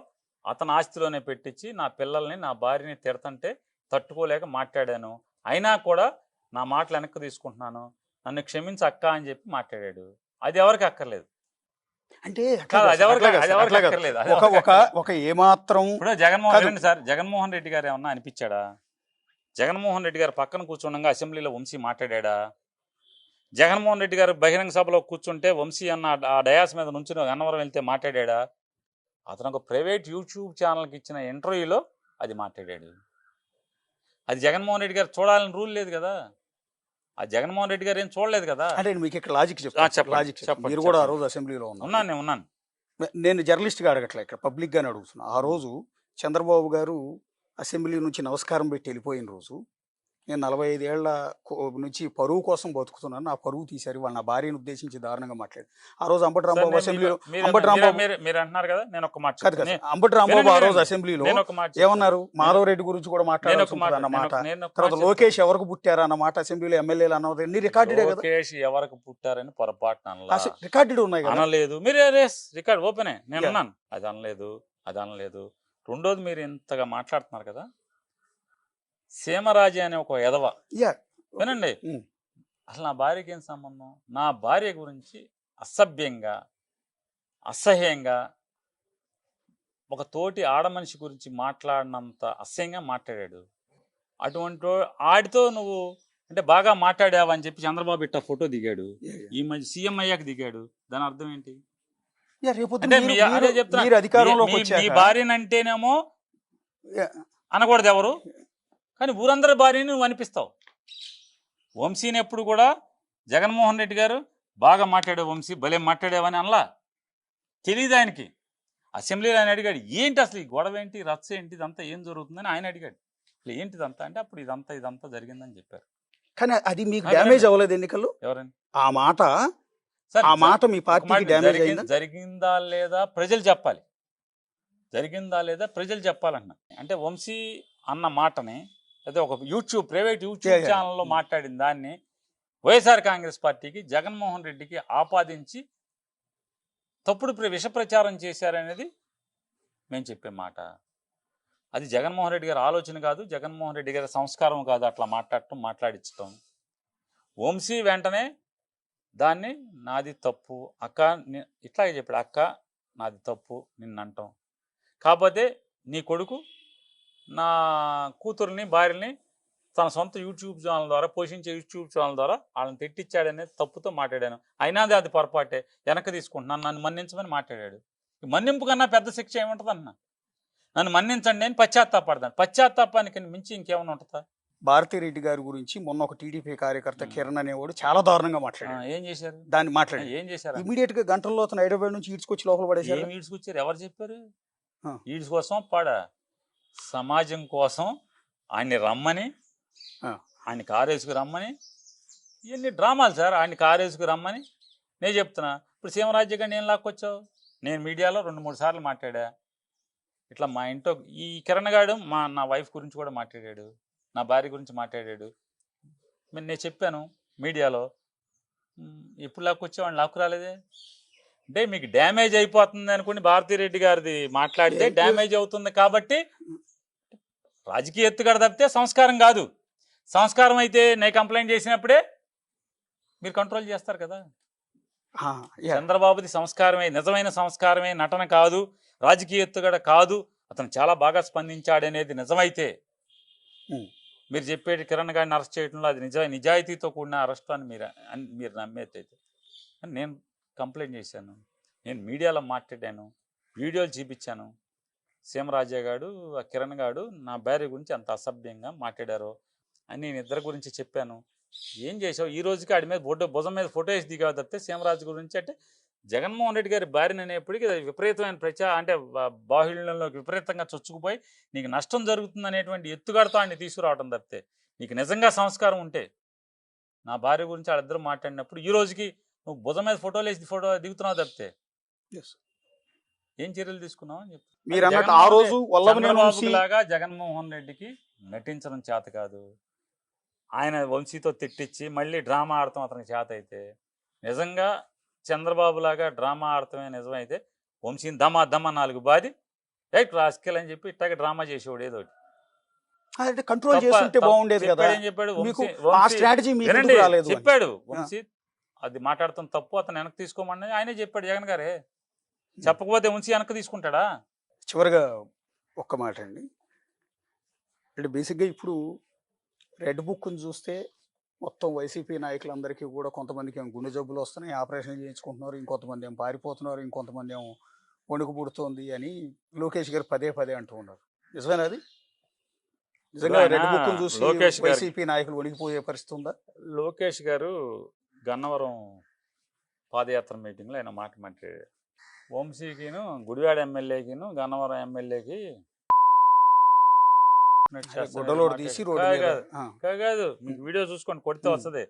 అతని ఆస్తిలోనే పెట్టించి నా పిల్లల్ని నా భార్యని తిడతంటే తట్టుకోలేక మాట్లాడాను, అయినా కూడా నా మాటలు వెనక్కి తీసుకుంటున్నాను, నన్ను క్షమించి అక్క అని చెప్పి మాట్లాడాడు. అది ఎవరికి అక్కర్లేదు. అంటే ఒక ఏమాత్రం ఇప్పుడు జగన్మోహన్ రెడ్డి గారు ఏమన్నా అనిపించాడా? జగన్మోహన్ రెడ్డి గారు పక్కన కూర్చుండగా అసెంబ్లీలో వంశీ మాట్లాడా? జగన్మోహన్ రెడ్డి గారు బహిరంగ సభలో కూర్చుంటే వంశీ అన్న ఆ డయాస్ మీద నుంచి అన్నవరం వెళ్తే మాట్లాడా? అతను ఒక ప్రైవేట్ యూట్యూబ్ ఛానల్కి ఇచ్చిన ఇంటర్వ్యూలో అది మాట్లాడాడు. అది జగన్మోహన్ రెడ్డి గారు చూడాలని రూల్ లేదు కదా, ఆ జగన్మోహన్ రెడ్డి గారు ఏం చూడలేదు కదా. అంటే మీకు ఇక్కడ లాజిక్ చెప్పండి. మీరు కూడా ఆ రోజు అసెంబ్లీలో ఉన్నాను. నేను జర్నలిస్ట్గా అడగట్లే, ఇక్కడ పబ్లిక్గానే అడుగుతున్నా. ఆ రోజు చంద్రబాబు గారు అసెంబ్లీ నుంచి నమస్కారం పెట్టి వెళ్ళిపోయిన రోజు, నేను 45 ఏళ్ల నుంచి పరువు కోసం బతుకుతున్నాను, నా పరువు తీశారు వాళ్ళు, నా భార్యను ఉద్దేశించి దారుణంగా మాట్లాడారు. ఆ రోజు అంబటి రాంబాబు అసెంబ్లీలో, అంబటి రాంబాబు ఆ రోజు అసెంబ్లీలో ఏమన్నారు, మాధవ్ రెడ్డి గురించి కూడా మాట్లాడారు అన్నమాట. తర్వాత లోకేష్ ఎవరికి పుట్టారు అన్నమాట అసెంబ్లీలో ఎమ్మెల్యేలు అన్నది రికార్డెడే కదా. లోకేష్ ఎవరికి పుట్టారని పొరపాటు రికార్డెడ్ ఉన్నాయి కదా. అనలేదు మీరు, రికార్డ్ ఓపెనే, నేను అన్నాను అది అనలేదు. రెండోది మీరు ఇంతగా మాట్లాడుతున్నారు కదా, సీమరాజు అనే ఒక ఎదవ, వినండి, అసలు నా భార్యకి ఏం సంబంధం? నా భార్య గురించి అసభ్యంగా అసహ్యంగా ఒక తోటి ఆడమనిషి గురించి మాట్లాడినంత అసహ్యంగా మాట్లాడాడు. అటువంటి ఆడితో నువ్వు అంటే బాగా మాట్లాడావని చెప్పి చంద్రబాబు ఇట్ట ఫోటో దిగాడు, ఈ మధ్య సీఎం అయ్యాక దిగాడు. దాని అర్థం ఏంటి? అదే చెప్తున్నా, మీ భార్యనంటేనేమో అనకూడదు ఎవరు, కానీ ఊరందరి భార్యని నువ్వు అనిపిస్తావు. వంశీని ఎప్పుడు కూడా జగన్మోహన్ రెడ్డి గారు బాగా మాట్లాడే వంశీ భలే మాట్లాడేవని అనలా. తెలియదు ఆయనకి. అసెంబ్లీలో ఆయన అడిగాడు, ఏంటి అసలు ఈ గొడవ ఏంటి, రచ్చ ఏంటి, ఇదంతా ఏం జరుగుతుందని ఆయన అడిగాడు. అసలు ఏంటిదంతా అంటే అప్పుడు ఇదంతా జరిగిందని చెప్పారు. కానీ అది మీకు డ్యామేజ్ అవ్వలేదు ఎన్నికల్లో? ఎవరండి ఆ మాట సార్? ఆ మాట మీ పార్టీకి డ్యామేజ్ అయిందా? జరిగిందా లేదా ప్రజలు చెప్పాలి. జరిగిందా లేదా ప్రజలు చెప్పాలన్నా. అంటే వంశీ అన్న మాటని అదే ఒక ప్రైవేట్ యూట్యూబ్ ఛానల్లో మాట్లాడిన దాన్ని వైఎస్ఆర్ కాంగ్రెస్ పార్టీకి జగన్మోహన్ రెడ్డికి ఆపాదించి తప్పుడు విష ప్రచారం చేశారనేది మేము చెప్పే మాట. అది జగన్మోహన్ రెడ్డి గారి ఆలోచన కాదు, జగన్మోహన్ రెడ్డి గారి సంస్కారం కాదు అట్లా మాట్లాడించడం. వంశీ వెంటనే దాన్ని నాది తప్పు అక్క, ఇట్లాగే చెప్పాడు, అక్క నాది తప్పు నిన్నంటాం, కాకపోతే నీ కొడుకు నా కూతుర్ని భార్యని తన సొంత యూట్యూబ్ ఛానల్ ద్వారా పోషించే యూట్యూబ్ ఛానల్ ద్వారా వాళ్ళని తిట్టించాడనే తప్పుతో మాట్లాడాను, అయినా అది పొరపాటే, వెనక్కి తీసుకుంటున్నాను, నన్ను మన్నించమని మాట్లాడాడు. మన్నింపు కన్నా పెద్ద శిక్ష ఏముంటుంది అన్న? నన్ను మన్నించండి నేను పశ్చాత్తాపడతాను. పశ్చాత్తాపానికి మించి ఇంకేమైనా ఉంటుందా? భారతిరెడ్డి గారి గురించి మొన్న ఒక టీడీపీ కార్యకర్త కిరణ్ అనేవాడు చాలా దారుణంగా మాట్లాడాడు. ఏం చేశారు? దాన్ని మాట్లాడి ఏం చేశారు? ఇమీడియట్ గా గంటల్లో అతను హైదరాబాద్ నుంచి ఈడ్చుకొచ్చి లోపల పడేశారు. ఏం ఈడ్చుకొచ్చారు? ఎవరు చెప్పారు? ఈడ్స్ కోసం పాడా సమాజం కోసం ఆయన్ని రమ్మని, ఆయన కారేసుకు రమ్మని, ఇవన్నీ డ్రామాలు సార్. ఆయన కారేసుకు రమ్మని నేను చెప్తున్నా. ఇప్పుడు సీమరాజ్య గారిని ఏం లాక్కొచ్చావు? నేను మీడియాలో 2-3 సార్లు మాట్లాడా. ఇట్లా మా ఇంట్లో ఈ కిరణ్ గాడు నా వైఫ్ గురించి కూడా మాట్లాడాడు, నా భార్య గురించి మాట్లాడాడు. నేను చెప్పాను మీడియాలో. ఎప్పుడు లాక్కొచ్చావు? లాక్కు రాలేదే. అంటే మీకు డ్యామేజ్ అయిపోతుంది అనుకుని భారతిరెడ్డి గారిది మాట్లాడితే డ్యామేజ్ అవుతుంది కాబట్టి రాజకీయ ఎత్తుగడ తప్పితే సంస్కారం కాదు. సంస్కారం అయితే నేను కంప్లైంట్ చేసినప్పుడే మీరు కంట్రోల్ చేస్తారు కదా. చంద్రబాబుది సంస్కారమే, నిజమైన సంస్కారమే, నటన కాదు, రాజకీయ ఎత్తుగడ కాదు, అతను చాలా బాగా స్పందించాడనేది నిజమైతే, మీరు చెప్పేది కిరణ్ గారిని అరెస్ట్ చేయడంలో అది నిజాయితీతో కూడిన అరెస్ట్ అని మీరు నమ్మేదైతే, నేను కంప్లైంట్ చేశాను, నేను మీడియాలో మాట్లాడాను, వీడియోలు చూపించాను. సీమరాజయ్య గారు ఆ కిరణ్ గారు నా భార్య గురించి అంత అసభ్యంగా మాట్లాడారో అని నేను ఇద్దరి గురించి చెప్పాను. ఏం చేసావు? ఈ రోజుకి ఆడి మీద భుజం మీద ఫోటో వేసి దిగావు తప్పితే సీమరాజు గురించి అంటే జగన్మోహన్ రెడ్డి గారి భార్యను అనేప్పటికీ విపరీతమైన అంటే బాహుళ్యంలోకి విపరీతంగా చొచ్చుకుపోయి నీకు నష్టం జరుగుతుంది అనేటువంటి ఎత్తుగడతో ఆయన్ని తీసుకురావడం తప్పితే, నీకు నిజంగా సంస్కారం ఉంటే నా భార్య గురించి వాళ్ళిద్దరూ మాట్లాడినప్పుడు ఈ రోజుకి నువ్వు భుజం మీద ఫోటోలు వేసి దిగుతున్నావు తప్పితే ఏం చర్యలు తీసుకున్నావు అని చెప్పి. మీరు అన్నట్టు ఆ రోజు లాగా జగన్మోహన్ రెడ్డికి నటించడం చేత కాదు, ఆయన వంశీతో తిట్టించి మళ్ళీ డ్రామా ఆడటం అతనికి చేత అయితే, నిజంగా చంద్రబాబు లాగా డ్రామా ఆడటమే నిజమైతే వంశీని దమా 4 బాది రాసుకెళ్ళి అని చెప్పి ఇట్లాగే డ్రామా చేసేవాడు ఏదో కంట్రోల్ చేస్తుంటే బాగుండేది కదా. ఏం చెప్పాడు? చెప్పాడు వంశీ అది మాట్లాడటం తప్పు, అతను వెనక్కి తీసుకోమని ఆయనే చెప్పాడు జగన్ గారే. చెప్పకపోతే వంశీ వెనక్కి తీసుకుంటాడా? చివరిగా ఒక్క మాట అండి, అంటే బేసిక్గా ఇప్పుడు రెడ్ బుక్ని చూస్తే మొత్తం వైసీపీ నాయకులందరికీ కూడా కొంతమందికి ఏమో గుండె జబ్బులు వస్తున్నాయి, ఆపరేషన్ చేయించుకుంటున్నారు, ఇంకొంతమంది ఏమో పారిపోతున్నారు, ఇంకొంతమంది ఏమో వణుకు పుడుతోంది అని లోకేష్ గారు పదే అంటూ ఉన్నారు. నిజమేనా అది? నిజంగా రెడ్ బుక్ని చూసి వైసీపీ నాయకులు వణికిపోయే పరిస్థితి ఉందా? లోకేష్ గారు గన్నవరం పాదయాత్ర మీటింగ్లో ఆయన మాట మాట్లాడారు. వంశీకిను గుడివాడ ఎమ్మెల్యేకిను గన్నవరం ఎమ్మెల్యేకి కాదు, మీకు వీడియో చూసుకొని కొడితే వస్తుంది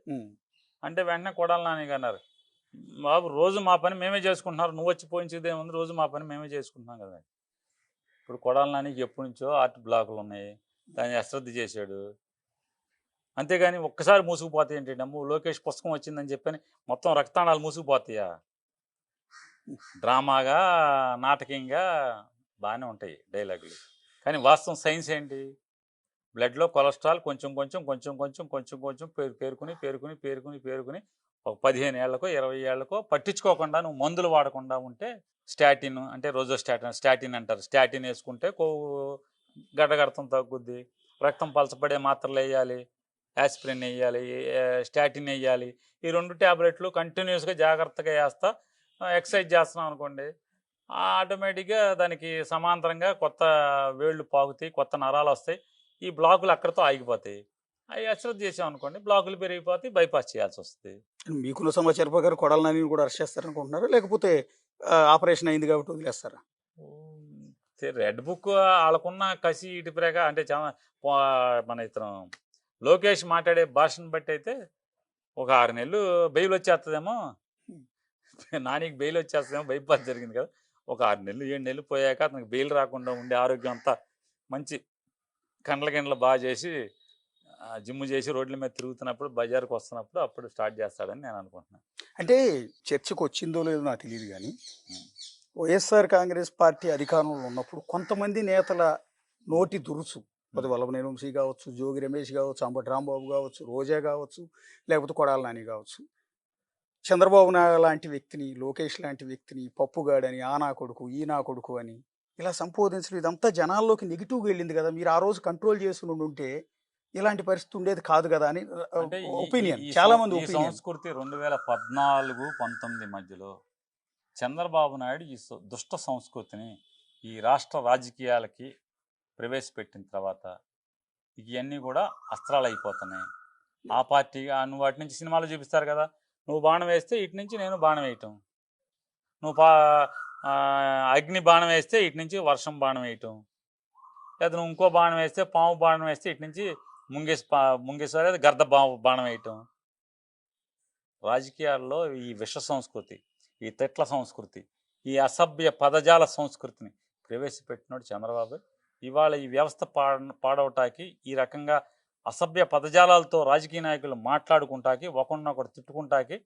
అంటే వెంటనే కొడాలి నాని అన్నారు. బాబు రోజు మా పని మేమే చేసుకుంటున్నారు, నువ్వు వచ్చి పోయించేదేముంది, రోజు మా పని మేమే చేసుకుంటున్నాం కదా. ఇప్పుడు కొడాలి నానికి ఎప్పటి నుంచో ఆర్ట్ బ్లాకులు ఉన్నాయి, దాన్ని అశ్రద్ధ చేశాడు. అంతేగాని ఒక్కసారి మూసుకుపోతాయి ఏంటంటే, అమ్మ లోకేష్ పుస్తకం వచ్చిందని చెప్పని మొత్తం రక్తాణాలు మూసుకుపోతాయా? డ్రామాగా నాటకంగా బాగానే ఉంటాయి డైలాగులు, కానీ వాస్తవం సైన్స్ ఏంటి? బ్లడ్లో కొలెస్ట్రాల్ కొంచెం పేరుకుని ఒక 15 ఏళ్లకో 20 ఏళ్లకో పట్టించుకోకుండా నువ్వు మందులు వాడకుండా ఉంటే, స్టాటిన్ అంటే స్టాటిన్ అంటారు, స్టాటిన్ వేసుకుంటే కొవ్వు గడ్డగడతం తగ్గుద్ది, రక్తం పలచబడే మాత్రలు వేయాలి, యాస్పిరిన్ వేయాలి, స్టాటిన్ వేయాలి, ఈ 2 ట్యాబ్లెట్లు కంటిన్యూస్గా జాగ్రత్తగా వేస్తా ఎక్సర్సైజ్ చేస్తున్నాం అనుకోండి, ఆటోమేటిక్గా దానికి సమాంతరంగా కొత్త వేళ్ళు పాకుతాయి, కొత్త నరాలు వస్తాయి, ఈ బ్లాకులు అక్కడతో ఆగిపోతాయి. అవి అశ్రద్ధ చేసాం అనుకోండి, బ్లాకులు పెరిగిపోతే బైపాస్ చేయాల్సి వస్తుంది. మీకున్న సమాచారం ప్రకారం కొడాల నాని కూడా అరెస్ట్ చేస్తారనుకుంటున్నారా, లేకపోతే ఆపరేషన్ అయింది కాబట్టి వదిలేస్తారా? రెడ్ బుక్ వాళ్ళకున్న కసి ఇటు ప్రకారం అంటే మన ఇతను లోకేష్ మాట్లాడే భాషను బట్టి అయితే ఒక 6 నెలలు బెయిల్ వచ్చేస్తుందేమో, నానికి బెయిల్ వచ్చేస్తుందేమో, బైపాస్ జరిగింది కదా, ఒక 6 నెలలు 7 నెలలు పోయాక అతనికి బెయిల్ రాకుండా ఉండే ఆరోగ్యం అంతా మంచి కండ్ల బాగా చేసి జిమ్ చేసి రోడ్ల మీద తిరుగుతున్నప్పుడు బజార్కి వస్తున్నప్పుడు అప్పుడు స్టార్ట్ చేస్తాడని నేను అనుకుంటున్నాను. అంటే చర్చకు వచ్చిందో లేదో నాకు తెలియదు, కానీ వైఎస్ఆర్ కాంగ్రెస్ పార్టీ అధికారంలో ఉన్నప్పుడు కొంతమంది నేతల నోటి దురుసు, అది వల్లభనేని వంశీ కావచ్చు, జోగి రమేష్ కావచ్చు, అంబటి రాంబాబు కావచ్చు, రోజా కావచ్చు, లేకపోతే కొడాల నాని కావచ్చు, చంద్రబాబు నాయుడు లాంటి వ్యక్తిని, లోకేష్ లాంటి వ్యక్తిని పప్పుగాడని, ఆ నా కొడుకు, ఈ నా కొడుకు అని ఇలా సంబోధించడం, ఇదంతా జనాల్లోకి నెగిటివ్గా వెళ్ళింది కదా. మీరు ఆ రోజు కంట్రోల్ చేసి ఉంటే ఇలాంటి పరిస్థితి ఉండేది కాదు కదా అని ఒపీనియన్, చాలా మంది ఒపీనియన్. సంస్కృతి 2014-19 మధ్యలో చంద్రబాబు నాయుడు ఈ దుష్ట సంస్కృతిని ఈ రాష్ట్ర రాజకీయాలకి ప్రవేశపెట్టిన తర్వాత ఇవన్నీ కూడా అస్త్రాలు అయిపోతున్నాయి. ఆ పార్టీగా నువ్వు వాటి నుంచి సినిమాలు చూపిస్తారు కదా, నువ్వు బాణం వేస్తే ఇటు నుంచి నేను బాణం వేయటం, నువ్వు అగ్ని బాణం వేస్తే ఇటు నుంచి వర్షం బాణం వేయటం, లేదా నువ్వు ఇంకో బాణం వేస్తే పాము బాణం వేస్తే ఇటు నుంచి ముంగేశ్వర గర్ద బాణం వేయటం. రాజకీయాల్లో ఈ విష సంస్కృతి, ఈ తిట్ల సంస్కృతి, ఈ అసభ్య పదజాల సంస్కృతిని ప్రవేశపెట్టినోడు చంద్రబాబు. ఇవాళ ఈ వ్యవస్థ పాడవటానికి, ఈ రకంగా అసభ్య పదజాలాలతో రాజకీయ నాయకులు మాట్లాడుకుంటాకి, ఒకరినొకరు తిట్టుకుంటాకి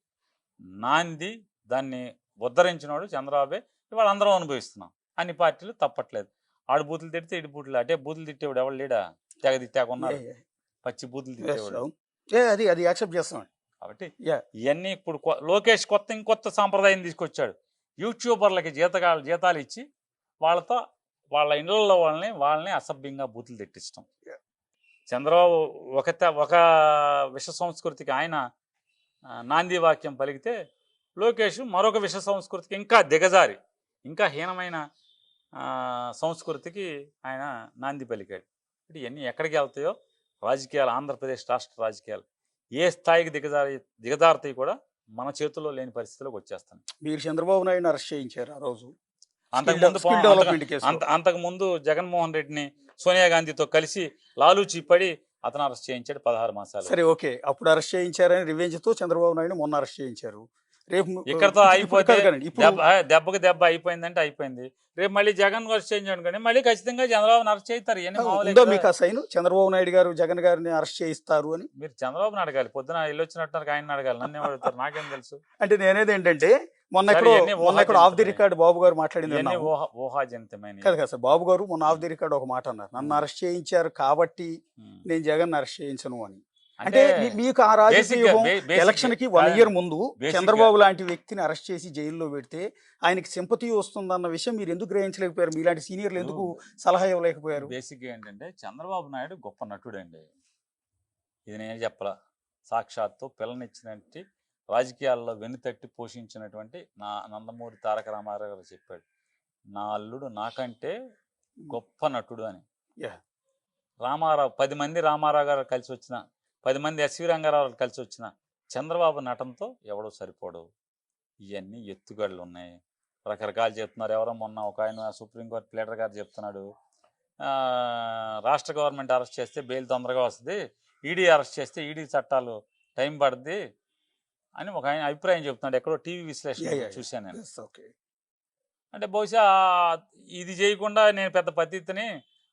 నాంది దాన్ని ఉద్ధరించినోడు చంద్రబాబే. ఇవాళ అందరం అనుభవిస్తున్నాం. అన్ని పార్టీలు తప్పట్లేదు. ఆడు బూతులు తిడితే ఇటు బూతులు, అంటే బూతులు తిట్టేవాడు ఎవరు లేడా, తెగదిట్టాకున్నారు, పచ్చి బూతులు తిట్టేవాడు. అది యాక్సెప్ట్ చేస్తాం. కాబట్టి ఇవన్నీ ఇప్పుడు లోకేష్ ఇంకొత్త సాంప్రదాయం తీసుకొచ్చాడు. యూట్యూబర్లకి జీతాలు ఇచ్చి వాళ్ళ ఇళ్ళల్లో వాళ్ళని అసభ్యంగా బూతులు తిట్టిస్తాం. చంద్రబాబు ఒక విష సంస్కృతికి ఆయన నాంది వాక్యం పలికితే, లోకేష్ మరొక విష సంస్కృతికి ఇంకా దిగజారి ఇంకా హీనమైన సంస్కృతికి ఆయన నాంది పలికాడు. ఇవన్నీ ఎక్కడికి వెళ్తాయో రాజకీయాలు, ఆంధ్రప్రదేశ్ రాష్ట్ర రాజకీయాలు ఏ స్థాయికి దిగజారుతాయి కూడా మన చేతుల్లో లేని పరిస్థితిలోకి వచ్చేస్తాను. మీరు చంద్రబాబు నాయుడు అరెస్ట్ చేయించారు ఆ రోజు. అంతకుముందు జగన్మోహన్ రెడ్డిని సోనియా గాంధీతో కలిసి లాలూచి పడి అతను అరెస్ట్ చేయించాడు 16 మాసాలు. సరే, ఓకే, అప్పుడు అరెస్ట్ చేయించారని రివెంజ్తో చంద్రబాబు నాయుడు మొన్న అరెస్ట్ చేయించారు. రేపు ఇక్కడతో అయిపోతే దెబ్బకి దెబ్బ అయిపోయిందంటే అయిపోయింది. రేపు మళ్ళీ జగన్ అరెస్ట్ చేయించాడు కానీ మళ్ళీ ఖచ్చితంగా చంద్రబాబుని అరెస్ట్ చేయిస్తారు. మీకు ఆ సైన్ చంద్రబాబు నాయుడు గారు జగన్ గారిని అరెస్ట్ చేయిస్తారు అని మీరు చంద్రబాబుని అడగాలి. పొద్దున ఇల్లు వచ్చినట్టు ఆయన అడగాలి, నన్ను అడుగుతారు, నాకేం తెలుసు. అంటే నేనేది ఏంటంటే మొన్న ఎక్కడో ఆఫ్ ది రికార్డ్ బాబు గారు మాట్లాడింది ఊహాజనితమైన కదా సార్. బాబు గారు మొన్న ఆఫ్ ది రికార్డ్ ఒక మాట అన్నారు, నన్ను అరెస్ట్ చేయించారు కాబట్టి నేను జగన్ అరెస్ట్ చేయించను అని. అంటే మీకు ఆ రాజకీయ ఎలక్షన్ కి 1 year ముందు చంద్రబాబు లాంటి వ్యక్తిని అరెస్ట్ చేసి జైల్లో పెడితే ఆయనకి సింపతి వస్తుందన్న విషయం మీరు ఎందుకు గ్రహించలేకపోయారు? మీలాంటి సీనియర్లు ఎందుకు సలహా ఇవ్వలేకపోయారు? బేసిక్గా ఏంటంటే చంద్రబాబు నాయుడు గొప్ప నటుడు అండి. ఇది నేను చెప్పలా, సాక్షాత్తు పిల్లనిచ్చినట్టు రాజకీయాల్లో వెన్నుతట్టి పోషించినటువంటి నా నందమూరి తారక రామారావు గారు చెప్పాడు, నా అల్లుడు నాకంటే గొప్ప నటుడు అని. రామారావు 10 మంది రామారావు గారు కలిసి వచ్చిన, 10 మంది ఎస్వి రంగారావు కలిసి వచ్చిన చంద్రబాబు నటనతో ఎవడో సరిపోడు. ఇవన్నీ ఎత్తుగడలు ఉన్నాయి, రకరకాలు చెప్తున్నారు. ఎవరో మొన్న ఒక ఆయన సుప్రీంకోర్టు ప్లేటర్ గారు చెప్తున్నాడు, రాష్ట్ర గవర్నమెంట్ అరెస్ట్ చేస్తే బెయిల్ తొందరగా వస్తుంది, ఈడీ అరెస్ట్ చేస్తే ఈడీ చట్టాలు టైం పడుద్ది అని ఒక ఆయన అభిప్రాయం చెప్తున్నాడు. ఎక్కడో టీవీ విశ్లేషణ చూశాను నేను. అంటే బహుశా ఇది చేయకుండా నేను పెద్ద పద్ధతిని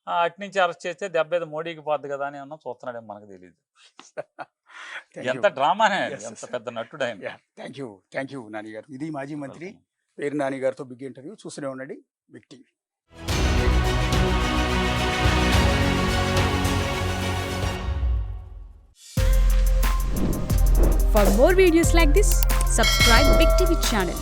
అట్నుంచి అరెస్ట్ చేస్తే దెబ్బ మోడీకి పోద్ది కదా అని అన్నా చూస్తున్నాడేమో మనకు తెలియదు. ఎంత డ్రామానే, ఎంత పెద్ద నటుడు ఆయన. థ్యాంక్ యూ నాని గారు. ఇది మాజీ మంత్రి పేరు నాని గారితో బిగ్ ఇంటర్వ్యూ. చూస్తూనే ఉండండి big TV. For more videos like this, subscribe Big TV channel.